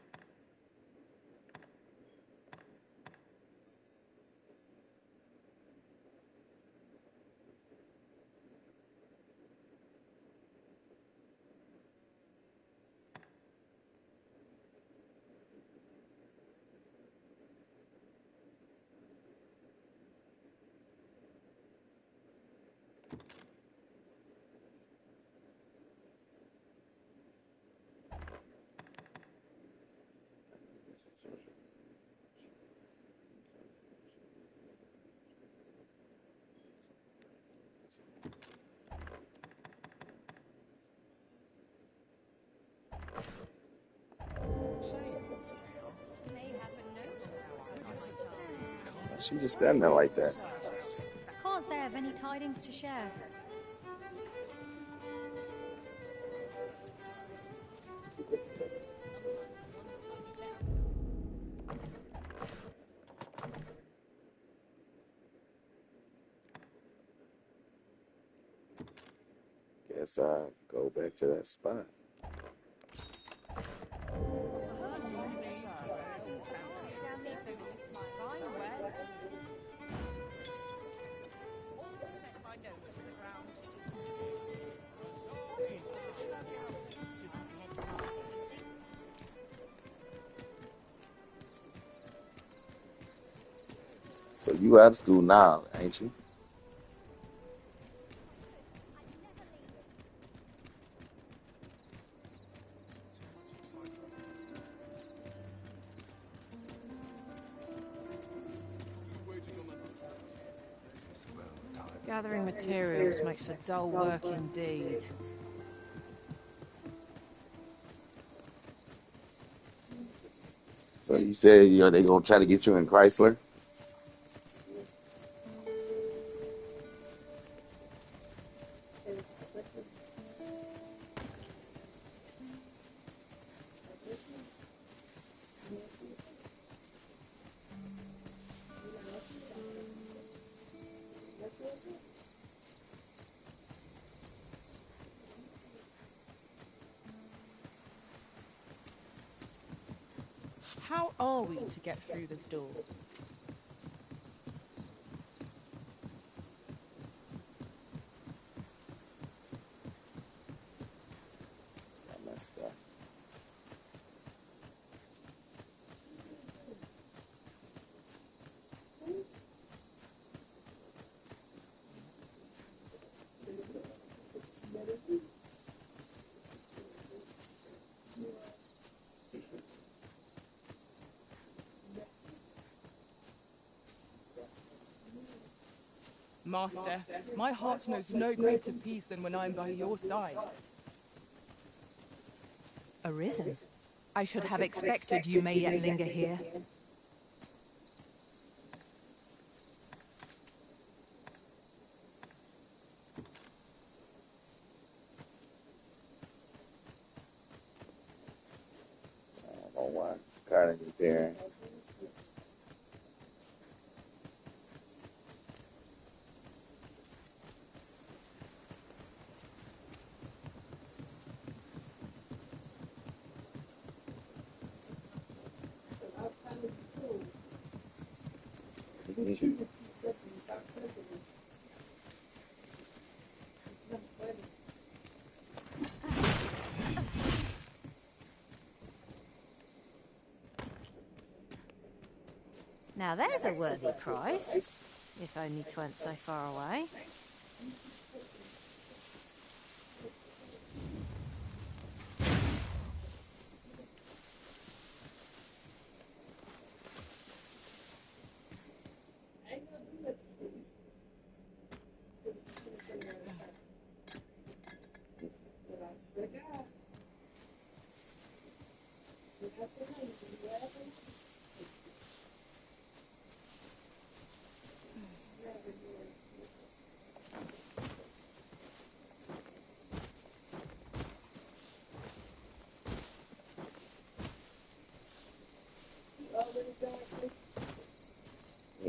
She just standing there like that. Can't say I have any tidings to share. Guess I'll go back to that spot. So you out of school now, ain't you? Gathering materials makes for dull work indeed. So you said they gonna try to get you in Chrysler? How are we to get through this door? I messed up. Master, my heart knows no greater peace than when I'm by your side. Arisen? I should have expected you may yet linger here. I don't want Carter there. Now there's a worthy prize, if only 'tweren't so far away.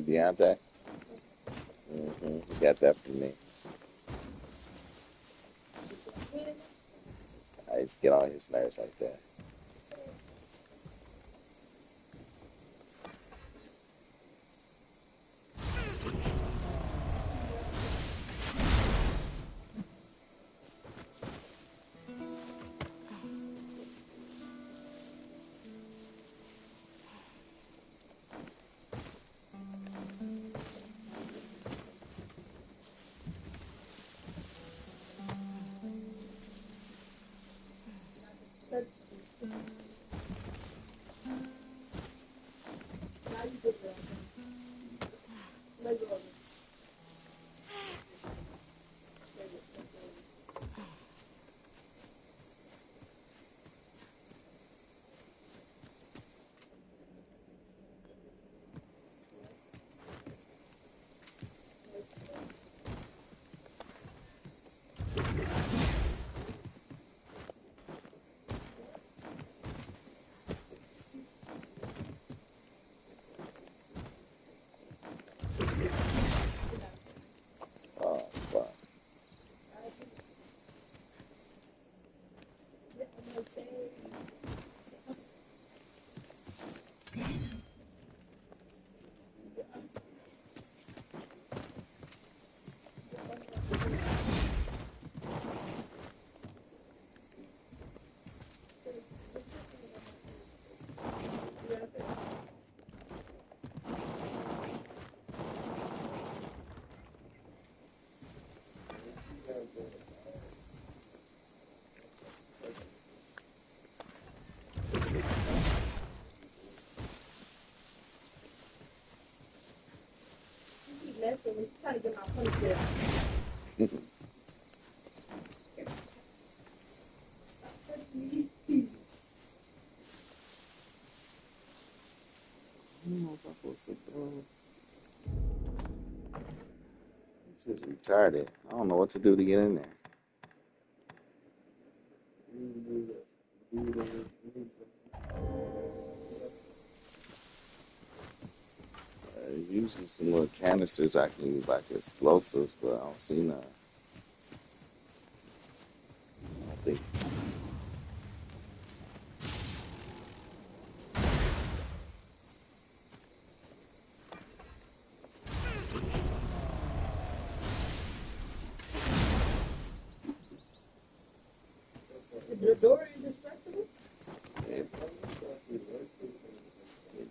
Beyonce. You got that from me. I just get on his nerves like that. Oh, fuck. This is retarded. I don't know what to do to get in there. Usually some little canisters I can use like explosives, but I don't see none. I don't think. The door indestructible? It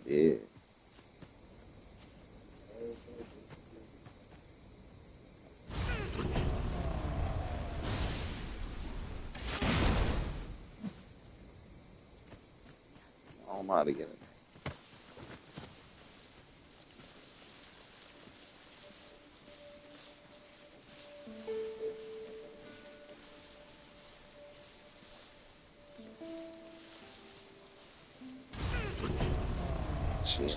did. I don't know how to get it. Shit,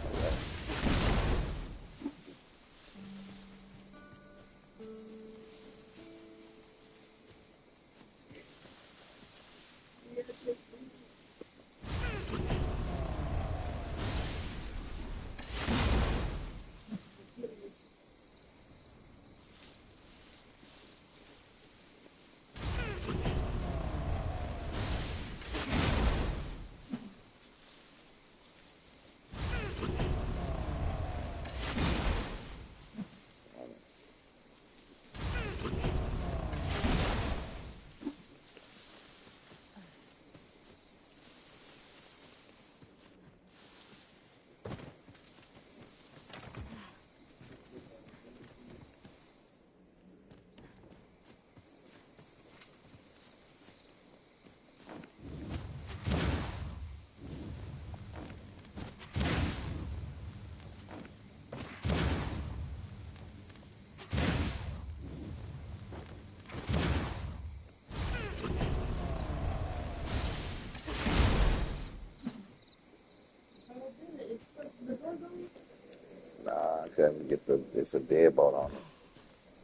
doesn't get the, it's a deadbolt on it.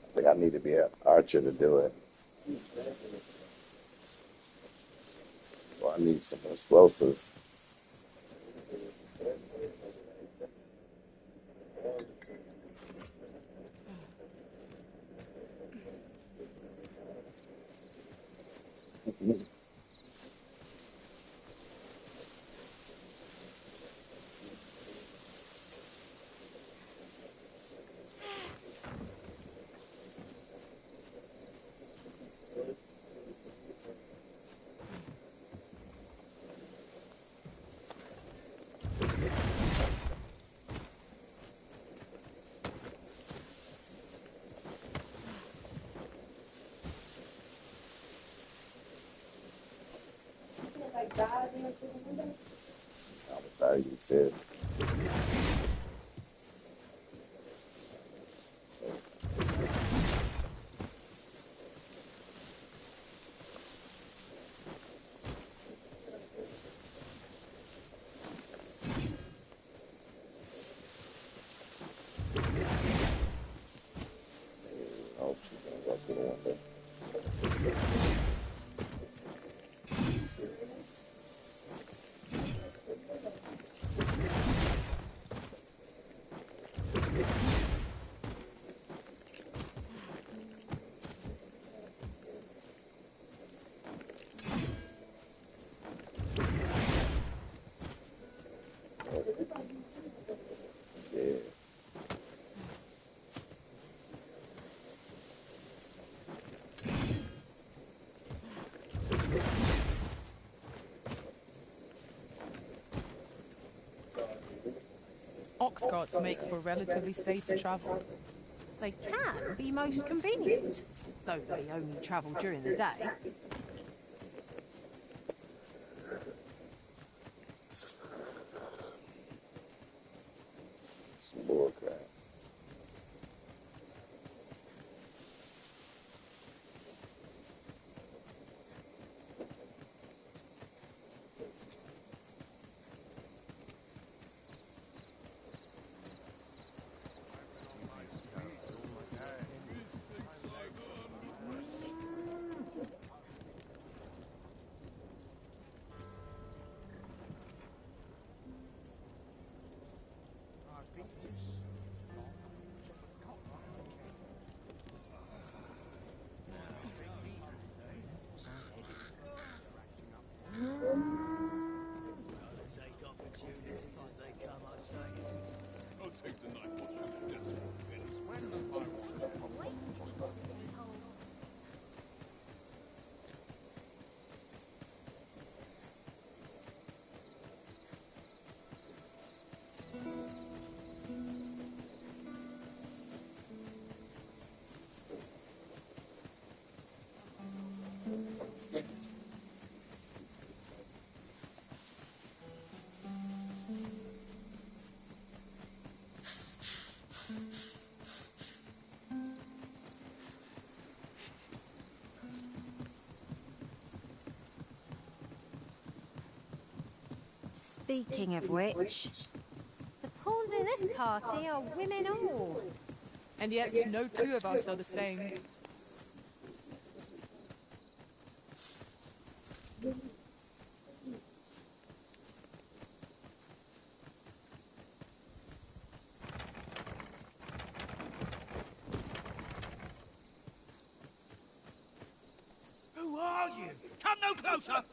I think I need to be an archer to do it. Well, I need some explosives. Value says. Oh, she's gonna go through the window. Yeah. Ox carts make for relatively safer travel. They can be most convenient, though they only travel during the day. Some bullcrap. I'll take the night watchman's desperate pennies. When the fire Wait to see what the day holds. Speaking of which, the pawns in this party are women all. And yet, no two of us are the same. Who are you? Come no closer!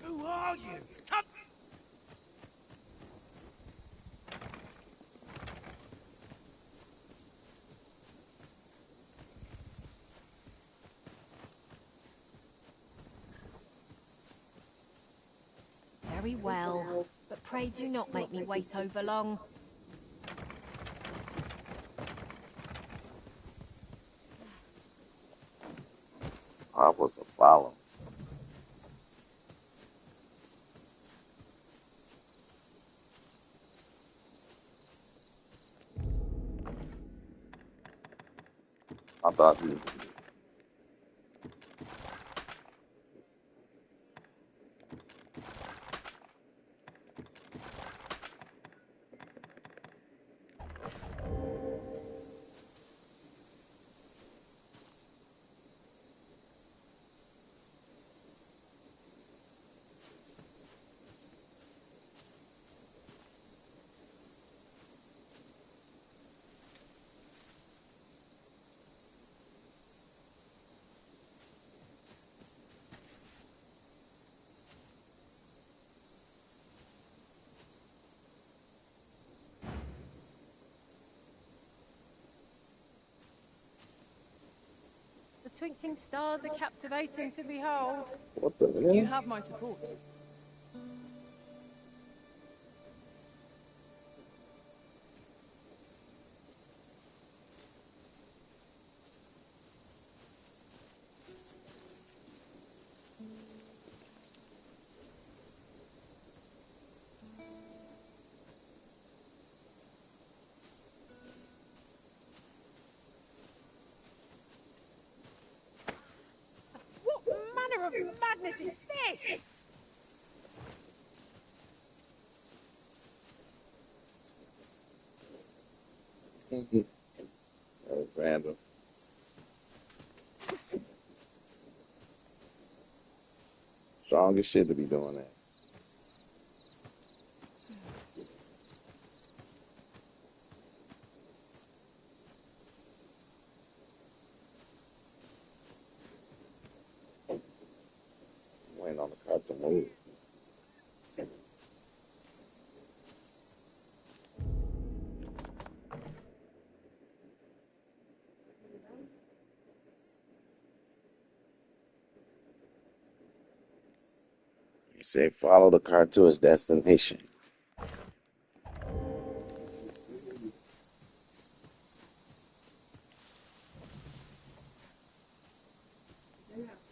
Who are you? Come! Very well, but pray do not make me wait over long. I was a follow. I thought he. The twinkling stars are captivating to behold. What the hell? You have my support. What manner of madness is this? That was random. Strong as shit to be doing that. Waiting on the cart to move. You say follow the cart to its destination.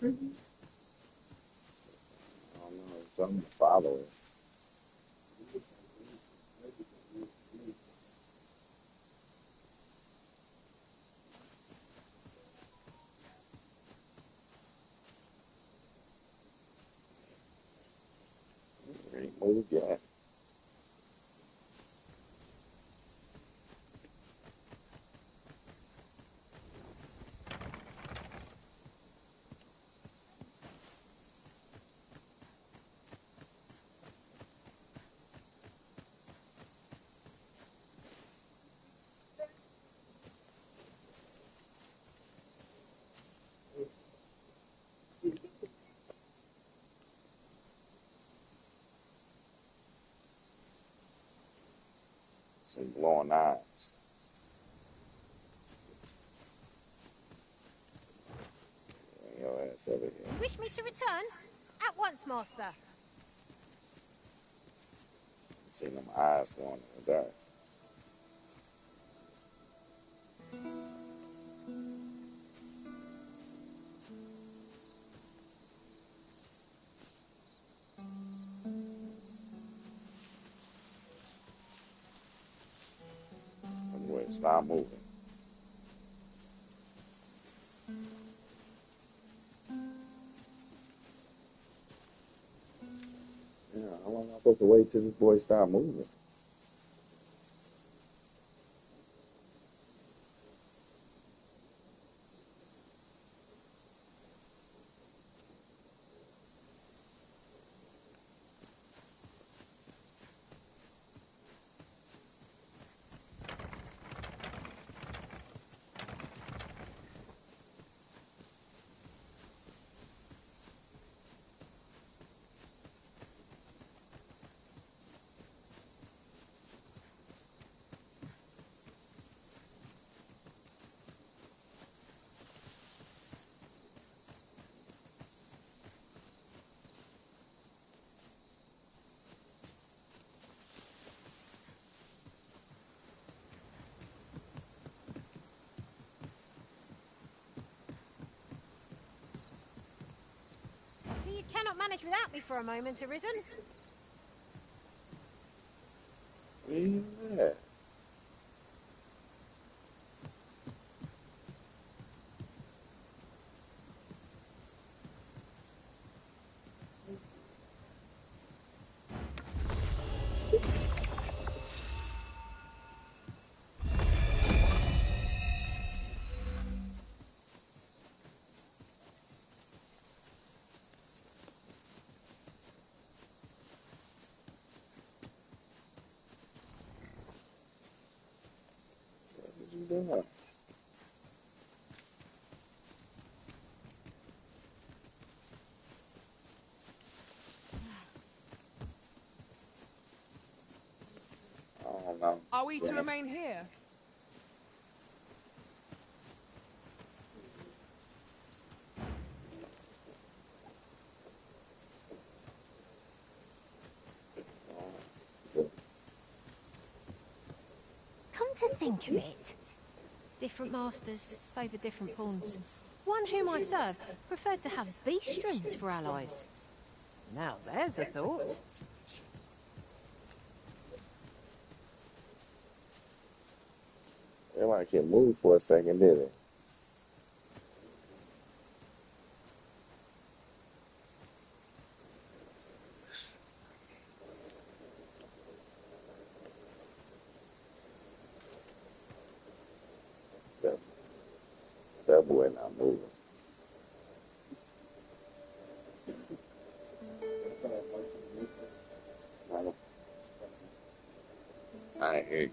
I don't know. Something to follow it. Ain't moved yet. Some glowing eyes. Bring your ass over here. You wish me to return? At once, master. See them eyes going in the dark. Anyway, stop moving. Yeah, how long am I supposed to wait till this boy stop moving? You cannot manage without me for a moment, Arisen. Yeah. Yeah. I don't know. Are we to Yes. remain here? Come to think of it, different masters favour different pawns. One whom I served preferred to have beast strings for allies. Now there's a thought. They might get moved for a second, did it? That boy not moving. I ain't hear you.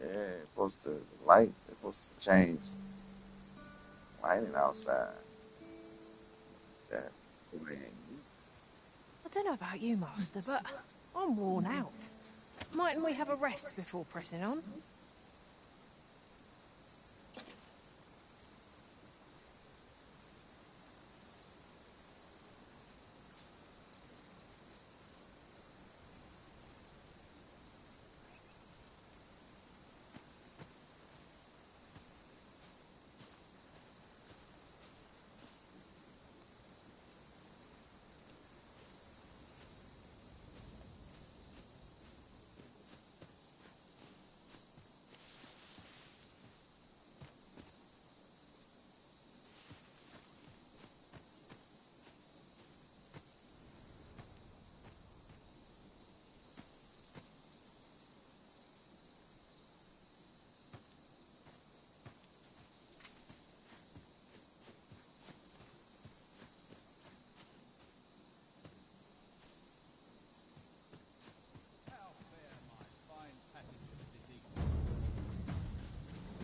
Yeah, it's supposed to light. It's supposed to change lighting outside. That boy ain't. I don't know about you, Master, but I'm worn out. Mightn't we have a rest before pressing on?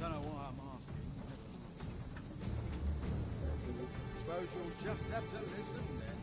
Don't know why I'm asking. Suppose you'll just have to listen then.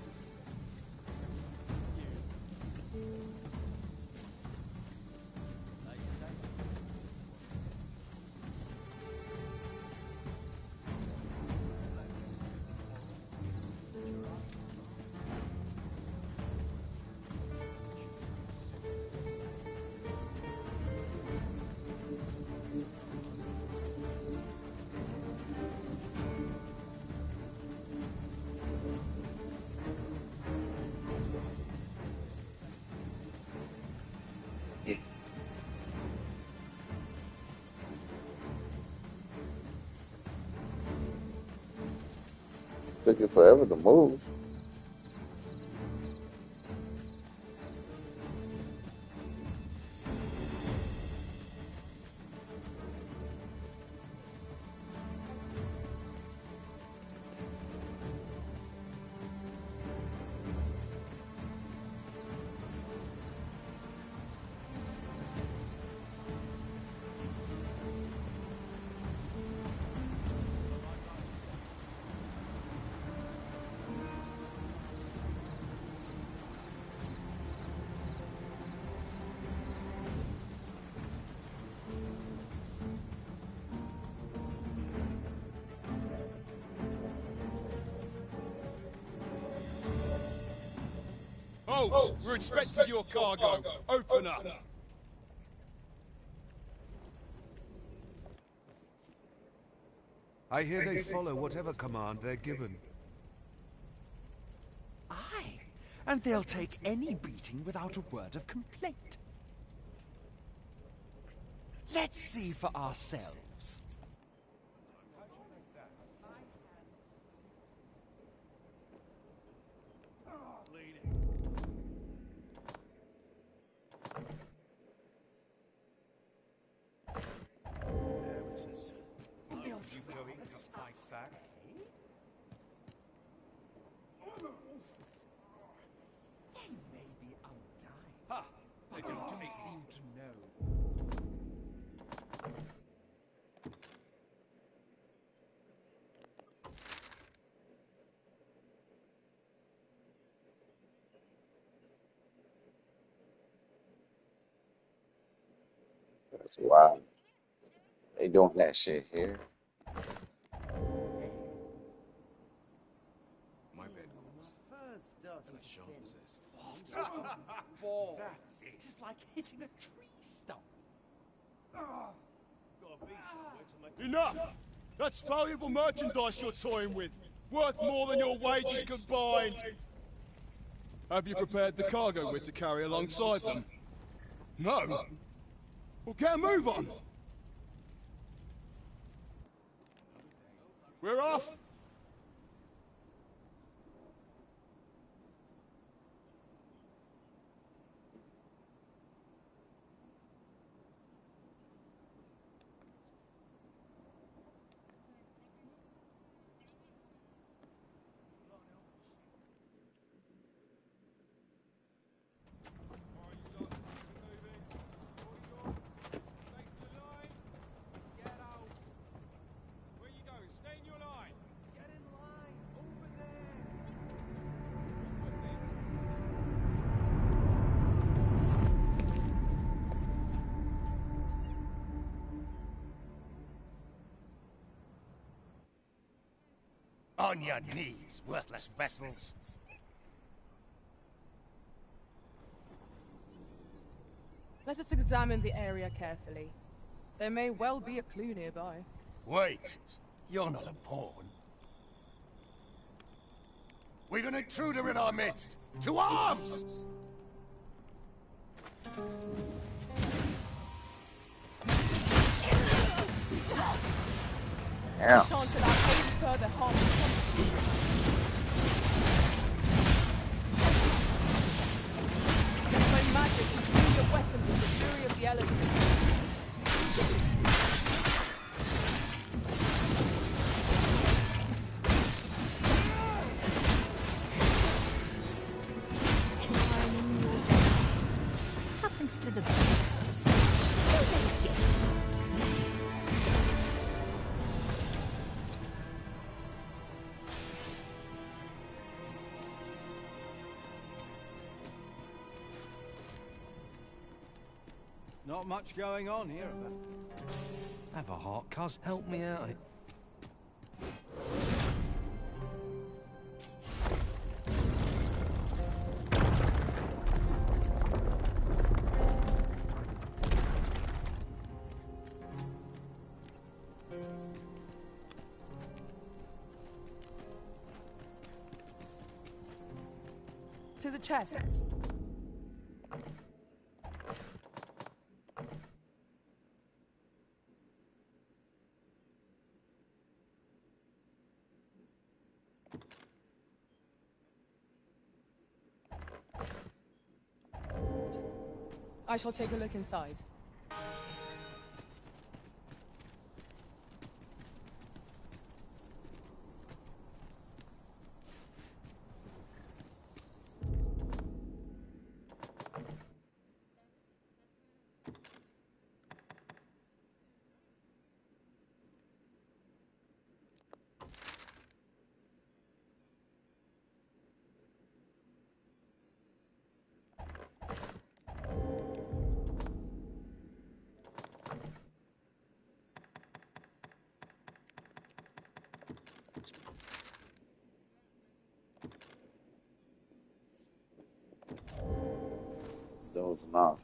Took it forever to move. Folks, we're expecting your cargo. Open up. I hear they follow whatever command they're given. Aye, and they'll take any beating without a word of complaint. Let's see for ourselves. They don't seem to know. That's wild. They doing that shit here. My bed calls. And I shan't resist. Ball. That's it. It's like hitting a tree stump. Enough! That's valuable merchandise you're toying with. Worth more than your wages combined. Have you prepared the cargo we're to carry alongside them? No? Well, get a move on! We're off! On your knees, worthless vessels. Let us examine the area carefully. There may well be a clue nearby. Wait, you're not a pawn. We've an intruder in our midst. To arms! Yeah. Chance allow any further harm to come to you. Let my magic imbue your weapon with the fury of the elements. Happens to the best. What do they get? Not much going on here. Have a heart, cuz. Help me out. Tis a chest. I shall take a look inside. Those enough.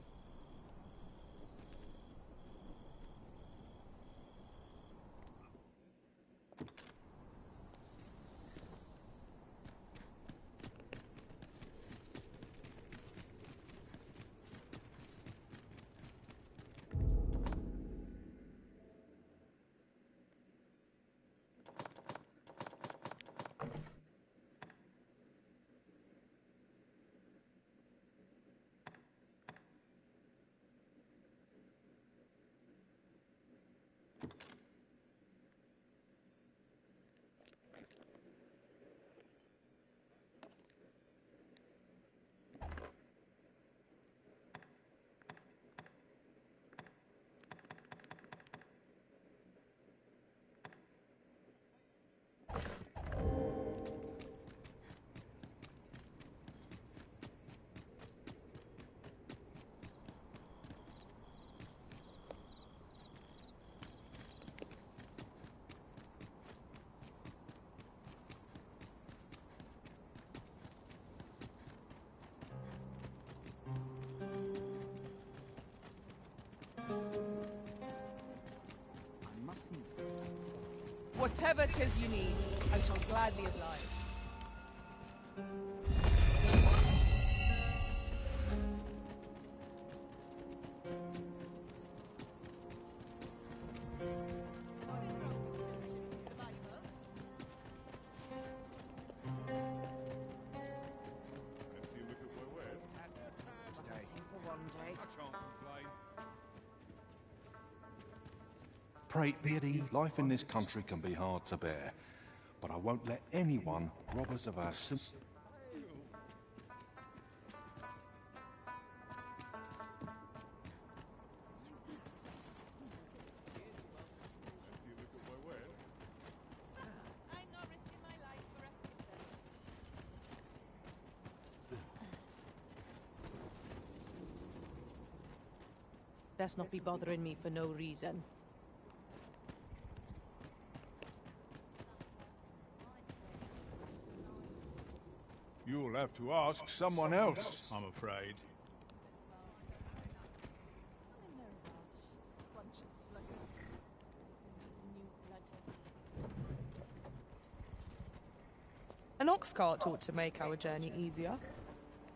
Whatever 'tis you need, I shall gladly oblige. Pray, deity, life in this country can be hard to bear, but I won't let anyone rob us of our Best not be bothering me for no reason. You'll have to ask someone else, I'm afraid. An ox cart ought to make our journey easier.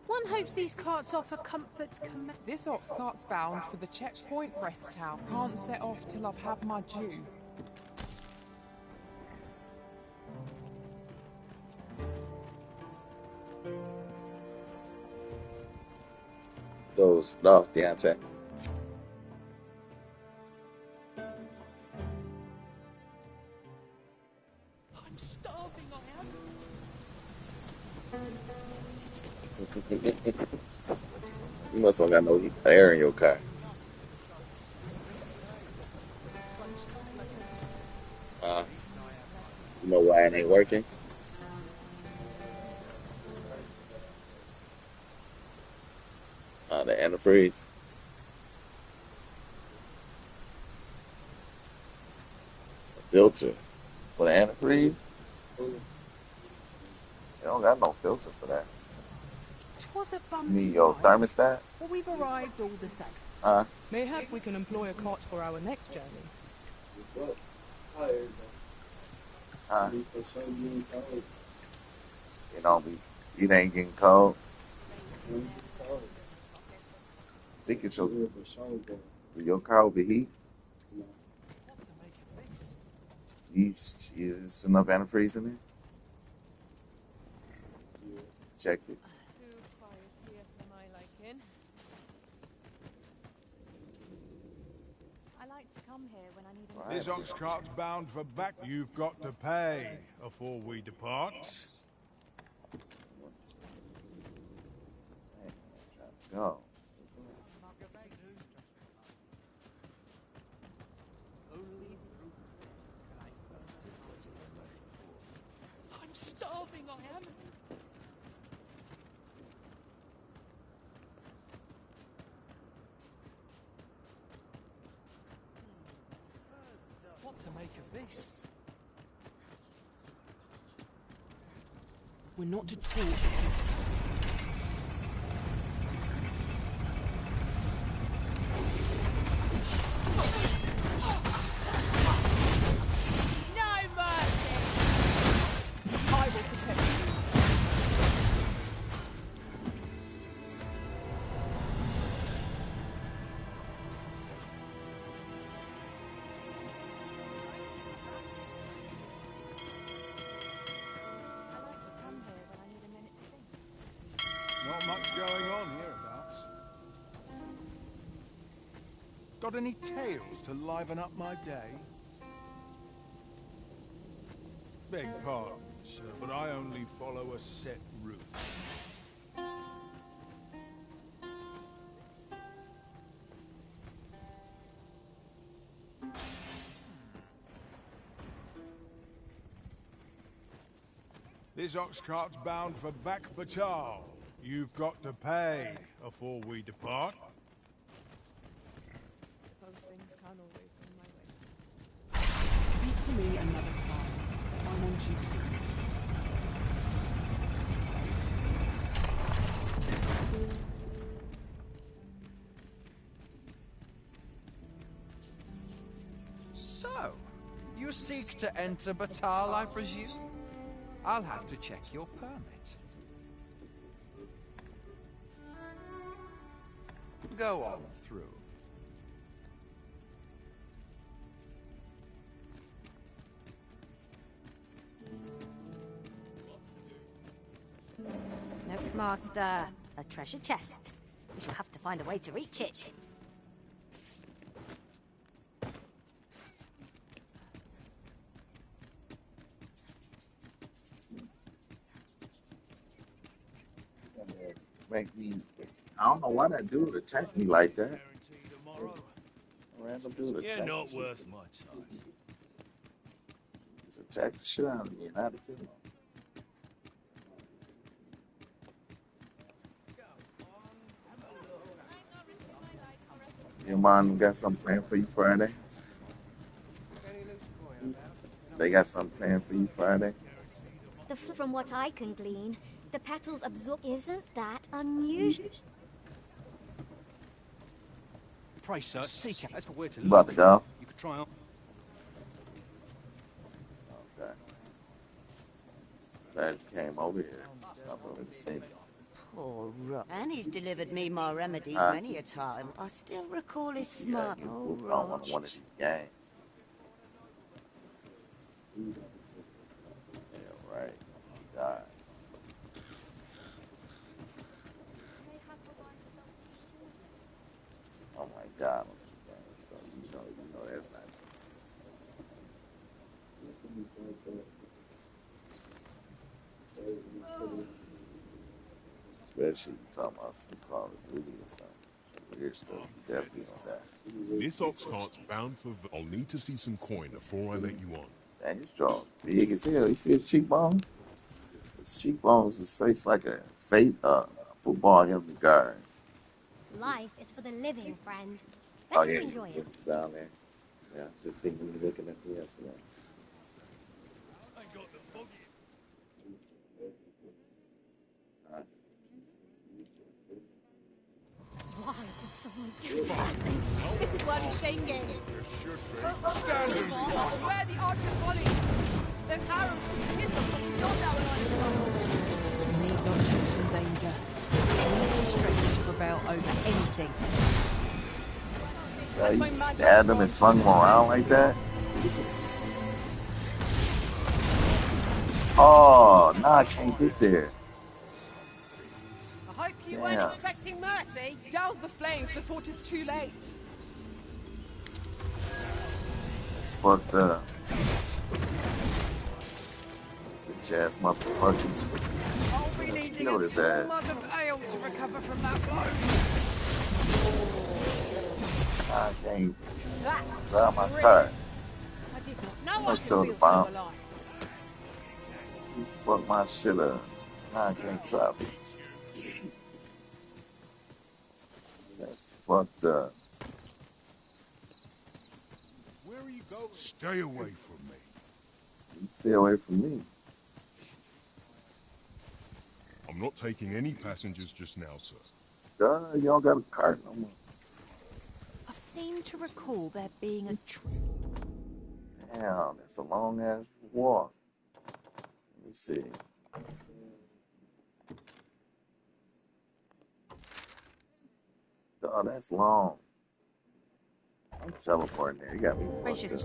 One hopes these carts offer comfort. This ox cart's bound for the checkpoint rest town. Can't set off till I've had my due. Goes off, Deontay. I'm starving, I am. You must have got no air in your car. You know why it ain't working? The antifreeze. A filter for the antifreeze? You don't got no filter for that. 'Twas a You bumpy need your ride, thermostat? but we've arrived all the same. Mayhap we can employ a cart for our next journey. You know, it ain't getting cold. I think it's your car overheat. Is enough antifreeze in there? Check it. Too quiet here for my liking. I like to come here when I need a This ox cart's bound for back. You've got to pay before we depart. Go. I'm starving, I am. What to make of this? We're not to talk. No mercy! I will protect you. Not much going on hereabouts. Got any tales to liven up my day? Beg pardon, sir, but I only follow a set route. This ox cart's bound for Back Batal. You've got to pay before we depart. Those things can't always come my way. Speak to me another time. I'm on duty. So, you seek to enter Batal, I presume? I'll have to check your permit. Go on through. Nope, Master. A treasure chest. We shall have to find a way to reach it. Make me. I don't know why that dude attacked me like that. Random dude attacked me. You're not worth my time. Just attacked the shit out of me and I had to kill him. Your mom got something planned for you Friday? They got something planned for you Friday? From what I can glean, the petals absorb. Isn't that unusual? Pray, sir, seek out. That's for where to You about to go? You could try on. Okay. Glad you came over here. I've already seen it. Poor Rock. And he's delivered me my remedies many a time. I still recall his smart old I want Roach. one of these games. Yeah, right. God. Oh my God. So you know that's not. Especially you talking about some Call of Duty or something. Some weird stuff. You definitely on that. This ox cart's bound for. I'll need to see some coin before I let you on. Man, his jaw's big as hell. You see his cheekbones? His cheekbones, his face like a football helmet guard. Life is for the living, friend. Oh Best yeah, to enjoy it. it's down there. Yeah, I just seen you looking at me yesterday. I got the buggy. Why would someone do that? It's one shaking. Standard. Where the archers volley? Their arrows can pierce us beyond our line of sight. You need not choose from danger. Any strength to prevail over anything. So you stabbed him and slung him around like that? Oh, now I can't get there. I hope you weren't expecting mercy. Douse the flames before it is too late. It's fucked up. Bitch ass motherfuckers. I'll be needing Kill a his tall ass. mug of ale to recover from that blow. I can't That drive my was car. I did not know I I'll could show the feel bomb. so alive. Fuck my shit up. Now I can't drive it. That's fucked up. Where are you going? Stay away from me. You stay away from me. I'm not taking any passengers just now, sir. God, y'all got a cart no more. I seem to recall there being a Damn, that's a long ass walk. Let me see. Oh, that's long. I'm teleporting there. You got me fucked up.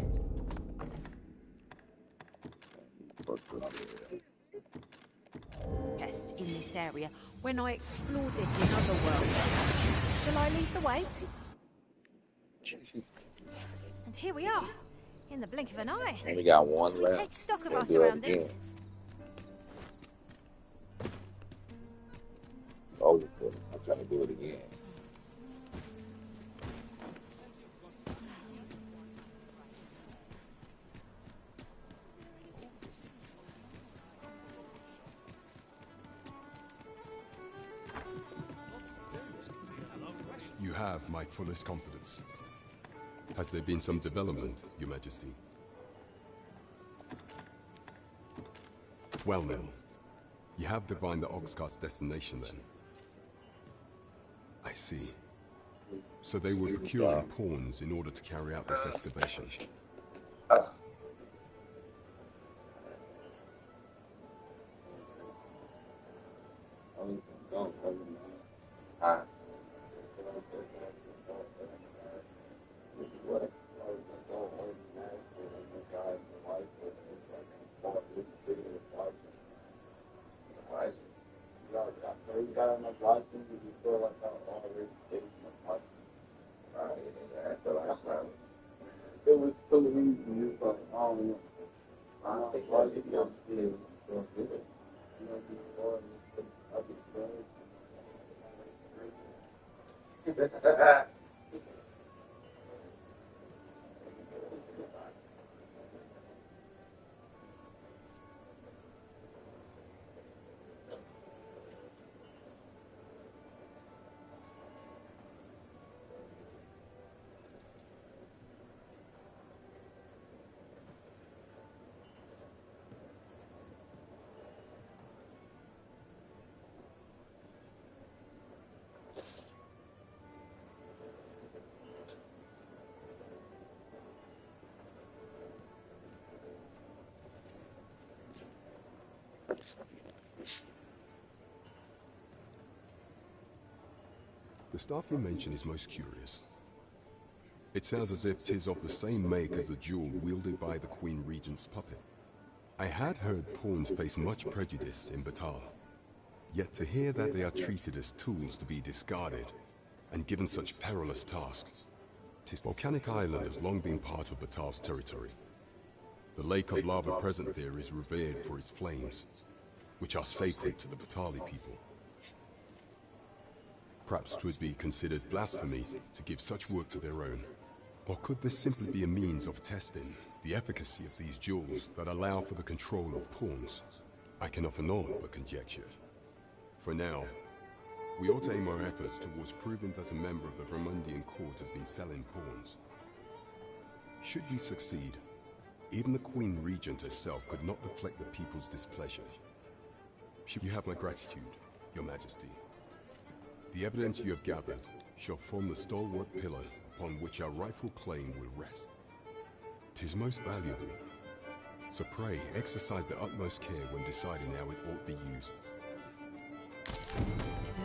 Fucked up. guest in this area when I explored it in other worlds. Shall I lead the way? And here we are, in the blink of an eye. Only got one Shall we left. take stock of Can't our do that surroundings? again. Oh, I'm trying to do it again. You have my fullest confidence. Has there been some development, Your Majesty? Well then, you have divined the Oxcart's destination then. I see. So they were procuring pawns in order to carry out this excavation. Ah. It was so easy. It's like, I don't know. I think why did you do it? You know, before I just The staff you mention is most curious. It sounds as if 'tis of the same make as the jewel wielded by the Queen Regent's puppet. I had heard pawns face much prejudice in Batal, yet to hear that they are treated as tools to be discarded and given such perilous tasks. 'Tis Volcanic Island has long been part of Batal's territory. The lake of lava present there is revered for its flames, which are sacred to the Batali people. Perhaps 'twould be considered blasphemy to give such work to their own. Or could this simply be a means of testing the efficacy of these jewels that allow for the control of pawns? I can offer naught but conjecture. For now, we ought to aim our efforts towards proving that a member of the Vermundian court has been selling pawns. Should we succeed, even the Queen Regent herself could not deflect the people's displeasure. You have my gratitude, Your Majesty. The evidence you have gathered shall form the stalwart pillar upon which our rightful claim will rest. 'Tis most valuable, so pray exercise the utmost care when deciding how it ought be used.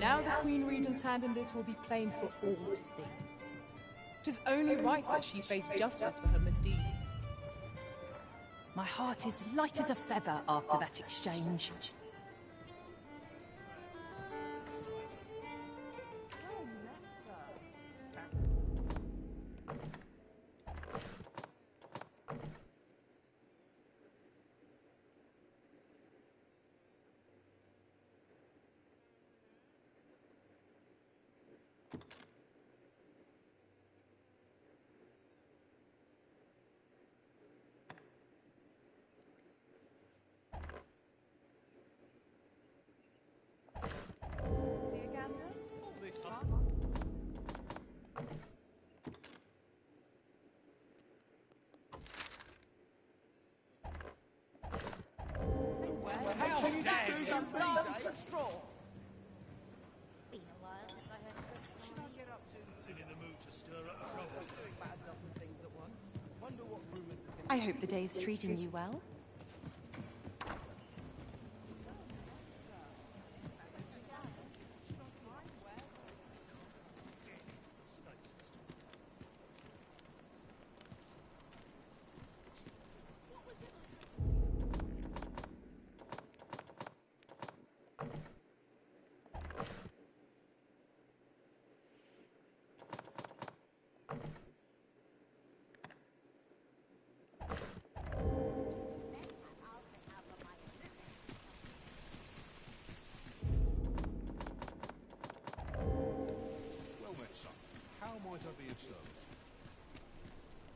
Now the Queen Regent's hand in this will be plain for all to see. 'Tis only right that she face justice for her misdeeds. My heart is light as a feather after that exchange. I hope the day's treating you well.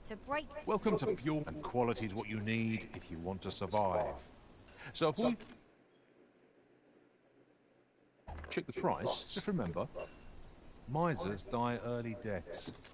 To break. Welcome to Pure, and quality is what you need if you want to survive. So if we check the price, just remember, misers die early deaths.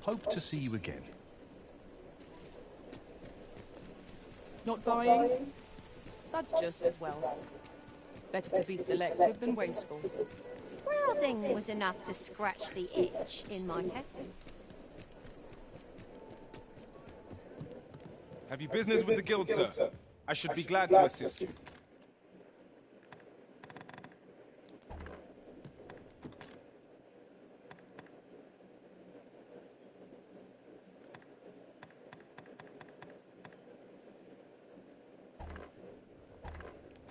Hope to see you again. Not buying? That's just as well. Better to be selective than wasteful. Browsing was enough to scratch the itch, in my case. Have you business with the guild, sir? I should be glad to assist you.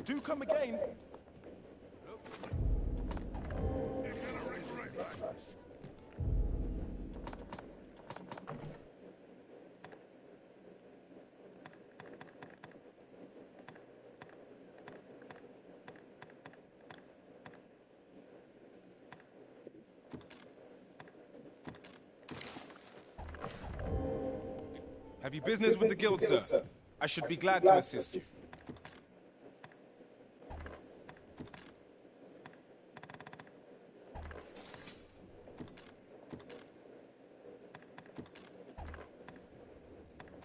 Do come again. Have you business with the guild, sir? I should be glad to assist you.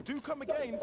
Do come again.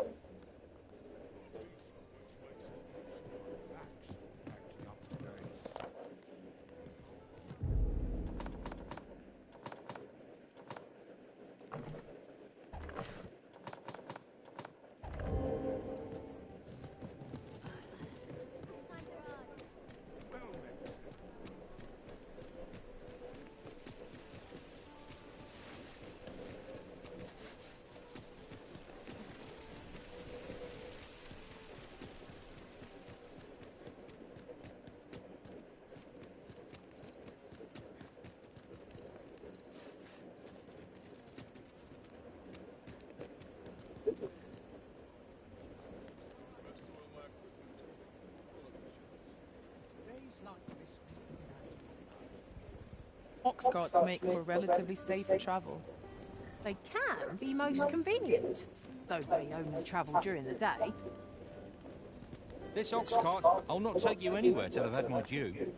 Ox carts make for relatively safer travel. They can be most convenient, though they only travel during the day. This ox cart, I'll not take you anywhere till I've had my due.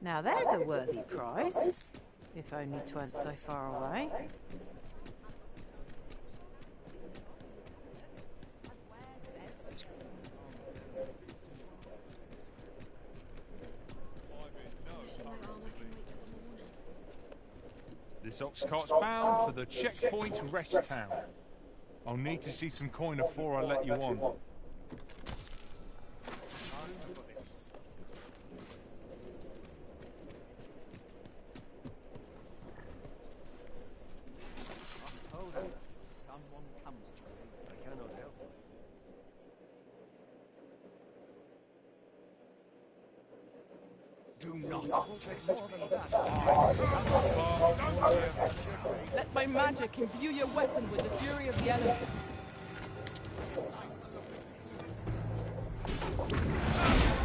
Now there's a worthy prize, if only 'tweren't so far away. This ox cart's bound for the checkpoint rest town. I'll need to see some coin before I let you on. Do not test me. Let my magic imbue your weapon with the fury of the elements.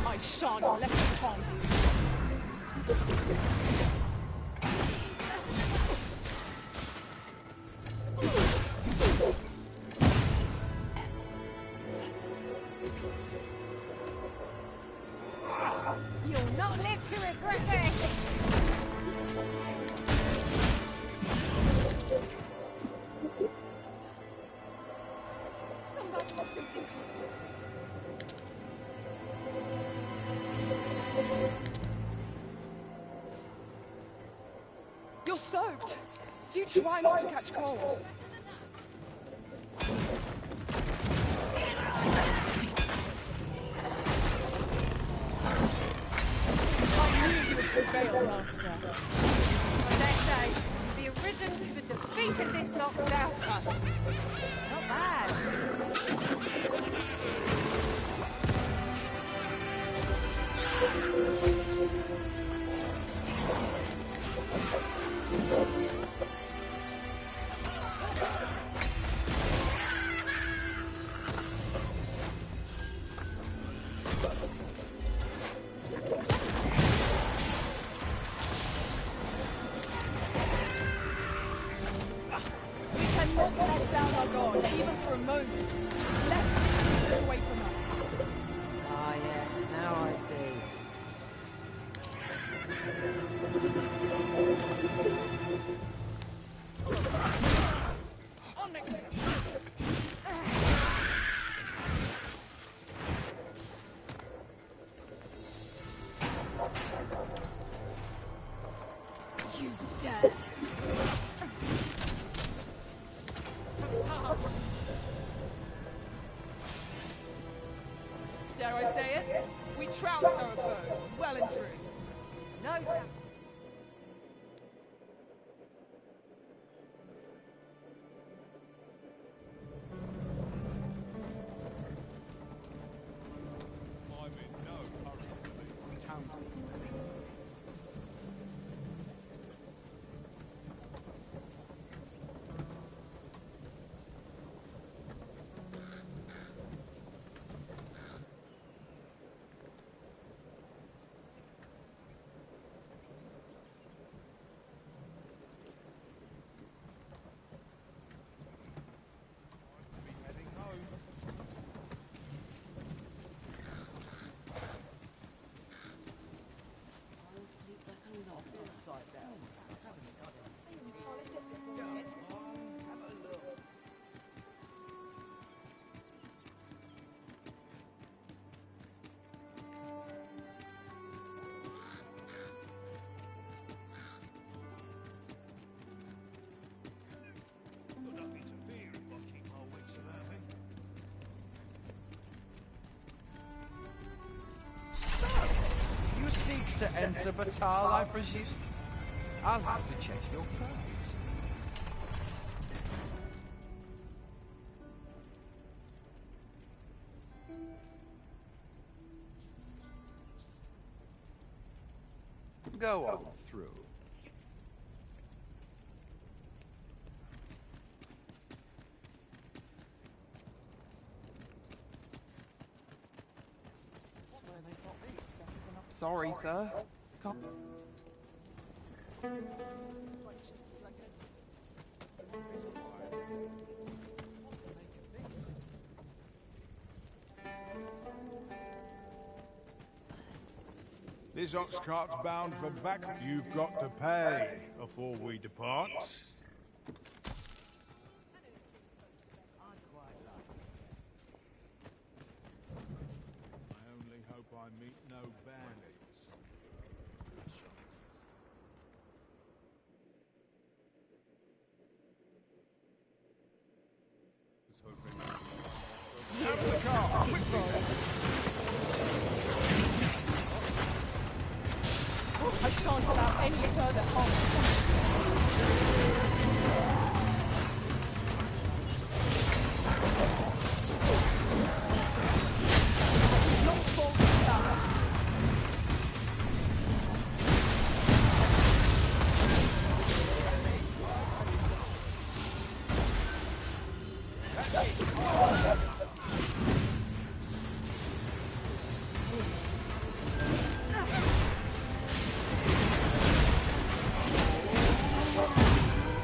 I shan't let it harm You'll not live to regret this! Somebody something. You're soaked. Do you try not to catch cold? I knew you would prevail, Master. I dare say, the original reasons for defeating this lot without us. Not bad. Not let down our guard, even for a moment. Lest history slip away from us. Ah, yes, now I see. You dare! Dare I say it? We trounced our foe, well and true. No doubt. I'm in no hurry to leave the townspeople. You seek to enter Batal, I presume? I'll have to check your permit. Go on through. Sorry, sir. Can't... This ox cart's bound for back. You've got to pay before we depart. I only hope I meet no bandits. Out of the car! I shan't allow any further harm. Not fault without us. Ah! あ Ah! っ Ah! あ! あ Ah! っ Ah! あ Ah! っ Ah!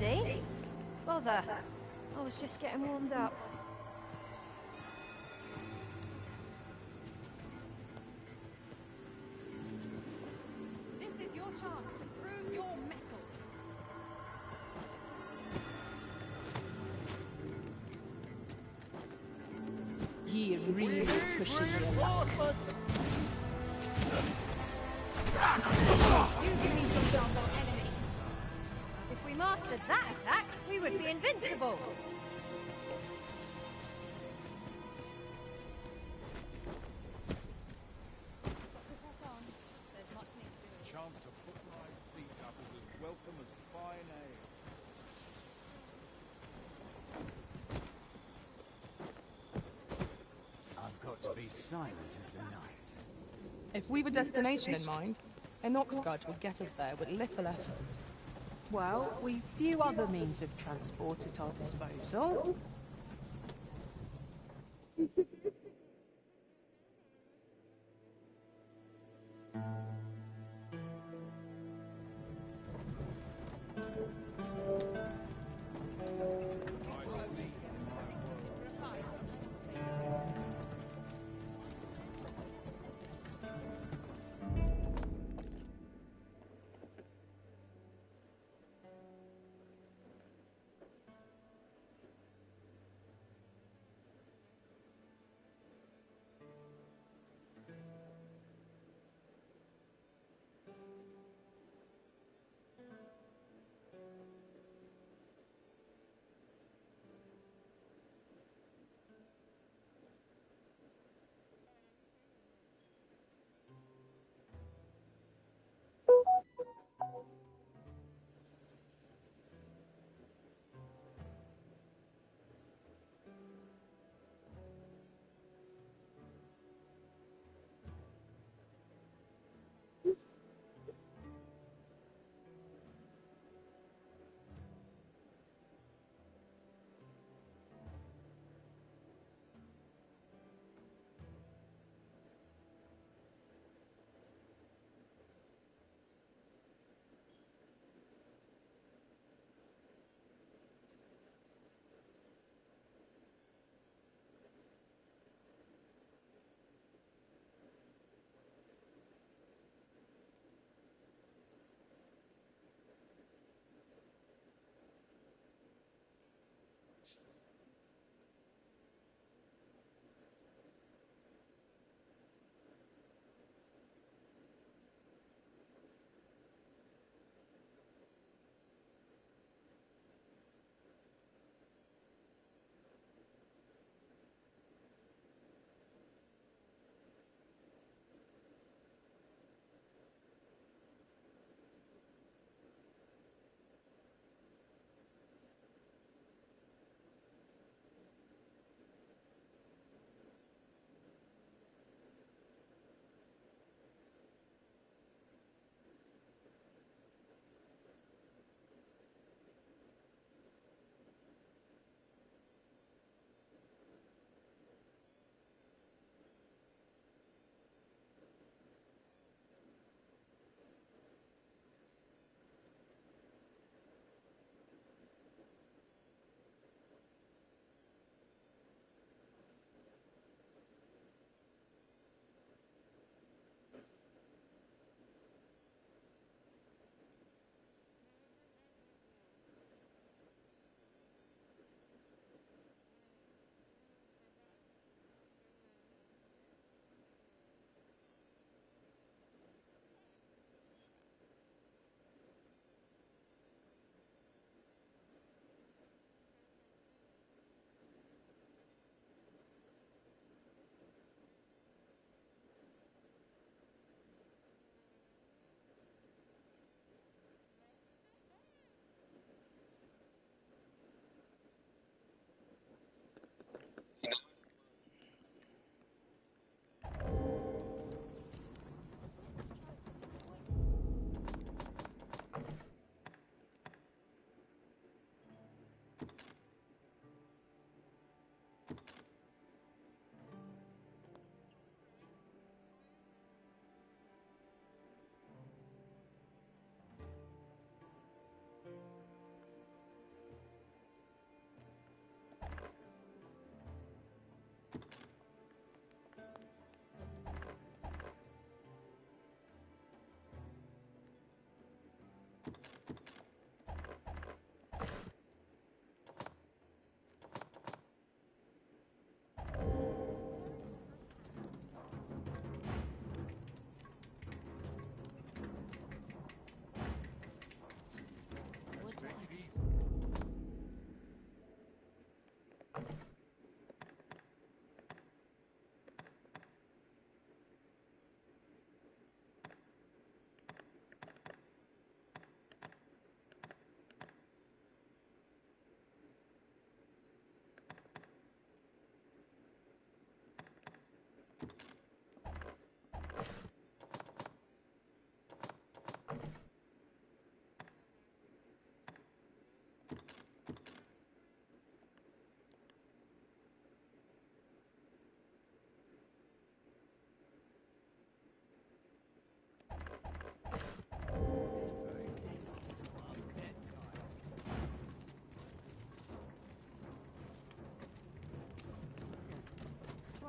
ready? Bother. I was just getting warmed up. This is your chance to prove your mettle. Ye really pushes your luck. You believe yourself an enemy. If we mastered that attack, we would be invincible. Got to press on. There's much needs doing. Chance to put my feet up is as welcome as fine ale. I've got to be silent as the night. If we've a destination in mind, an oxcart will get us there with little effort. Well, we've few other means of transport at our disposal.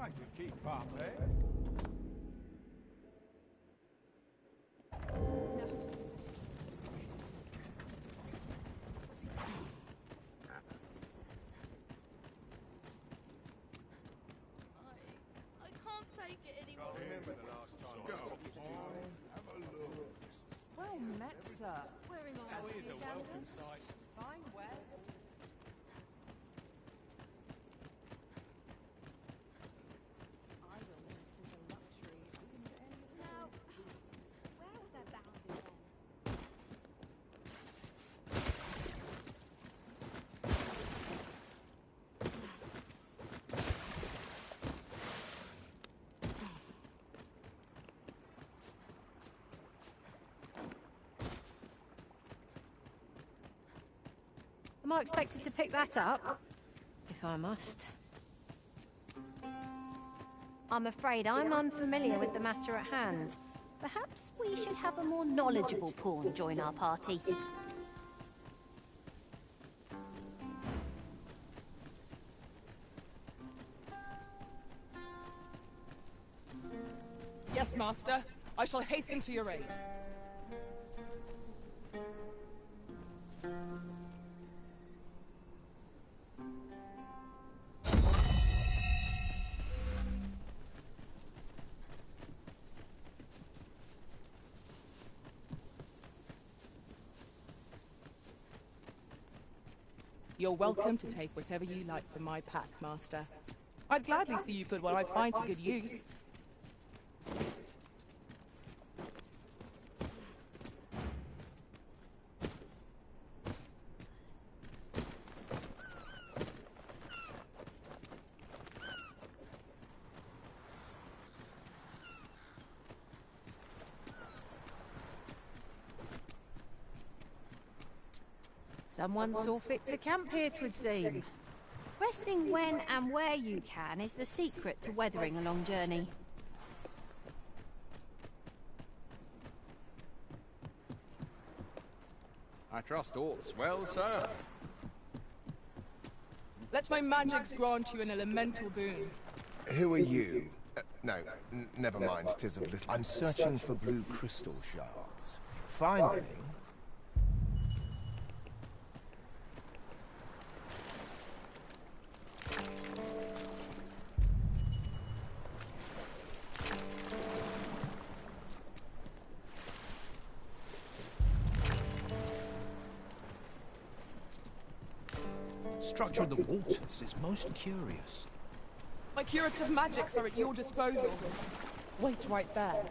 Try to keep up, eh? I can't take it anymore. Remember the last time I took you to have a look. Well met, sir. Wearing on Now here's a welcome sight. Fine wares. Idleness is a luxury you can earn. Now, where was I bound again? Am I expected to pick that up? If I must. I'm afraid I'm unfamiliar with the matter at hand. Perhaps we should have a more knowledgeable pawn join our party. Yes, master. I shall hasten to your aid. You're welcome to take whatever you like from my pack, master. I'd gladly see you put what I find to good use. Someone saw fit to camp here, 'twould seem. Resting when and where you can is the secret to weathering a long journey. I trust all's well, sir. Let my magics grant you an elemental boon. Who are you? No, never mind. 'Tis of little. I'm searching for blue crystal shards. Find them. Structure of the waters is most curious. My curative magics are at your disposal. Wait right there.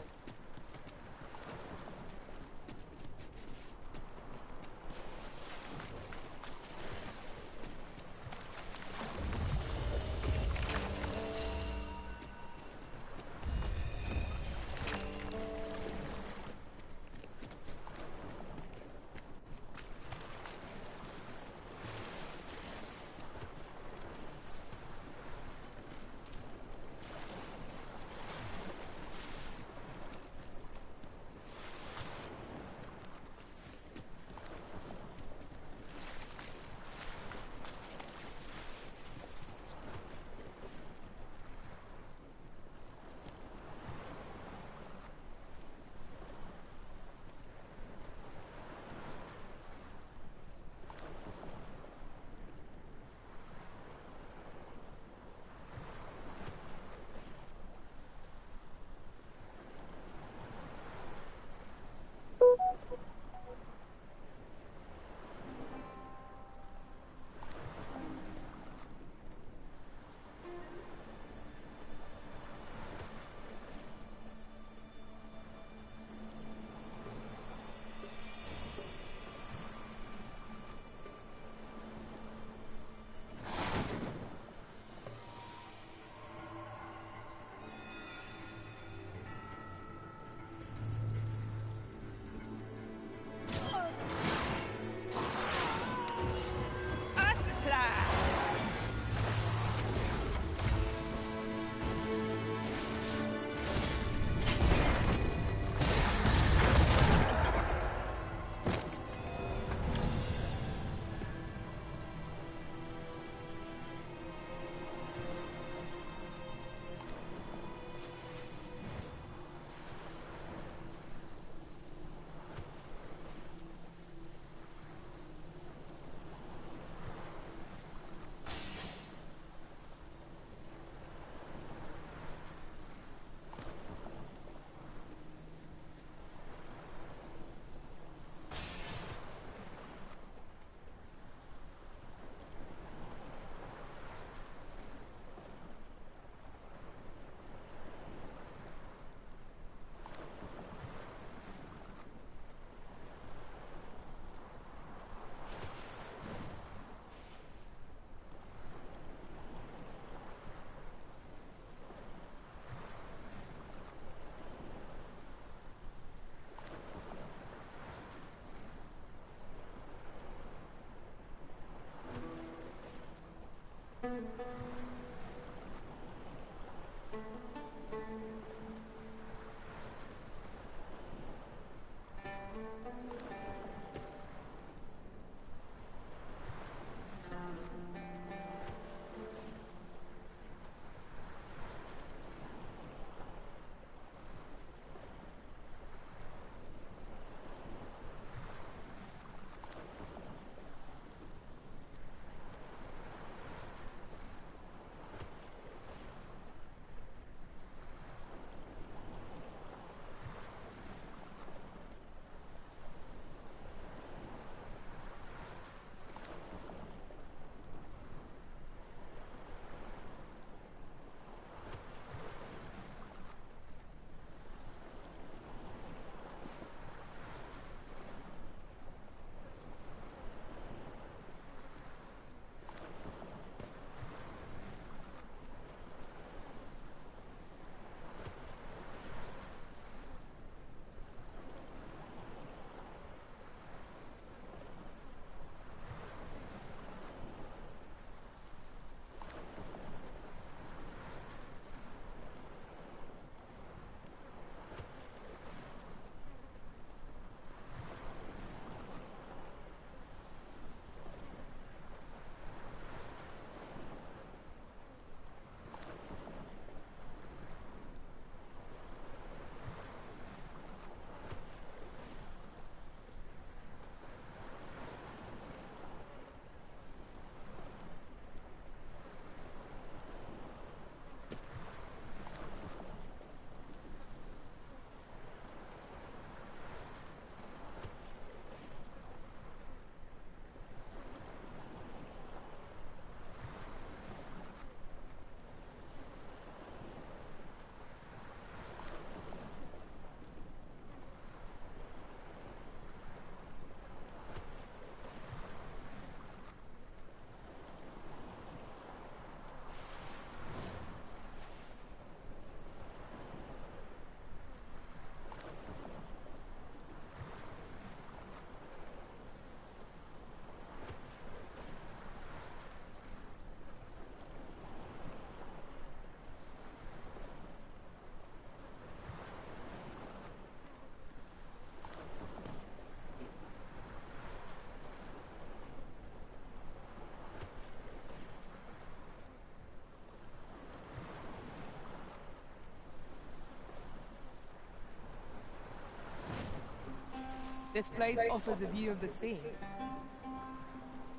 This place offers a view of the sea.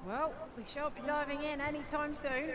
Well, we shan't be diving in anytime soon.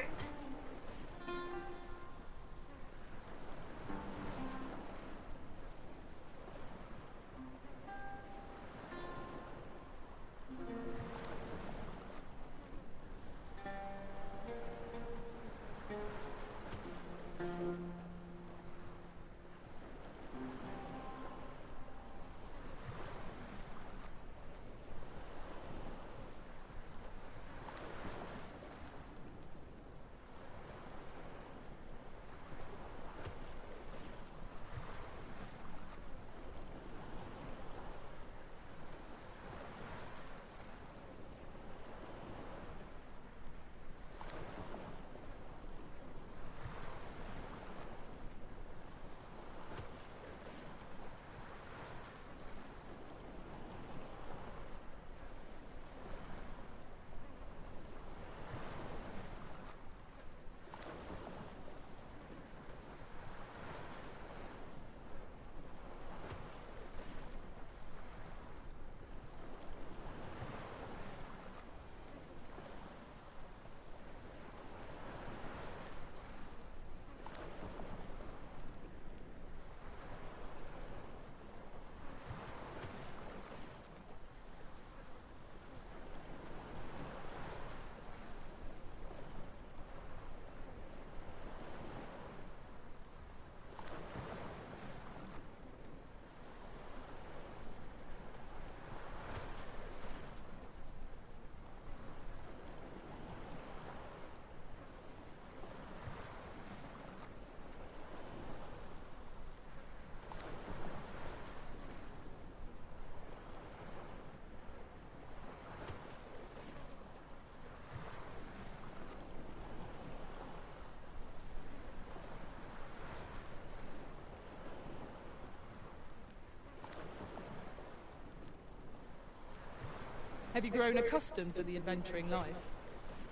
Have you grown accustomed to the adventuring life?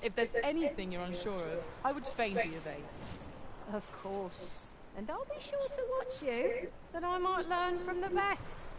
If there's anything you're unsure of, I would fain be of aid. Of course. And I'll be sure to watch you, that I might learn from the best.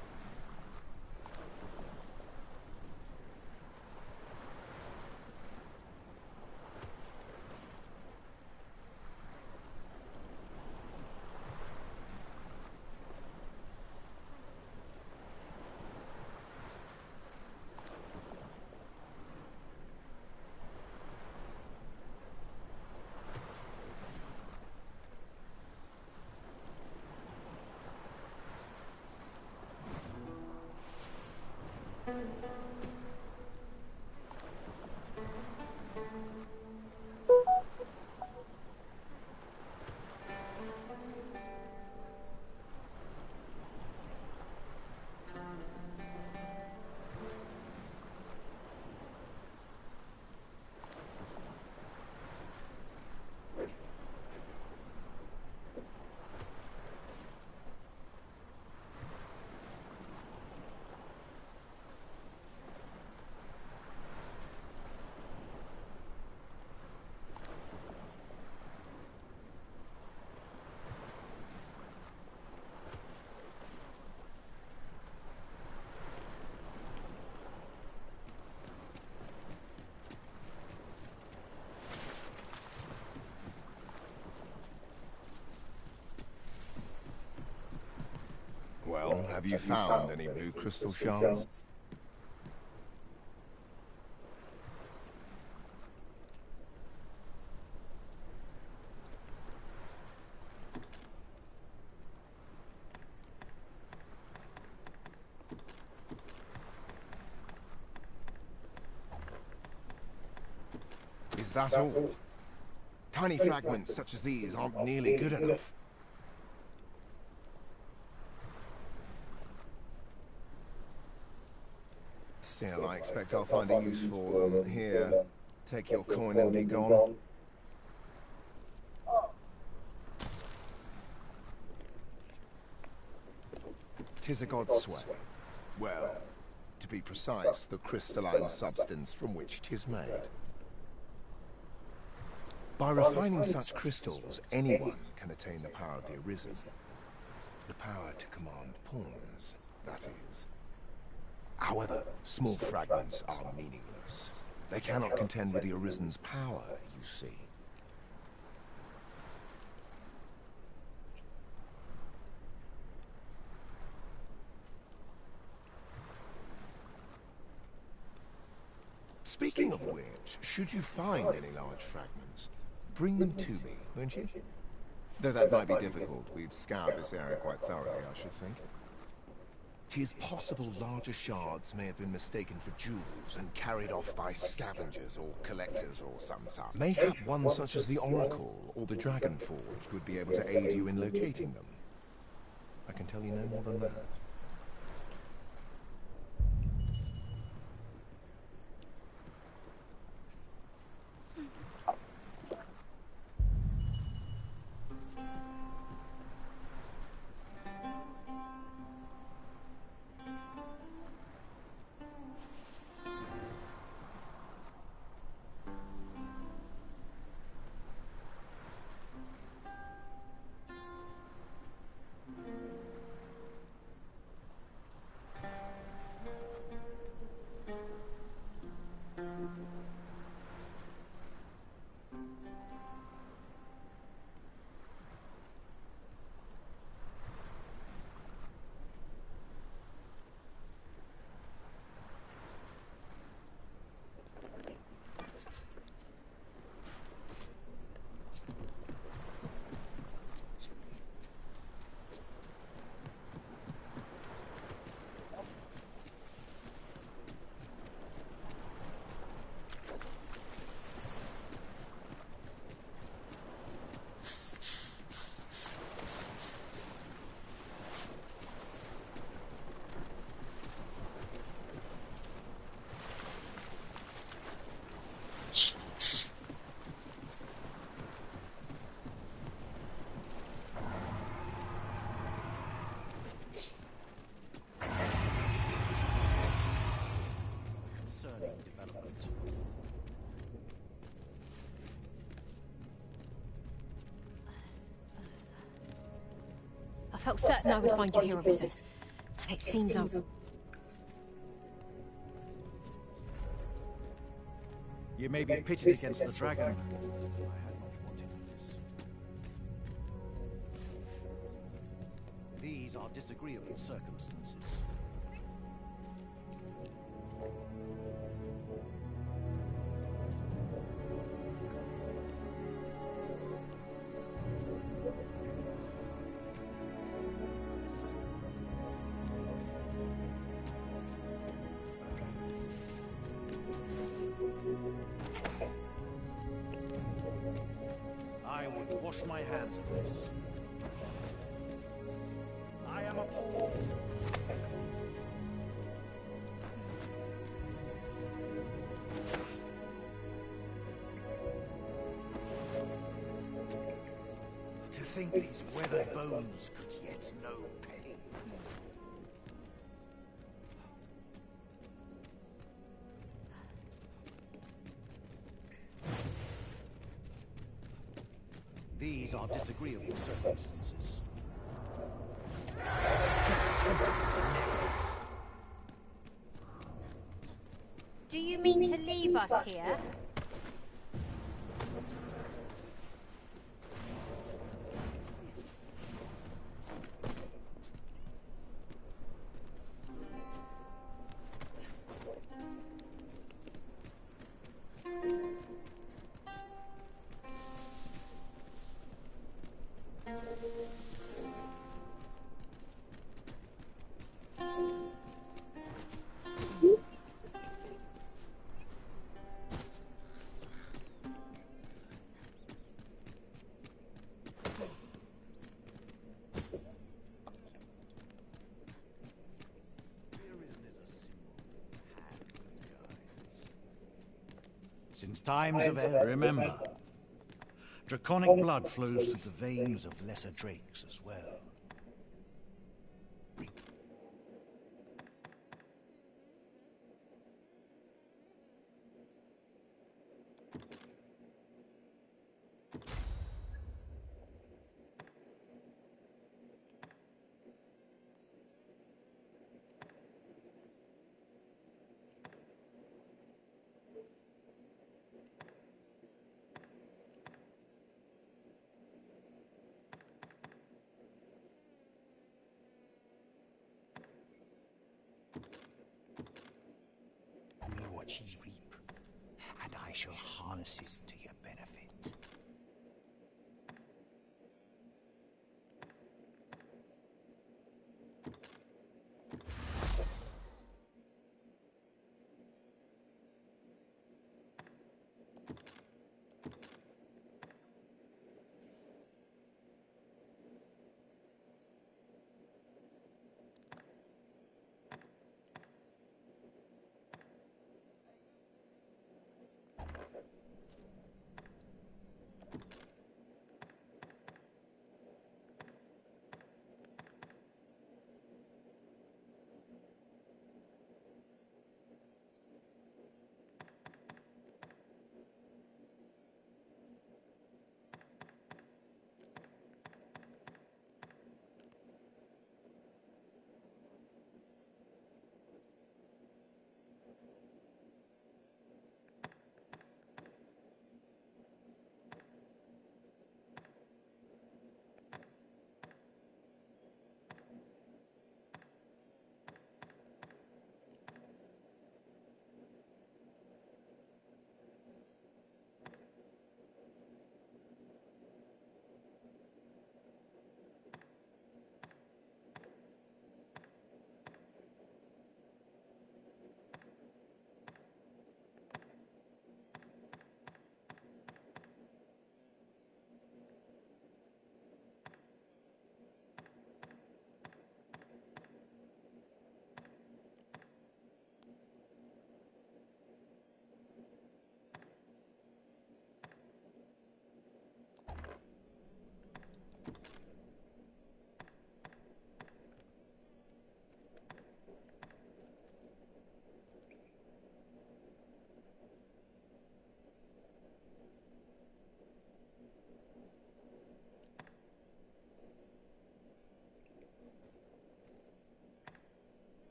Well, have you found any blue crystal shards? Is that all? Tiny fragments such as these aren't nearly good enough. Still, I expect I'll find a use for them. Here, take your coin and be gone. "'Tis a god's sway. Well, to be precise, the crystalline substance from which 'tis made. By refining such crystals, anyone can attain the power of the Arisen. The power to command pawns, that is. However, small fragments are meaningless. They cannot contend with the Arisen's power, you see. Speaking of which, should you find any large fragments, bring them to me, won't you? Though that might be difficult. We've scoured this area quite thoroughly, I should think. 'Tis possible larger shards may have been mistaken for jewels and carried off by scavengers or collectors or some such. Mayhap one such as the Oracle or the Dragon Forge would be able to aid you in locating them. I can tell you no more than that. I felt certain I would find you here, Odysseus. And it seems You may be pitted against the dragon. I had not wanted for this. These are disagreeable circumstances. I would wash my hands of this. I am appalled. To think these weathered bones could yet know pain. These are disagreeable circumstances. Do you mean to leave us here? Since times of eld, remember, draconic blood flows through the veins of lesser drakes as well. what ye reap, and I shall harness it to your benefit.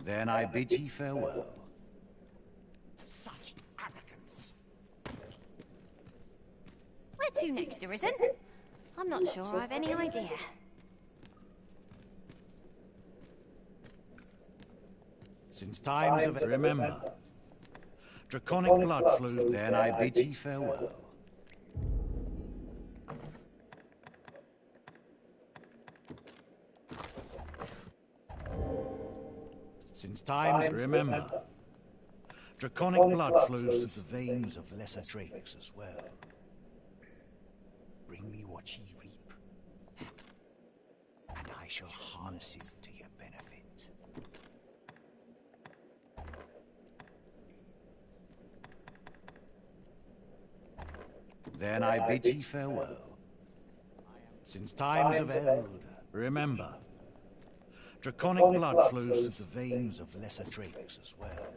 Then I bid ye farewell. Such arrogance. Where to next, Arisen? I'm not sure I've any idea. Since times of remember, draconic blood flew, then I bid ye farewell. Since times remember, draconic blood flows through the veins of lesser drakes as well. Bring me what ye reap, and I shall harness it to your benefit. Then I bid ye farewell. Since times of eld, remember, draconic blood flows through the veins of lesser drakes as well.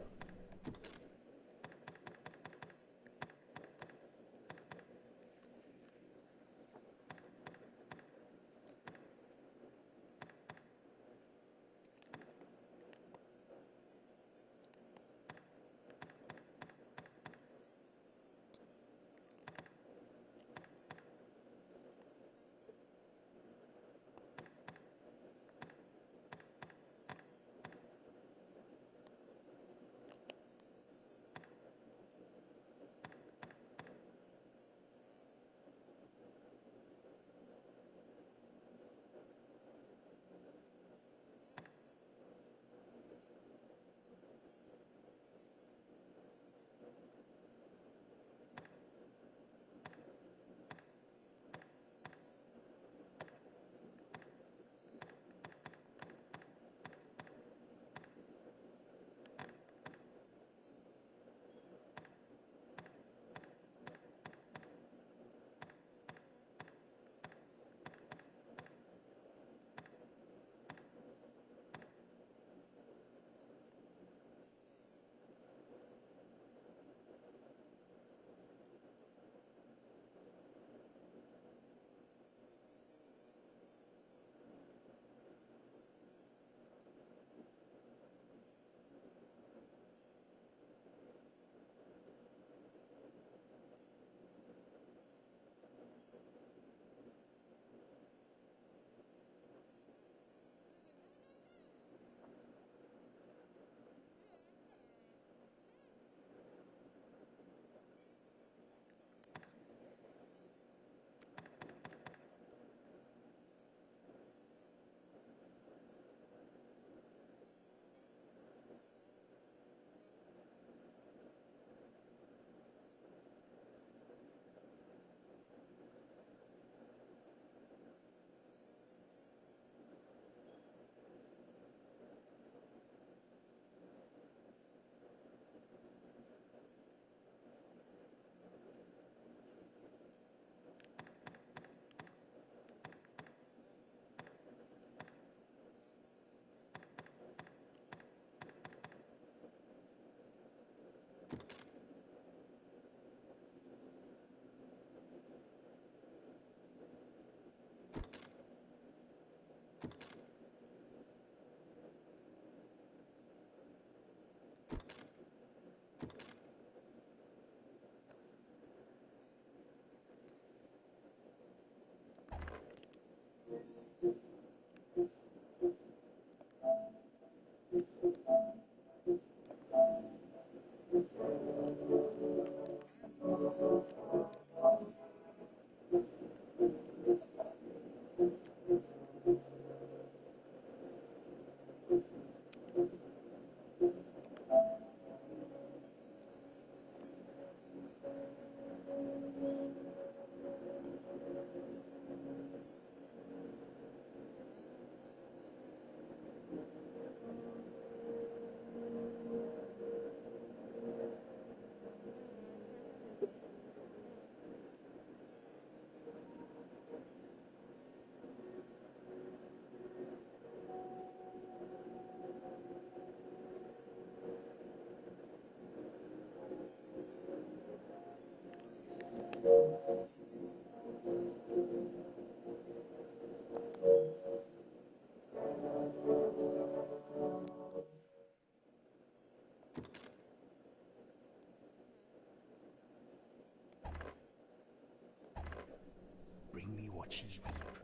Bring me what ye reap,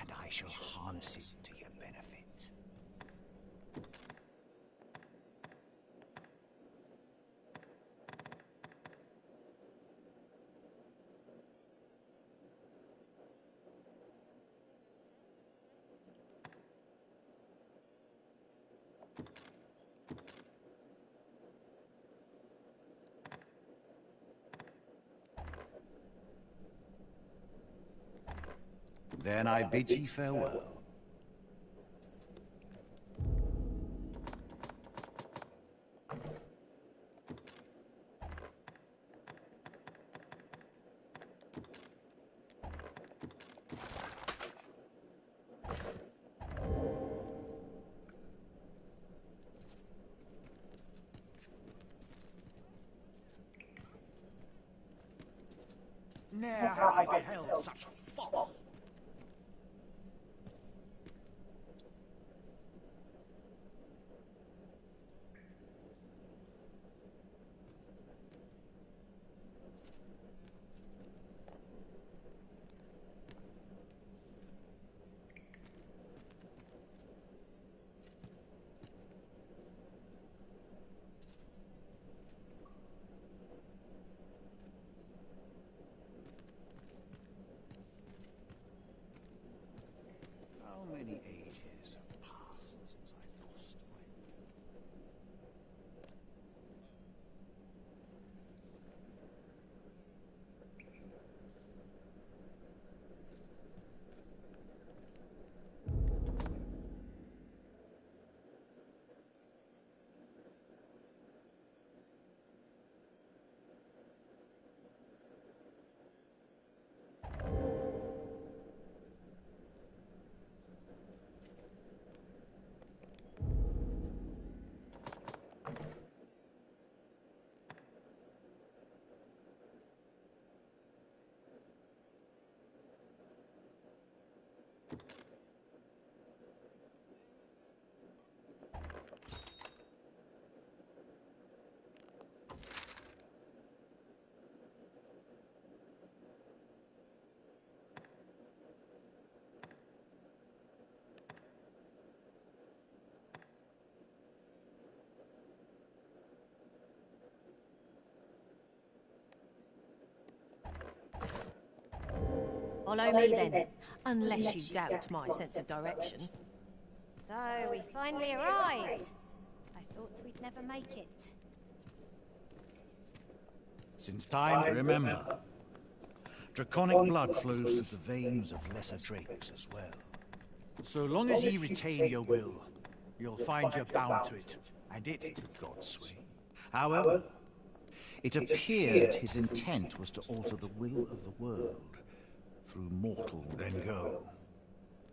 and I shall harness it to your benefit. Then I bid ye farewell. Ne'er have I beheld such folly. How many ages have passed since I lost my will? Follow me then, unless you doubt my sense of direction. So, we finally arrived. I thought we'd never make it. Since time, remember, draconic blood flows through the veins of lesser drakes as well. So long as ye retain your will, you'll find you're bound to it, and it to God's way. However, it appeared his intent was to alter the will of the world through mortal then go.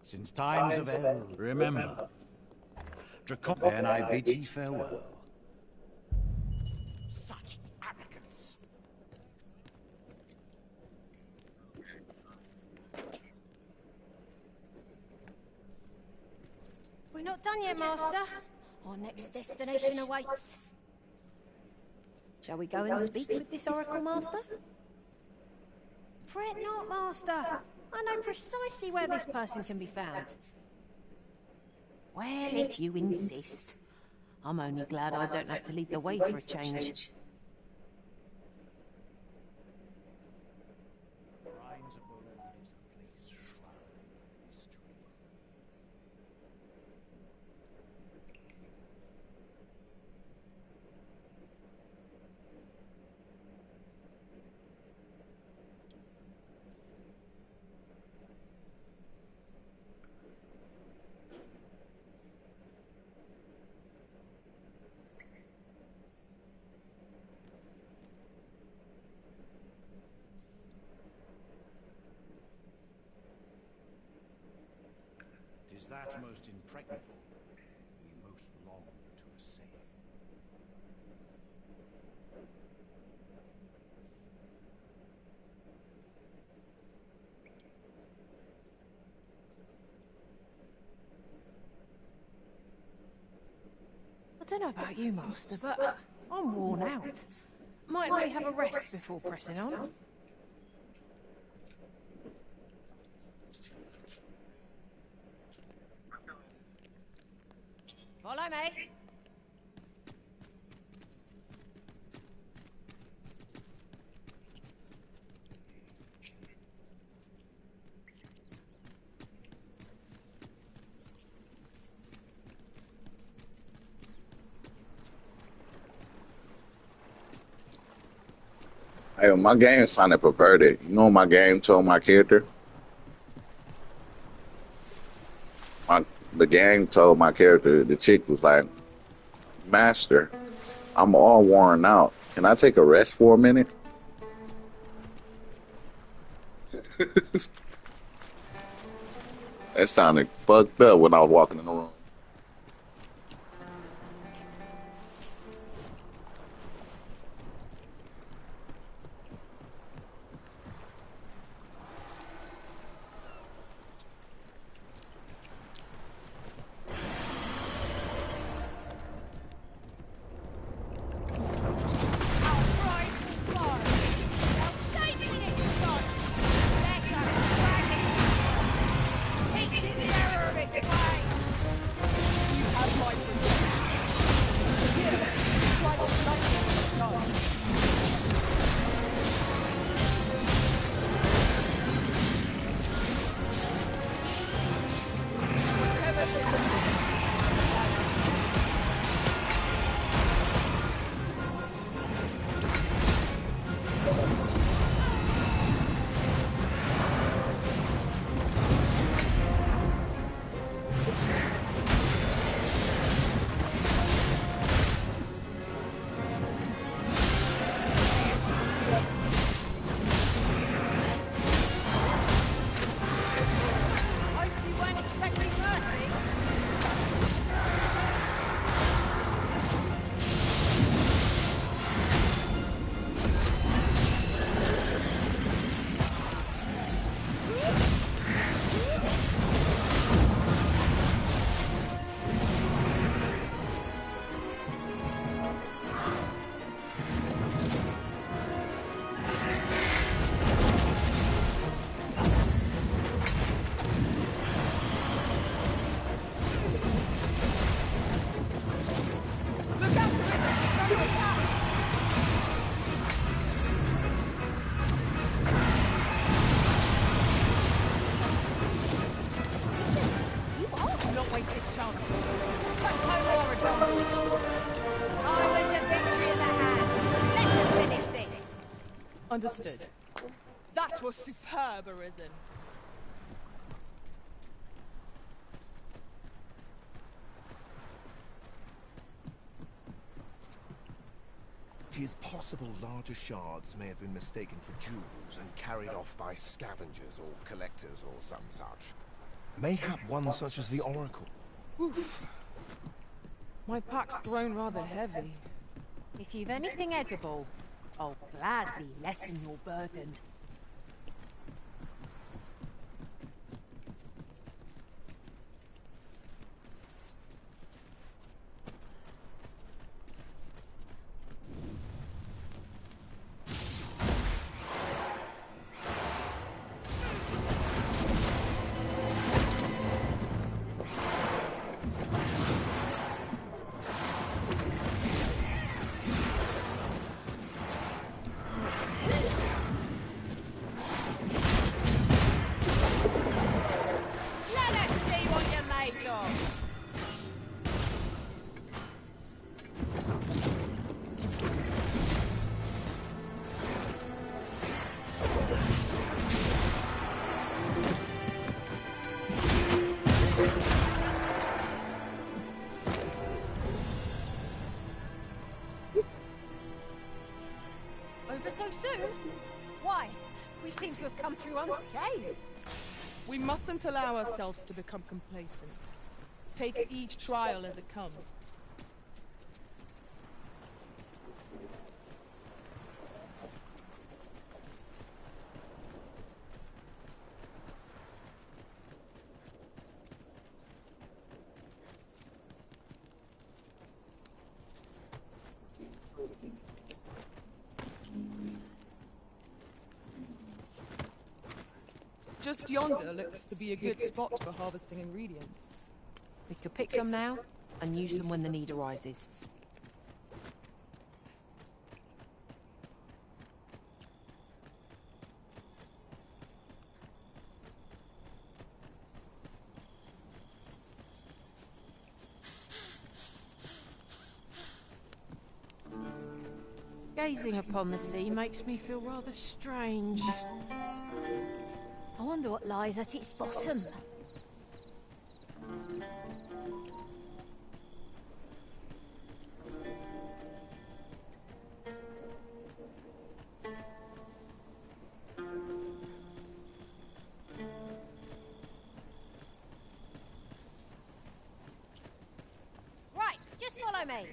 Since times of eld, remember, then I bid ye farewell. Such arrogance! We're not done yet, Master. Our next destination awaits. Shall we go and speak with this Oracle Master? Fret not, Master. I know precisely where this person can be found. Well, if you insist. I'm only glad I don't have to lead the way for a change. Tis that most impregnable we most long to assail. I don't know about you, Master, but I'm worn out. Might we have a rest before pressing on? Follow me. Hey, my game sounded perverted. You know what my game told my character? The game told my character, the chick was like, Master, I'm all worn out. Can I take a rest for a minute? That sounded fucked up when I was walking in the room. waste this chance. That's no more advantage. Highway to victory is at hand. Let us finish this. Understood. That was superb, Arisen. Tis possible larger shards may have been mistaken for jewels and carried off by scavengers or collectors or some such. Mayhap one such as the Oracle. Oof. My pack's grown rather heavy. If you've anything edible, I'll gladly lessen your burden. Over so soon? Why? We seem to have come through unscathed. We mustn't allow ourselves to become complacent. Take each trial as it comes. Just yonder looks to be a good spot for harvesting ingredients. We could pick some now and use them when the need arises. Gazing upon the sea makes me feel rather strange. I wonder what lies at its bottom. Right, just follow me.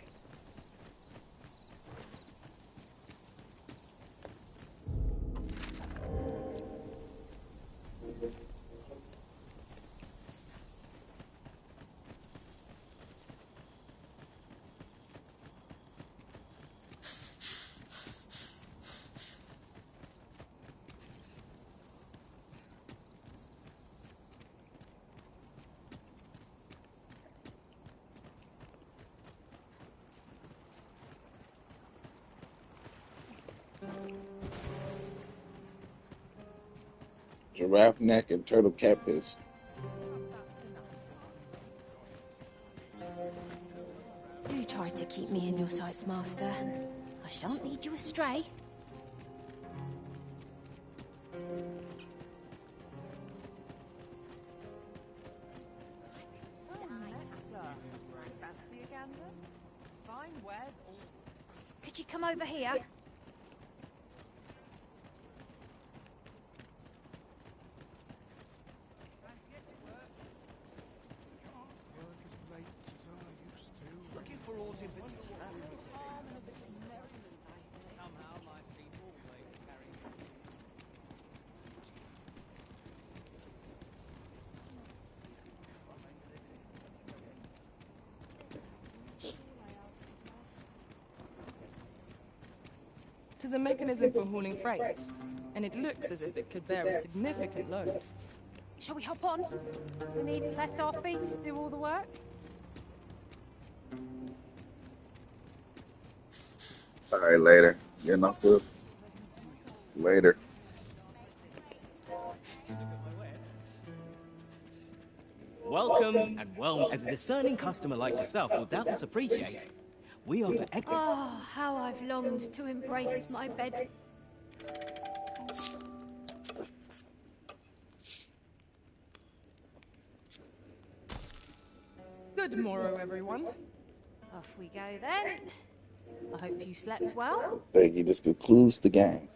Giraffe neck and turtle catfish. Do try to keep me in your sights, Master. I shan't lead you astray. Fancy a gander? Fine wares all. Could you come over here? Looking for aught in particular? Somehow my feet always carry me. Tis a mechanism for hauling freight, and it looks as if it could bear a significant load. Shall we hop on? We needn't let our feet do all the work. All right, later. Getting off to later. welcome, and well, as a discerning customer like yourself will doubtless appreciate, we offer Oh, how I've longed to embrace my bed. Good morrow, everyone. Off we go then. I hope you slept well. Becky, this concludes the game.